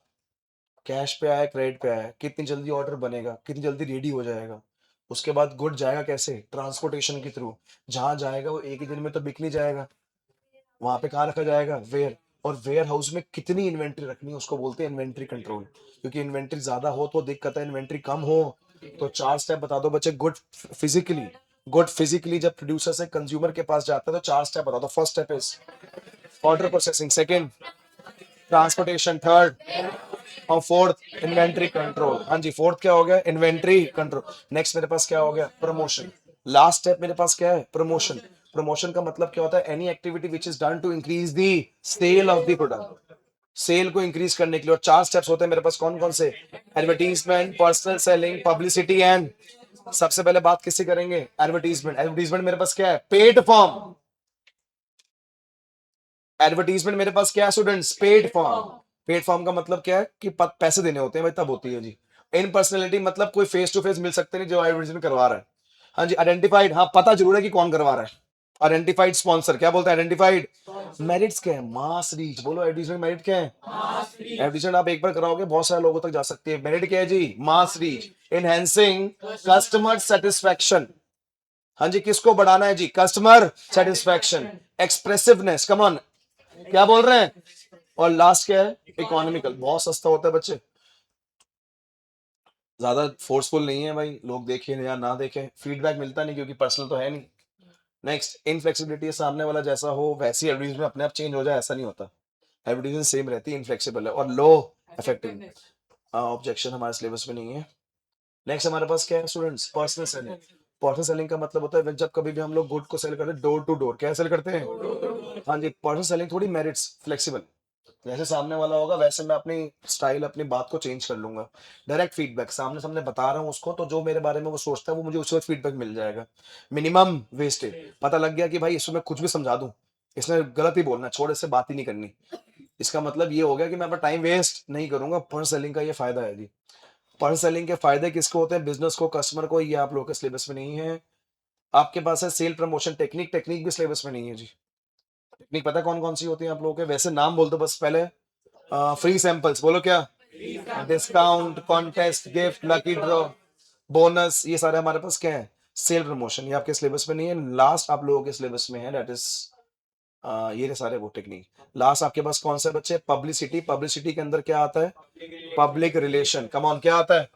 S1: कैश पे आया, क्रेडिट पे आया, कितनी जल्दी ऑर्डर बनेगा, कितनी जल्दी रेडी हो जाएगा. उसके बाद गुड जाएगा कैसे? ट्रांसपोर्टेशन के थ्रू. जहां जाएगा वो एक ही दिन में तो बिक नहीं जाएगा. वहां पे कहाँ रखा जाएगा? वेयर. और वेयर हाउस में कितनी इन्वेंट्री रखनी है उसको बोलते हैं इन्वेंट्री कंट्रोल. क्योंकि इन्वेंट्री ज्यादा हो तो दिक्कत है, इन्वेंट्री कम हो तो. चार स्टेप बता दो बच्चे. गुड फिजिकली, गुड फिजिकली जब प्रोड्यूसर से कंज्यूमर के पास जाता है तो चार स्टेप बता दो. First step is order processing. Second transportation, third, और फोर्थ इन्वेंट्री कंट्रोल। हाँ जी, फोर्थ क्या हो गया? Inventory control. नेक्स्ट मेरे पास क्या हो गया? प्रमोशन। लास्ट स्टेप मेरे पास क्या है? प्रमोशन। प्रमोशन का मतलब क्या होता है? Any activity which is done to increase the sale of the product, sale को इंक्रीज करने के लिए। और 4 स्टेप्स होते हैं मेरे पास, कौन कौन से? Advertisement, personal selling, publicity and, सबसे पहले बात किससे करेंगे? एडवर्टीजमेंट। एडवर्टीजमेंट मेरे पास क्या है? Paid form. एडवर्टीजमेंट मेरे पास क्या है students? Paid form. Paid form का मतलब क्या है? कि पैसे देने होते हैं भाई, तब होती है जी। इन पर्सनैलिटी मतलब कोई फेस टू फेस मिल सकते नहीं जो एडवर्टीजमेंट करवा रहा है। हाँ जी, आइडेंटिफाइड, हाँ पता जरूर है कि कौन करवा रहा है। आइडेंटिफाइड स्पॉन्सर, क्या बोलते हैं? आइडेंटिफाइड। मेरिट्स क्या है? मास रीच। बोलो एडवर्टीजमेंट मेरिट क्या है? एडवर्टीजमेंट आप एक बार कराओगे बहुत सारे लोगों तक जा सकती है। मेरिट क्या है जी? Mass reach. Enhancing customer satisfaction. हाँ जी, किसको बढ़ाना है जी? Customer satisfaction. Expressiveness, come on, क्या बोल रहे हैं? और लास्ट क्या है? इकोनॉमिकल। बहुत सस्ता होता है बच्चे, ज्यादा फोर्सफुल नहीं है भाई, लोग देखें या ना देखें, फीडबैक मिलता नहीं क्योंकि पर्सनल तो है नहीं। नेक्स्ट, इनफ्लेक्सिबिलिटी है, सामने वाला जैसा हो वैसी एडवर्टीजमेंट अपने आप चेंज हो जाए, ऐसा नहीं होता। एडवर्टीजमेंट सेम रहती है, इनफ्लेक्सिबल है। और लो इफेक्टिव। ऑब्जेक्शन हमारे सिलेबस में नहीं है। नेक्स्ट हमारे पास क्या है students? Personal selling. Personal selling का मतलब होता है जब कभी भी हम लोग गुड को सेल करते हैं डोर टू डोर। क्या सेल करते हैं? हाँ जी, पर्सनल सेलिंग थोड़ी मेरिट्स फ्लेक्सिबल, जैसे सामने वाला होगा वैसे मैं अपनी स्टाइल, अपनी बात को चेंज कर लूंगा। डायरेक्ट फीडबैक, सामने सामने बता रहा हूँ उसको, तो जो मेरे बारे में वो सोचता है वो मुझे उसी वक्त फीडबैक मिल जाएगा। मिनिमम वेस्टेज, पता लग गया कि भाई इसमें मैं कुछ भी समझा दूं, इसने गलत ही बोलना, छोड़, इससे बात ही नहीं करनी। इसका मतलब ये हो गया कि मैं अपना टाइम वेस्ट नहीं करूंगा। पर्सनल सेलिंग का ये फायदा है जी। पर्सनल सेलिंग के फायदे किसको होते हैं? बिजनेस को, कस्टमर को। ये आप लोगों के सिलेबस में नहीं है। आपके पास है सेल प्रमोशन टेक्निक। टेक्निक भी सिलेबस में नहीं है जी। टेक्निक पता है कौन कौन सी होती है आप लोगों के? वैसे नाम बोल दो बस पहले। फ्री सैंपल्स, बोलो क्या? Discount, contest, gift, lucky draw, bonus, ये सारे हमारे पास क्या है? Sale promotion. ये आपके सिलेबस में नहीं है, लास्ट आप लोगों के सिलेबस में है, दैट इज ये सारे वो टेक्निक। लास्ट आपके पास कौन सा बच्चे? पब्लिसिटी। पब्लिसिटी के अंदर क्या आता है? Public relation. कम ऑन, क्या आता है?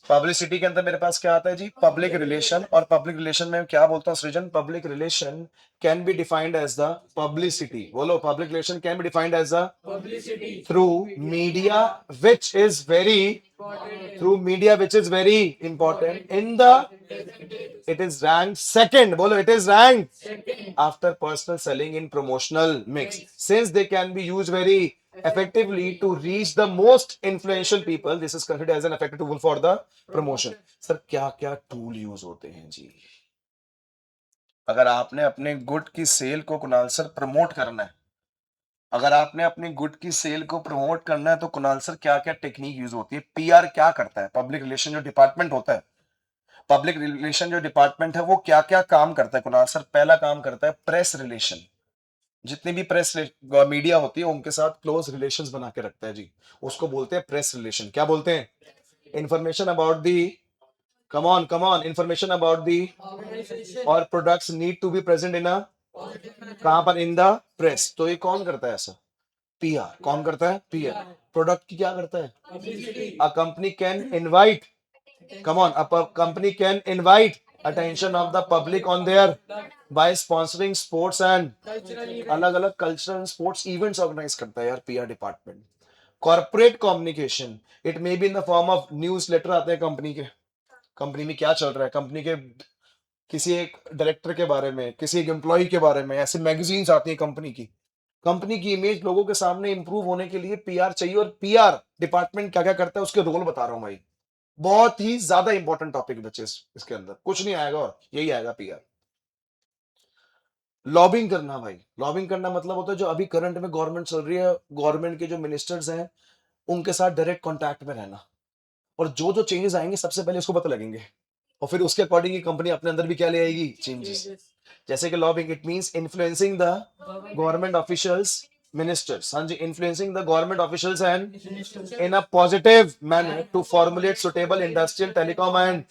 S1: पब्लिसिटी के अंदर मेरे पास क्या आता है जी? Public relation. और पब्लिक रिलेशन में क्या बोलता हूँ Srijan? Public relation can be defined as the publicity. बोलो, public relation can be defined as the through media which is very, through media which is very important in the, it is ranked second. Bolo, it is ranked after personal selling in promotional mix, since they can be used very effectively to reach the most influential people. This is considered as an effective tool for the promotion. Sir, क्या क्या टूल यूज होते हैं जी? अगर आपने अपने गुड की सेल को कुणाल सर प्रमोट करना है, अगर आपने अपनी गुड की सेल को प्रमोट करना है तो कुणाल सर क्या क्या टेक्निक यूज होती है? पीआर क्या करता है? पब्लिक रिलेशन जो डिपार्टमेंट होता है, पब्लिक रिलेशन जो डिपार्टमेंट है वो क्या क्या काम करता है कुणाल सर? पहला काम करता है प्रेस रिलेशन। जितनी भी प्रेस मीडिया होती है उनके साथ क्लोज रिलेशंस बना के रखता है जी, उसको बोलते हैं प्रेस रिलेशन। क्या बोलते हैं? Information about the, come on, information about the और products need to be present in a, कहां पर? In the press. तो ये कौन करता है ऐसा? पीआर। कौन करता है? पीआर। प्रोडक्ट की क्या करता है? A company can invite, come on, a company can invite attention of the public on their, by sponsoring sports and अलग अलग कल्चरल स्पोर्ट्स इवेंट्स ऑर्गेनाइज करता है यार PR department. Corporate communication, it may be in the form of newsletter आते हैं कंपनी के, कंपनी में क्या चल रहा है, कंपनी के किसी एक डायरेक्टर के बारे में, किसी एक एम्प्लॉय के बारे में, ऐसे मैगजीन्स आती हैं कंपनी की। कंपनी की इमेज लोगों के सामने इंप्रूव होने के लिए पीआर चाहिए, और पीआर डिपार्टमेंट क्या क्या करता है उसके रोल बता रहा हूं भाई। बहुत ही ज्यादा इंपॉर्टेंट टॉपिक बच्चे, इसके अंदर कुछ नहीं आएगा और यही आएगा पीआर। लॉबिंग करना भाई, लॉबिंग करना मतलब होता है जो अभी करंट में गवर्नमेंट चल रही है, गवर्नमेंट के जो मिनिस्टर्स हैं उनके साथ डायरेक्ट कांटेक्ट में रहना, और जो जो चेंजेस आएंगे सबसे पहले उसको पता लगेंगे, और फिर उसके अकॉर्डिंग ही कंपनी अपने अंदर भी क्या ले आएगी? चेंजेस। जैसे कि lobbying, it means influencing the government officials, ministers, हाँ जी, influencing the government officials and in a positive manner to formulate suitable industrial, telecom and,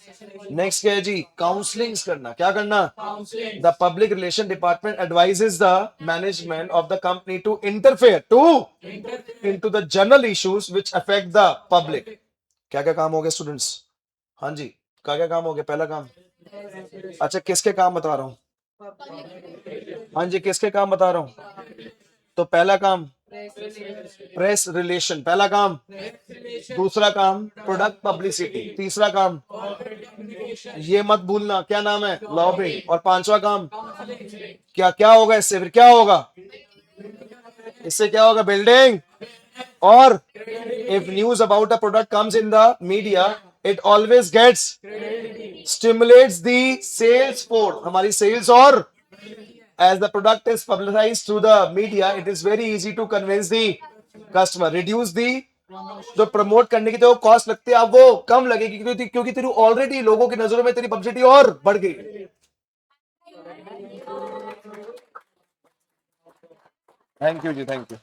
S1: next क्या है जी? काउंसलिंग्स करना। क्या करना? The public relation department advises the management of the company to interfere to into the general issues which affect the public. क्या क्या काम हो गए स्टूडेंट्स? हाँ जी, क्या क्या काम हो गया? पहला काम, अच्छा किसके काम बता रहा हूँ? हाँ जी, किसके काम बता रहा हूँ? तो पहला काम प्रेस रिलेशन, पहला काम। दूसरा काम प्रोडक्ट पब्लिसिटी। तीसरा काम ये मत भूलना, क्या नाम है, लॉबिंग। और पांचवा काम क्या क्या होगा इससे, फिर क्या होगा, इससे क्या होगा, बिल्डिंग। और if news about a product comes in the media, it always gets stimulates the sales force, हमारी sales। और as the product is publicized through the media, it is very easy to convince the customer, reduce the जो प्रमोट करने की जो कॉस्ट लगती है अब वो कम लगेगी, क्योंकि तेरी ऑलरेडी लोगों की नजरों में तेरी पब्लिसिटी और बढ़ गई। थैंक यू जी, थैंक यू।